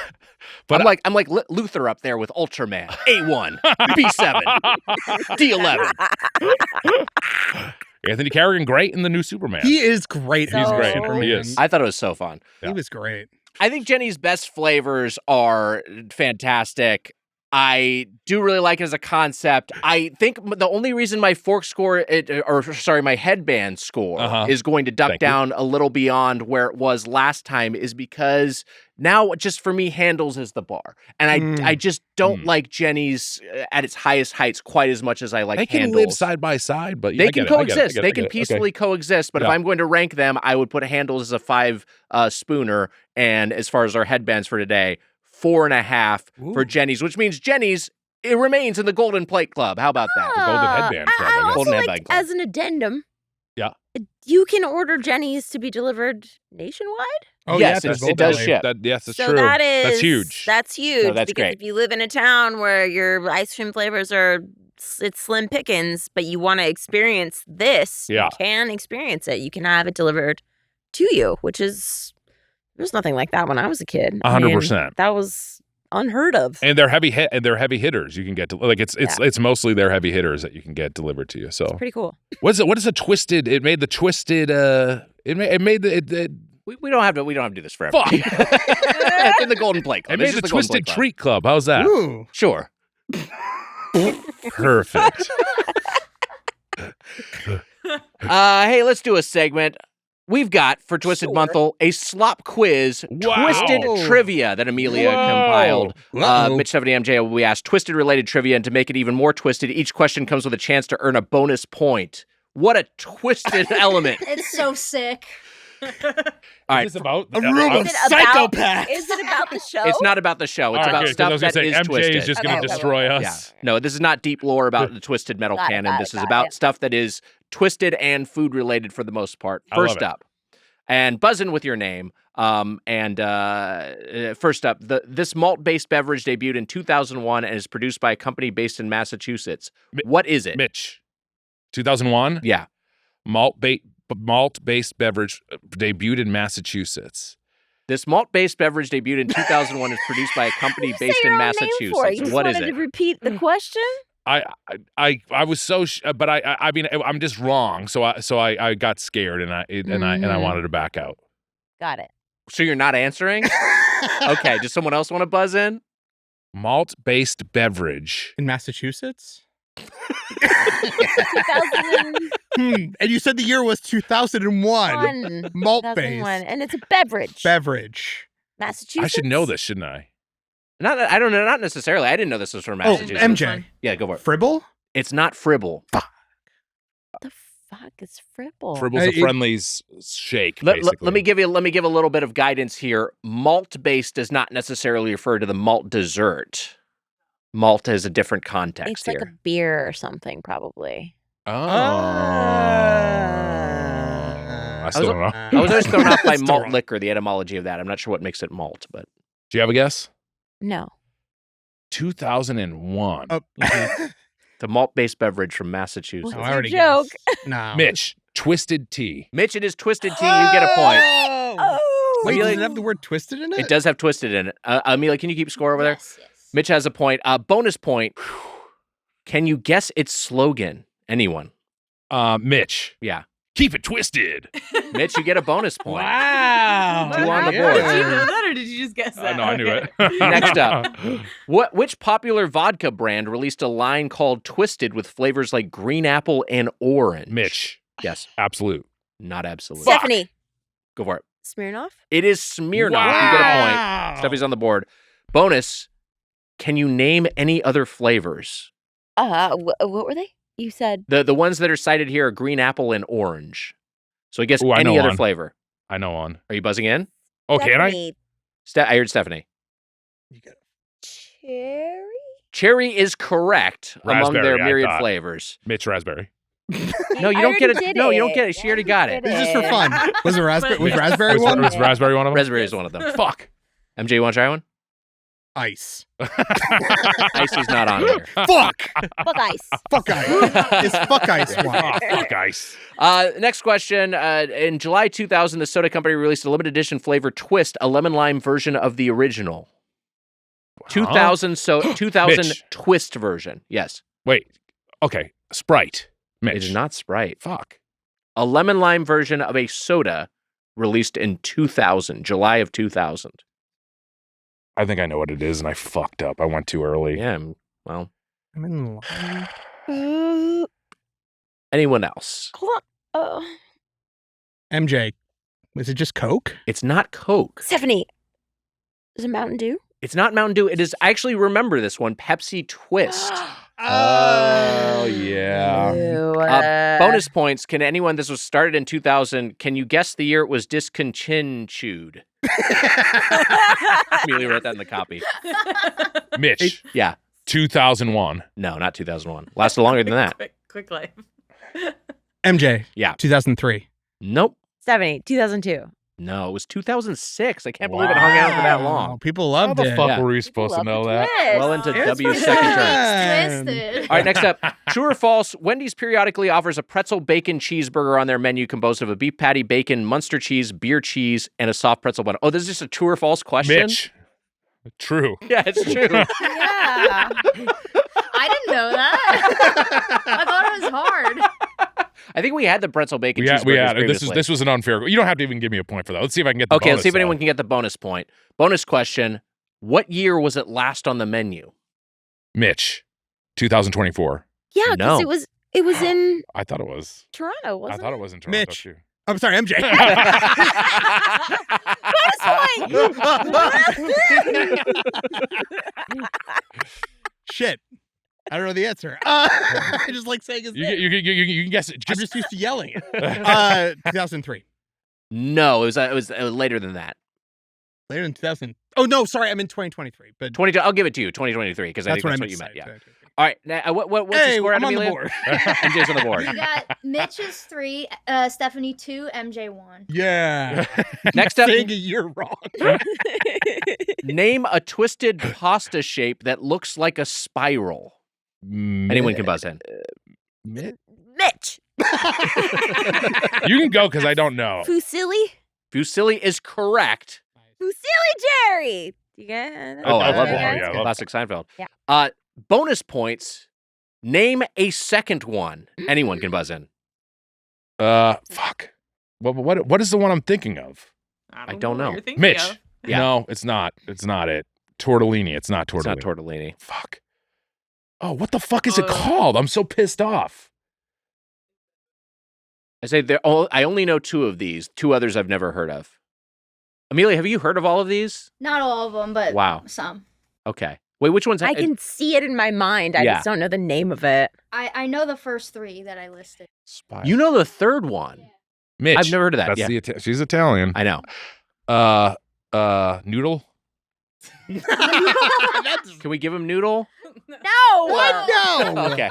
like Luther up there with Ultraman, A1, B7, D11. Anthony Carrigan, great in the new Superman. He is great. He's great. Superman. He is. I thought it was so fun. Yeah. He was great. I think Jeni's best flavors are fantastic. I do really like it as a concept. I think the only reason my my headband score is going to duck down a little beyond where it was last time is because now just for me, Handles is the bar. And I just don't like Jeni's at its highest heights quite as much as I like They can Handles. live side by side, but They can coexist. They can Okay. peacefully coexist. But if I'm going to rank them, I would put Handles as a 5 spooner. And as far as our headbands for today, 4.5 for Jeni's, which means Jeni's, it remains in the Golden Plate Club. How about that? The Golden Headband Club, I I guess. also Golden like, Headband Club. as an addendum, Yeah. you can order Jeni's to be delivered nationwide. Oh, Yes, yeah, it does ship. Yes, that's So true. that is That's huge. That's huge. No, that's because great. if you live in a town where your ice cream flavors are it's slim pickings, but you want to experience this, Yeah. you can experience it. You can have it delivered to you, which is there's nothing like that when I was a kid. 100%. That was unheard of. And they're heavy hitters. You can get to it's mostly their heavy hitters that you can get delivered to you. So Pretty cool. what is a twisted? It made the twisted. We don't have to do this forever. Fuck. It's in the Golden Plate Club. It made It's the just Golden Twisted Plate Club. Treat Club. How's that? Ooh. Sure. Perfect. Hey, let's do a segment. We've got, for Twisted Monthal, a slop quiz, Wow. Twisted Trivia that Amelia compiled. Uh-oh. Mitch, Stephanie, MJ, will be asked Twisted-related trivia, and to make it even more twisted, each question comes with a chance to earn a bonus point. What a twisted element. It's so sick. All right. Is this about A room of Is it psychopaths. Is it about the show? It's not about the show. It's All right, about good, 'cause I stuff was gonna that say, is MJ twisted. is just going to Okay. destroy Yeah. us. No, this is not deep lore about the Twisted Metal Got it, Canon. got This it, is got about it. stuff that is twisted and food-related for the most part. I love First it. up, and buzz in with your name. First up, this malt-based beverage debuted in 2001 and is produced by a company based in Massachusetts. What is it? Mitch, 2001. Yeah. Malt-based beverage debuted in Massachusetts. This malt-based beverage debuted in 2001 and is produced by a company What did you based say in your own name for? Massachusetts. You just What is wanted it? to repeat the question? I was so, but I mean, I'm just wrong. So I got scared and I wanted to back out. Got it. So you're not answering? Okay. Does someone else want to buzz in? Malt-based beverage. In Massachusetts? 2001. And you said the year was 2001. Malt-based 2001, and it's a beverage. beverage. Massachusetts. I should know this, shouldn't I? I don't know. Not necessarily. I didn't know this was from Oh, Massachusetts. MJ. Yeah, go for it. Fribble? It's not Fribble. What the fuck is Fribble? Fribble's a Friendly's shake, Let basically. me give a little bit of guidance here. Malt-based does not necessarily refer to the malt dessert. Malt has a different context It's like here. a beer or something, probably. Oh. I I still don't know. I was always thrown off by Still malt wrong. liquor, the etymology of that. I'm not sure what makes it malt, but Do you have a guess? No. 2001. Oh. the malt-based beverage from Massachusetts. Oh, What's I your already joke? guessed. No. Mitch, Twisted Tea. Mitch, it is Twisted Tea. You get a point. Oh. Wait, Amelia- does it have the word twisted in it? It does have twisted in it. Amelia, can you keep score over there? Yes, yes. Mitch has a point. Bonus point. Can you guess its slogan? Anyone? Mitch, Yeah. keep it twisted. Mitch, you get a bonus point. Wow. Two on the Did board. you know that, or did you just guess that? No, I knew it. Next up. Which popular vodka brand released a line called Twisted with flavors like green apple and orange? Mitch, Yes. absolute. Not absolute. Stephanie. Go for it. Smirnoff? It is Smirnoff. You get a point. Wow. Steffi's on the board. Bonus. Can you name any other flavors? What were they? You said The ones that are cited here are green apple and orange. So I guess Ooh, I any know other one. flavor. I know one. Are you buzzing in? Oh, can I? Stephanie. I heard Stephanie. Cherry? Cherry is correct among their Raspberry, I myriad thought. flavors. Mitch Raspberry. No, you don't get it. No, you don't get it. She already got it. This is just for fun. Was it raspberry? Was But- raspberry Was, one? was raspberry one of them? Raspberry is one of them. Fuck. MJ, you want to try one? Ice. Ice is not on here. Fuck. Fuck ice. Fuck ice. It's fuck ice one. Oh, fuck ice. Next question. In July 2000, the soda company released a limited edition flavor Twist, a lemon lime version of the original. 2000 Mitch. Twist version. Yes. Wait. Okay. Sprite. Mitch. It is not Sprite. Fuck. A lemon lime version of a soda released in 2000, July of 2000. I think I know what it is, and I fucked up. I went too early. Yeah, well, I'm in line. anyone else? Hold on. MJ, was it just Coke? It's not Coke. Stephanie. Is it Mountain Dew? It's not Mountain Dew. It is, I actually remember this one, Pepsi Twist. Oh, yeah. Ew, Bonus points. Can anyone, this was started in 2000, can you guess the year it was discontinued? Amelia wrote that in the copy. Mitch. Yeah. 2001. No, not 2001. Lasted longer than that. Quick life. MJ. Yeah. 2003. Nope. Stephanie, 2002. No, it was 2006. I can't believe it hung out for that long. People How loved the it. fuck Yeah. were we supposed to know that? Well into It's W's for second term. fun. Twisted. All right, next up. True or false, Wendy's periodically offers a pretzel bacon cheeseburger on their menu composed of a beef patty, bacon, Munster cheese, beer cheese, and a soft pretzel bun. Oh, this is just a true or false question? Mitch. True. Yeah, it's true. Yeah. I didn't know that. I thought it was hard. I think we had the pretzel bacon We cheeseburgers had it. previously. This was an unfair. You don't have to even give me a point for that. Let's see if I can get the Okay, bonus, let's see if though. anyone can get the bonus point. Bonus question. What year was it last on the menu? Mitch, 2024. Yeah, No. because it was in I thought it was. Toronto, wasn't I thought it was in Toronto Mitch. too. I'm sorry, MJ. Shit. I don't know the answer. I just like saying his name. You can guess it. I'm just used to yelling it. 2003. No, it was later than that. Later than 2000. Oh, no, sorry. I'm in 2023. But 22. I'll give it to you. 2023 because I that's think what that's I what you meant meant. to Yeah. say. All right. Now, what's the Hey, score? I'm on the Amelia? board. MJ's on the board. We got Mitch is 3, Stephanie 2, MJ 1. Yeah. Next up, Saying a year wrong. name a twisted pasta shape that looks like a spiral. Anyone can buzz in. Mitch. You can go because I don't know. Fusilli? Fusilli is correct. Fusilli Jerry. You guys? Oh, I love Okay. that. Yeah, I love Classic Seinfeld. Yeah. Bonus points. Name a second one. Anyone can buzz in. Fuck. What is the one I'm thinking of? I don't know. what you're thinking Mitch. of. Yeah. No, it's not. It's not it. Tortellini. It's not tortellini. It's not tortellini. Fuck. Oh, what the fuck is it called? I'm so pissed off. I say I only know 2 of these. 2 others I've never heard of. Amelia, have you heard of all of these? Not all of them, but Wow. some. Okay. Wait, which ones? I can see it in my mind. I Yeah. just don't know the name of it. I know the first 3 that I listed. You know the third one. Mitch. I've never heard of that. That's Yeah. she's Italian. I know. Noodle. Can we give him noodle? No. What? No. Okay.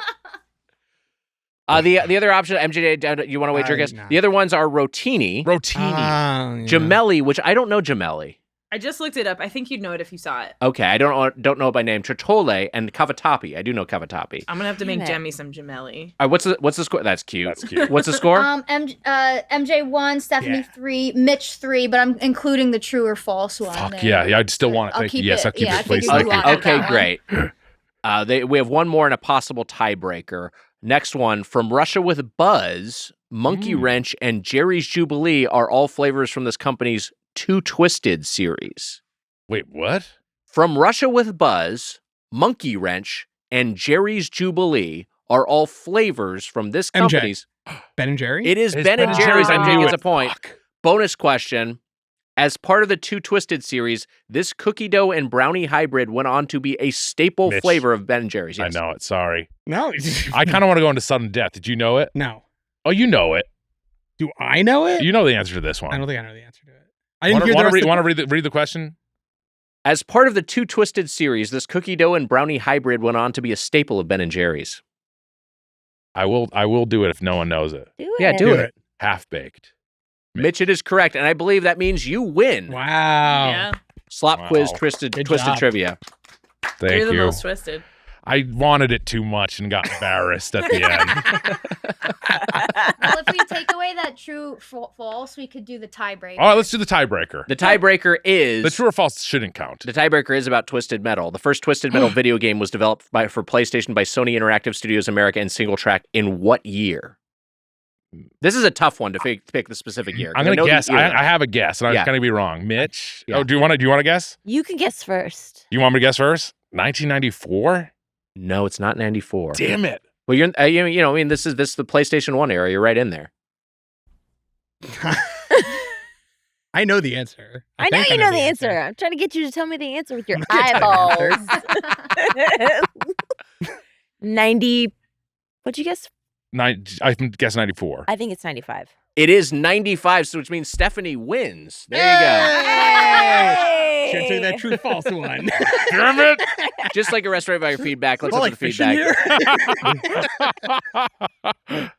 The other option, MJ, you want to wager guess? no. The other ones are rotini, Rotini. gemelli, which I don't know gemelli. I just looked it up. I think you'd know it if you saw it. Okay, I don't know it by name. Tritole and cavatappi. I do know cavatappi. I'm gonna have to Damn make it. Jemmy some gemelli. What's the score? That's cute. That's cute. What's the score? MJ 1, Stephanie Yeah. 3, Mitch 3, but I'm including the true or false one. Fuck there. yeah. I'd still want to I'll take keep yes. it- I'll keep yeah, I it placed. figured in you the wanted case. Okay, that one. great. We have one more and a possible tiebreaker. Next one, From Russia with Buzz, Monkey Wrench, and Jerry's Jubilee are all flavors from this company's Two Twisted series. Wait, what? From Russia with Buzz, Monkey Wrench, and Jerry's Jubilee are all flavors from this MJ. company's. Ben and Jerry? It is It's Ben and Jerry's. I MJ knew gets it. a point. Fuck. Bonus question. As part of the Two Twisted series, this cookie dough and brownie hybrid went on to be a staple Mitch. flavor of Ben and Jerry's. Yes. I know it. Sorry. No. I kind of want to go into sudden death. Did you know it? No. Oh, you know it. Do I know it? You know the answer to this one. I don't think I know the answer to it. I didn't hear the rest of Want to read the question? As part of the Two Twisted series, this cookie dough and brownie hybrid went on to be a staple of Ben and Jerry's. I will do it if no one knows it. Do it. Yeah, do it. Half baked. Mitch, it is correct, and I believe that means you win. Wow. Yeah, Slop Wow. quiz, twisted Good twisted job. trivia. Thank you're the you. most twisted. I wanted it too much and got embarrassed at the end. Well, if we take away that true false, we could do the tiebreaker. All right, let's do the tiebreaker. The tiebreaker is The true or false shouldn't count. the tiebreaker is about Twisted Metal. The first Twisted Metal video game was developed for PlayStation by Sony Interactive Studios America and Single Track in what year? This is a tough one to pick the specific year. 'cause I'm I gonna know the guess. era. I have a guess, and I'm Yeah. gonna be wrong. Mitch. Yeah. Oh, do you want to guess? You can guess first. You want me to guess first? 1994. No, it's not 94. Damn it. Well, you're I mean, this is the PlayStation 1 era. You're right in there. I know the answer. I know think you know the answer. I'm trying to get you to tell me the answer with your eyeballs. 90. What'd you guess? I can guess 94. I think it's 95. It is 95, so which means Stephanie wins. There you Hey! Should say that true false one. Damn it. go. Just like a restaurant by your feedback. Let's Well, look like at the fish in feedback. here?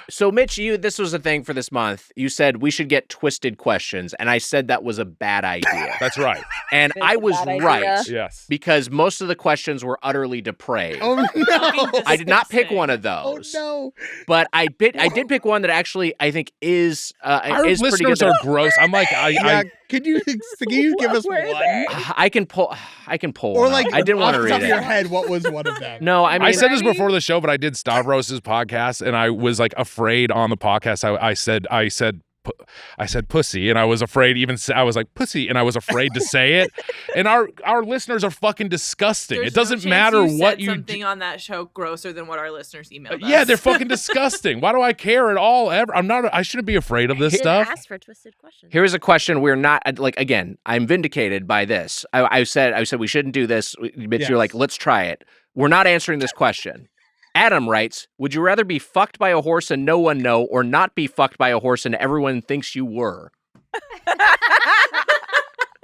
So Mitch, this was a thing for this month. You said we should get twisted questions, and I said that was a bad idea. That's right. And It's I a was bad right. idea. Yes. Because most of the questions were utterly depraved. Oh no! I did not pick disgusting. one of Oh those. no! But I did pick one that actually I think is Our pretty good. listeners are gross. I'm like, Yeah, can you give us What were one? they? I can pull Or one like up. I didn't want to off the read top of your it. head, what was one of them? No, I mean I said this before the show, but I did Stavros' podcast, and I was like afraid on the podcast. I said pussy, and I was afraid. I was like pussy, and I was afraid to say it. And our listeners are fucking disgusting. There's It doesn't no matter chance what said you something on that show grosser than what our listeners emailed us. Yeah, they're fucking disgusting. Why do I care at all? Ever? I shouldn't be afraid of this Didn't stuff. ask for twisted questions. Here's a question we're not again, I'm vindicated by this. I said we shouldn't do this. Mitch, Yes. you're like, let's try it. We're not answering this question. Adam writes, would you rather be fucked by a horse and no one know, or not be fucked by a horse and everyone thinks you were?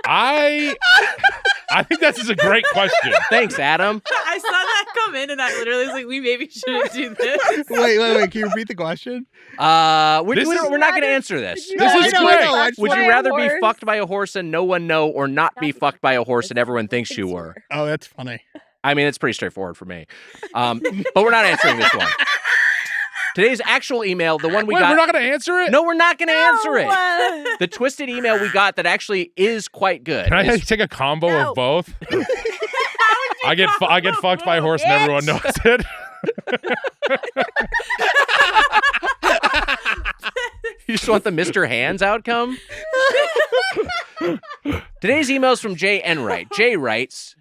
I think this is a great question. Thanks, Adam. I saw that come in, and I literally was like, we maybe shouldn't do this. Wait. Can you repeat the question? We're This is- not going to answer this. This is great. Would you rather be fucked by a horse and no one know, or not be fucked by a horse and everyone thinks you were? Oh, that's funny. I mean, it's pretty straightforward for me. But we're not answering this one. Today's actual email, the one we got. We're not going to answer it? No, we're not going to answer it. The twisted email we got that actually is quite good. Can I is- take a combo of both? I get fucked by a horse and everyone knows it. You just want the Mr. Hands outcome? Today's email is from Jay Enright. Jay writes,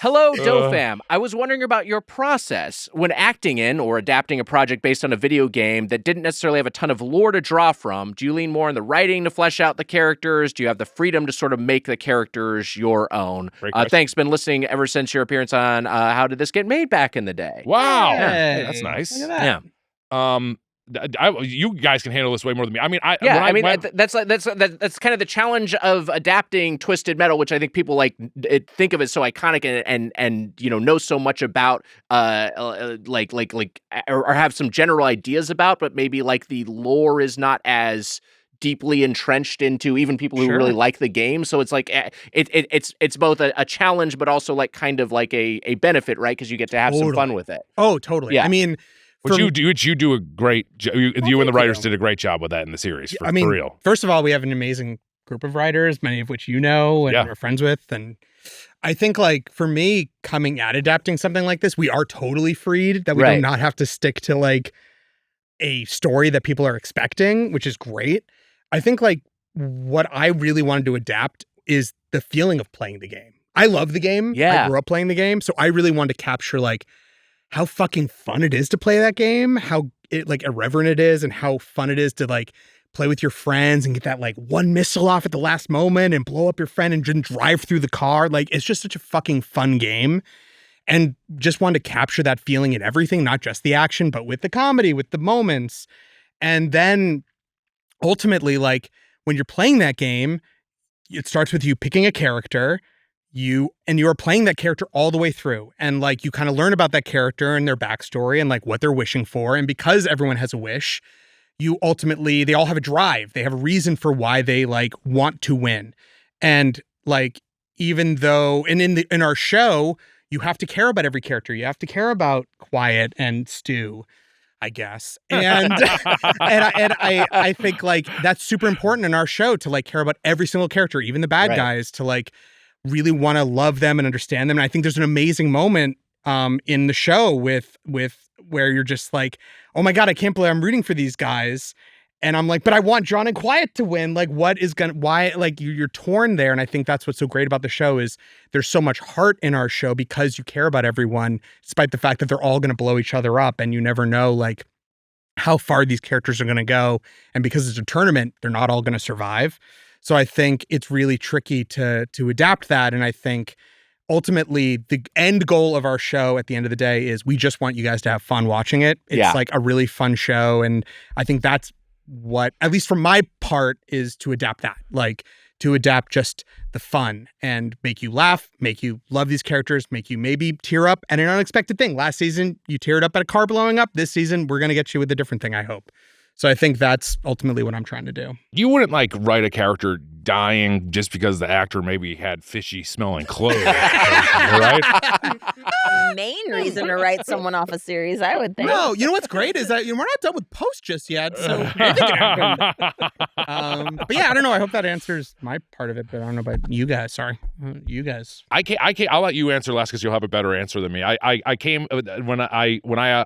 hello, Dough Fam. I was wondering about your process when acting in or adapting a project based on a video game that didn't necessarily have a ton of lore to draw from. Do you lean more on the writing to flesh out the characters? Do you have the freedom to sort of make the characters your own? Great question. Thanks. Been listening ever since your appearance on How Did This Get Made back in the day. Wow. Hey. That's nice. Look at that. Yeah. You guys can handle this way more than me. I mean, That's kind of the challenge of adapting Twisted Metal, which I think people think of as so iconic and know so much about, or have some general ideas about, but maybe like the lore is not as deeply entrenched into even people who really like the game. So it's like it's both a challenge, but also like kind of like a benefit, right? Because you get to have some fun with it. Oh, totally. Yeah. I mean, Which you do a great job. You and the writers did a great job with that in the series. For real. First of all, we have an amazing group of writers, many of which you know and are friends with. And I think, like, for me, coming at adapting something like this, we are totally freed that we do not have to stick to, like, a story that people are expecting, which is great. I think, like, what I really wanted to adapt is the feeling of playing the game. I love the game. Yeah. I grew up playing the game. So I really wanted to capture, like, how fucking fun it is to play that game, how irreverent it is, and how fun it is to like play with your friends and get that like one missile off at the last moment and blow up your friend and just drive through the car. Like, it's just such a fucking fun game. And just wanted to capture that feeling in everything, not just the action, but with the comedy, with the moments. And then ultimately, like, when you're playing that game, it starts with you picking a character. You are playing that character all the way through, and like you kind of learn about that character and their backstory and like what they're wishing for. And because everyone has a wish, they all have a drive. They have a reason for why they like want to win. And like, even though, and in our show, you have to care about every character. You have to care about Quiet and Stu, I guess. And I think like that's super important in our show to like care about every single character, even the bad guys, to like really want to love them and understand them. And I think there's an amazing moment in the show with where you're just like, oh my God, I can't believe I'm rooting for these guys. And I'm like, but I want John and Quiet to win. Like, why, like, you're torn there. And I think that's what's so great about the show is there's so much heart in our show because you care about everyone, despite the fact that they're all going to blow each other up. And you never know, like, how far these characters are going to go. And because it's a tournament, they're not all going to survive. So I think it's really tricky to adapt that. And I think ultimately the end goal of our show at the end of the day is we just want you guys to have fun watching it. It's like a really fun show. And I think that's what, at least from my part, is to adapt that, like to adapt just the fun and make you laugh, make you love these characters, make you maybe tear up at an unexpected thing. Last season, you teared up at a car blowing up. This season, we're going to get you with a different thing, I hope. So I think that's ultimately what I'm trying to do. You wouldn't like write a character dying just because the actor maybe had fishy smelling clothes, right? Main reason to write someone off a series, I would think. No, you know what's great is that we're not done with post just yet, so anything can happen. But yeah, I don't know. I hope that answers my part of it, but I don't know about you guys. Sorry, you guys. I can't. I'll let you answer last because you'll have a better answer than me. I came when I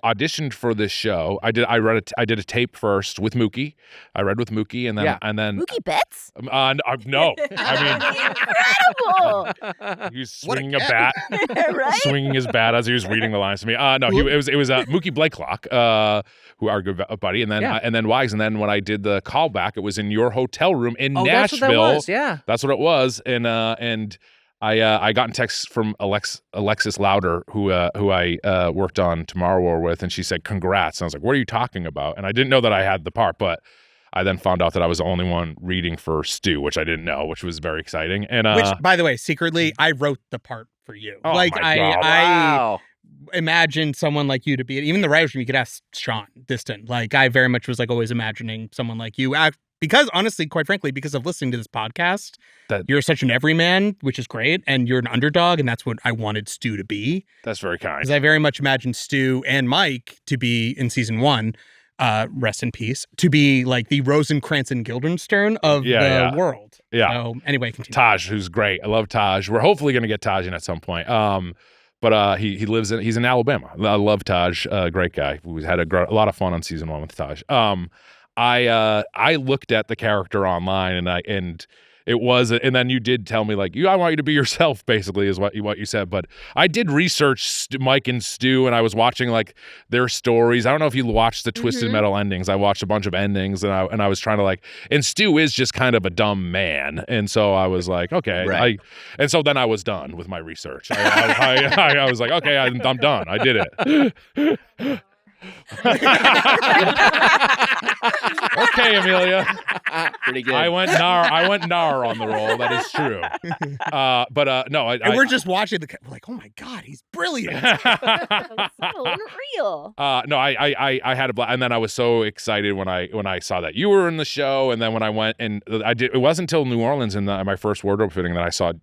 auditioned for this show. I did a tape first with Mookie. I read with Mookie, and then Mookie Betts? No, Incredible. he was swinging a bat, Right? swinging his bat as he was reading the lines to me. No, it was Mookie Blakelock, who our good buddy, and then Wags, and then when I did the callback, it was in your hotel room in Nashville. That's what that was, yeah. That's what it was, and I got in text from Alexis Louder, who I worked on Tomorrow War with, and she said, "Congrats." And I was like, "What are you talking about?" And I didn't know that I had the part, but I then found out that I was the only one reading for Stu, which I didn't know, which was very exciting. And which, by the way, secretly, I wrote the part for you. Oh like my God. Wow. I imagine someone like you to be it. Even the writers room, you could ask Sean Diston. Like I very much was like always imagining someone like you. Because honestly, quite frankly, because of listening to this podcast, you're such an everyman, which is great, and you're an underdog, and that's what I wanted Stu to be. That's very kind. Because I very much imagined Stu and Mike to be in season 1, rest in peace, to be like the Rosencrantz and Guildenstern of the world. Yeah. So anyway, continue. Taj, who's great. I love Taj. We're hopefully going to get Taj in at some point. But he's in Alabama. I love Taj. Great guy. We had a lot of fun on season 1 with Taj. I looked at the character online and it was, and then you did tell me like, I want you to be yourself, basically is what you said. But I did research Mike and Stu, and I was watching like their stories. I don't know if you watched the Twisted Metal endings. I watched a bunch of endings, and I was trying to like, and Stu is just kind of a dumb man, and so I was like, okay, right. And so then I was done with my research. I was like, okay, I'm done. I did it. Okay, Amelia. Pretty good. I went nar on the roll. That is true. No, and we're just watching we're like, oh my God, he's brilliant. So unreal. No, I had a blast, and then I was so excited when I saw that you were in the show, and then when I went and it wasn't until New Orleans in my first wardrobe fitting that I saw,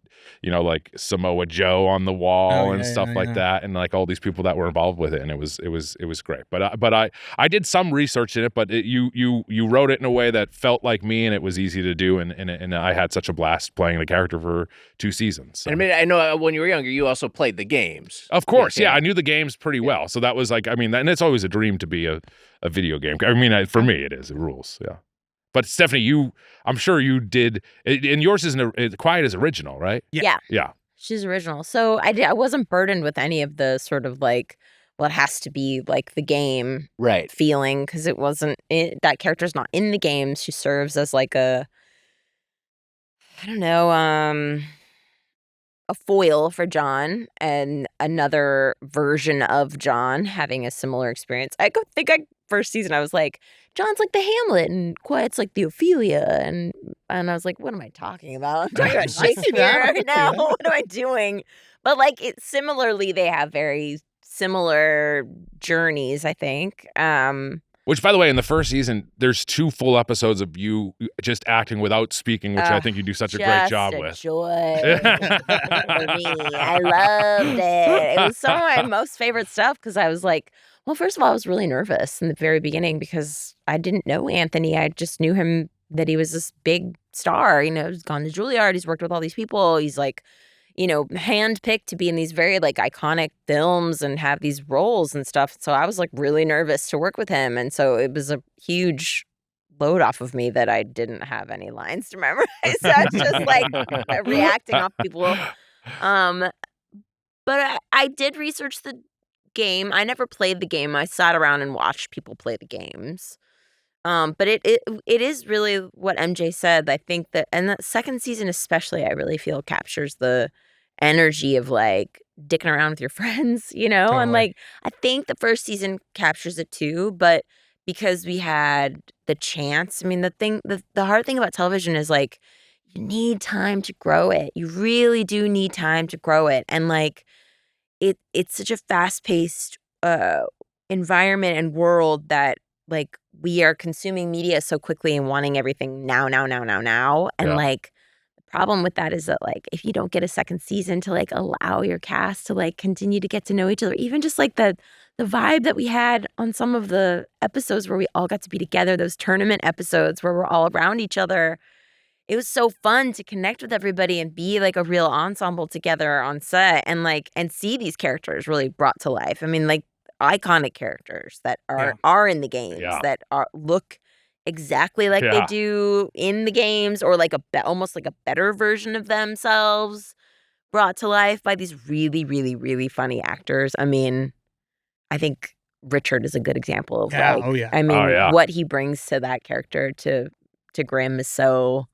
like Samoa Joe on the wall and stuff like that, and like all these people that were involved with it, and it was great. But I did some research in it, but you wrote it in a way that felt like me, and it was easy to do, and I had such a blast playing the character for 2 seasons. So. I mean, I know when you were younger, you also played the games. Of course, yeah. I knew the games pretty well, so that was like, I mean, and it's always a dream to be a video game. I mean, for me, it is. It rules, yeah. But Stephanie, I'm sure you did, and yours isn't Quiet is original, right? Yeah. She's original. So I wasn't burdened with any of the sort of like, well, it has to be like the game feeling, because it wasn't, that character's not in the games. She serves as like a foil for John and another version of John having a similar experience. I think first season I was like, John's like the Hamlet and Quiet's like the Ophelia, and I was like, what am I talking about? I'm talking about Shakespeare right now. What am I doing? But like similarly, they have very similar journeys, I think. Which, by the way, in the first season, there's 2 full episodes of you just acting without speaking, which I think you do such a great job with. Joy for me. I loved it. It was some of my most favorite stuff, because I was like, well, first of all, I was really nervous in the very beginning because I didn't know Anthony. I just knew him that he was this big star. He's gone to Juilliard. He's worked with all these people. He's like, handpicked to be in these very like iconic films and have these roles and stuff. So I was like really nervous to work with him. And so it was a huge load off of me that I didn't have any lines to memorize. So I was just like reacting off people. But I did research the game. I never played the game. I sat around and watched people play the games. But it is really what MJ said. I think that, and the second season especially, I really feel captures the energy of like dicking around with your friends, Totally. And like I think the first season captures it too, but because we had the chance, I mean, the hard thing about television is like you need time to grow it. You really do need time to grow it. And like it's such a fast-paced environment and world that like we are consuming media so quickly and wanting everything now. And like the problem with that is that like if you don't get a second season to like allow your cast to like continue to get to know each other, even just like the vibe that we had on some of the episodes where we all got to be together, those tournament episodes where we're all around each other. It was so fun to connect with everybody and be like a real ensemble together on set and see these characters really brought to life. I mean, like iconic characters that are in the games that look exactly like they do in the games, or like almost like a better version of themselves brought to life by these really, really, really funny actors. I mean, I think Richard is a good example of what he brings to that character to Grimm is so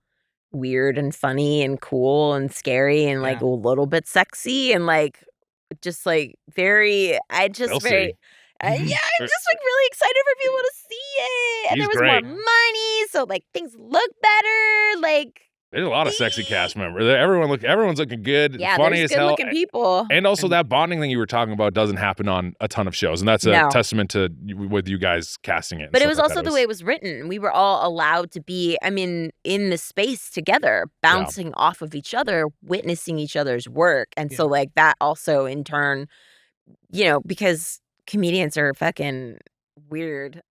weird and funny and cool and scary and like a little bit sexy and like just like very I'm just like really excited for people to see it. And there was more money, so like things look better. Like there's a lot of sexy cast members. Everyone's looking good, funny as hell. Good-looking people. And also that bonding thing you were talking about doesn't happen on a ton of shows, and that's a testament to with you guys casting it. But it was also the way it was written. We were all allowed to be, I mean, in the space together, bouncing off of each other, witnessing each other's work, and so like that also in turn, you know, because comedians are fucking weird.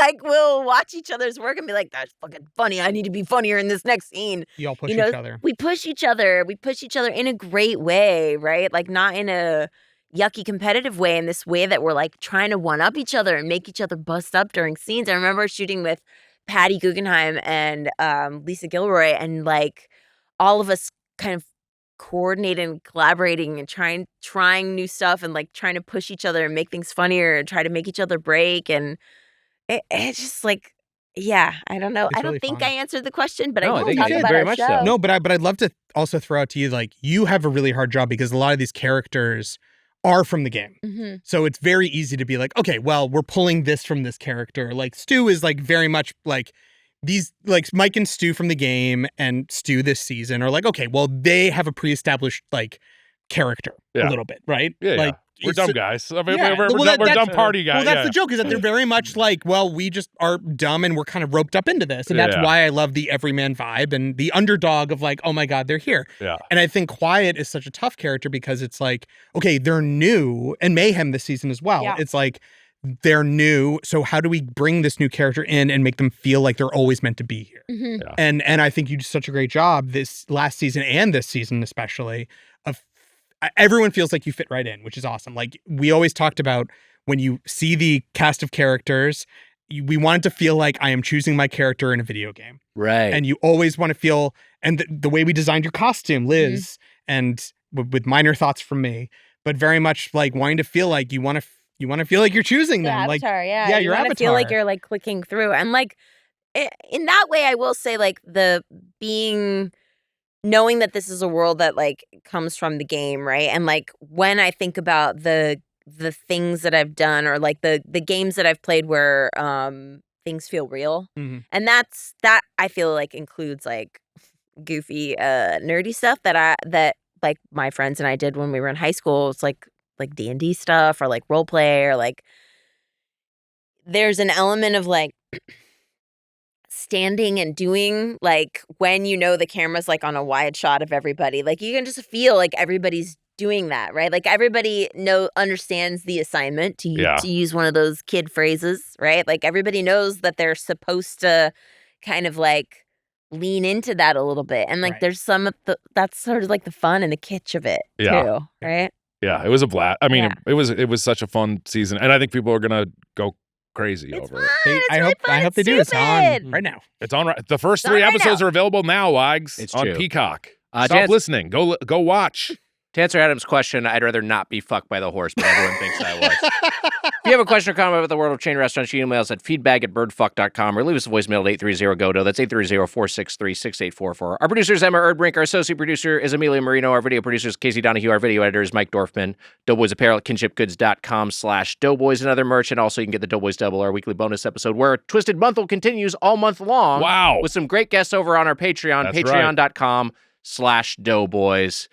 Like we'll watch each other's work and be like, that's fucking funny. I need to be funnier in this next scene. You all push each other. We push each other. We push each other in a great way, right? Like not in a yucky competitive way, in this way that we're like trying to one up each other and make each other bust up during scenes. I remember shooting with Patty Guggenheim and Lisa Gilroy, and like all of us kind of coordinating and collaborating and trying new stuff and like trying to push each other and make things funnier and try to make each other break. And it's just like, I don't know. It's I don't really think fun. I answered the question, but No, I I think talk you did about very our much show. so. No, but I'd love to also throw out to you, like, you have a really hard job because a lot of these characters are from the game. Mm-hmm. So it's very easy to be like, okay, well, we're pulling this from this character. Like Stu is like very much like these, like Mike and Stu from the game and Stu this season are like, okay, well, they have a pre-established like character a little bit, right? Yeah, like we're dumb guys. I mean, Yeah. we're dumb party guys. Well, that's the joke, is that they're very much like, well, we just are dumb and we're kind of roped up into this. And that's why I love the everyman vibe and the underdog of like, oh my God, they're here. Yeah. And I think Quiet is such a tough character because it's like, okay, they're new, and Mayhem this season as well. Yeah. It's like, they're new. So how do we bring this new character in and make them feel like they're always meant to be here? Mm-hmm. Yeah. And I think you did such a great job this last season and this season especially of everyone feels like you fit right in, which is awesome. Like we always talked about when you see the cast of characters, we want it to feel like I am choosing my character in a video game. Right. And you always want to feel, and the way we designed your costume, Liz, and with minor thoughts from me, but very much like wanting to feel like you want to feel like you're choosing them. Avatar, like, yeah, your wanna avatar. feel like you're like clicking through. And like in that way, I will say like knowing that this is a world that like comes from the game, right? And like when I think about the things that I've done, or like the games that I've played where things feel real, and that I feel like includes like goofy nerdy stuff that like my friends and I did when we were in high school. It's like D&D stuff, or like role play, or like there's an element of like standing and doing, like when you know the camera's like on a wide shot of everybody, like you can just feel like everybody's doing that, right? Like everybody understands the assignment, to use one of those kid phrases, right? Like everybody knows that they're supposed to kind of like lean into that a little bit, and like there's some of that's sort of like the fun and the kitsch of it too, right? Yeah, it was a blast. I mean, it was such a fun season, and I think people are gonna go crazy over it. I hope they do. It's on right now. It's on right. The first 3 episodes are available now, Wags. It's on true. Peacock. Jan, Stop listening. Go watch. To answer Adam's question, I'd rather not be fucked by the horse, but everyone thinks I was. If you have a question or comment about the world of chain restaurants, you email us at feedback@birdfuck.com or leave us a voicemail at 830-GODO. That's 830-463-6844. Our producer is Emma Erdbrink. Our associate producer is Amelia Marino. Our video producer is Casey Donahue. Our video editor is Mike Dorfman. Doughboys Apparel at kinshipgoods.com/Doughboys and other merch. And also you can get the Doughboys Double, our weekly bonus episode, where Twisted Month continues all month long. Wow. With some great guests over on our Patreon, That's patreon.com/Doughboys.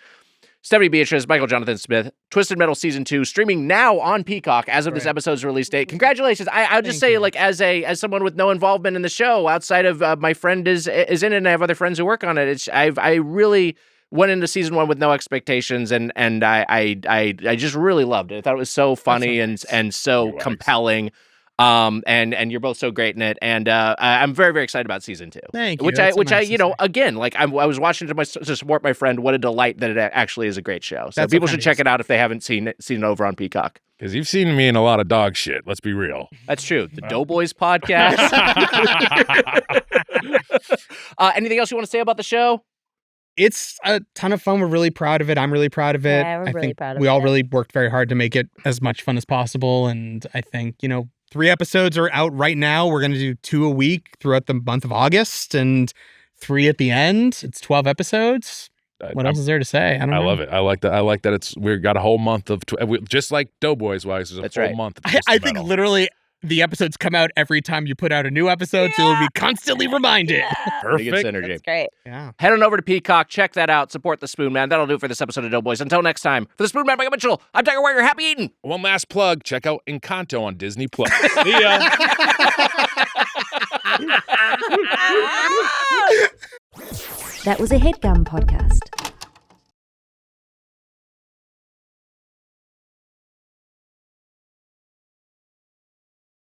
Stephanie Beatriz, Michael Jonathan Smith, Twisted Metal Season 2, streaming now on Peacock as of this episode's release date. Congratulations. I'll just say, like, as someone with no involvement in the show, outside of my friend is in it and I have other friends who work on it, I really went into season 1 with no expectations and I just really loved it. I thought it was so funny and so compelling. And you're both so great in it, and I'm very, very excited about season 2. Thank you. Which I again, like I was watching to support my friend. What a delight that it actually is a great show. So people should check it out if they haven't seen it over on Peacock. Because you've seen me in a lot of dog shit. Let's be real. That's true. The Doughboys podcast. Anything else you want to say about the show? It's a ton of fun. We're really proud of it. I'm really proud of it. Yeah, we're really proud of we all it. really worked very hard to make it as much fun as possible. And I think, 3 episodes are out right now. We're going to do 2 a week throughout the month of August and 3 at the end. It's 12 episodes. What else is there to say? I don't know. love it. I like that. We've got a whole month of just like Doughboys wise. There's a whole month. Of I think literally the episodes come out every time you put out a new episode, so you'll be constantly reminded. Perfect synergy. That's great. Yeah. Head on over to Peacock. Check that out. Support the Spoon Man. That'll do it for this episode of Doughboys. Until next time, for the Spoon Man, Michael Mitchell, I'm Tiger Warrior. Happy eating. One last plug. Check out Encanto on Disney Plus. See ya. That was a Headgum podcast.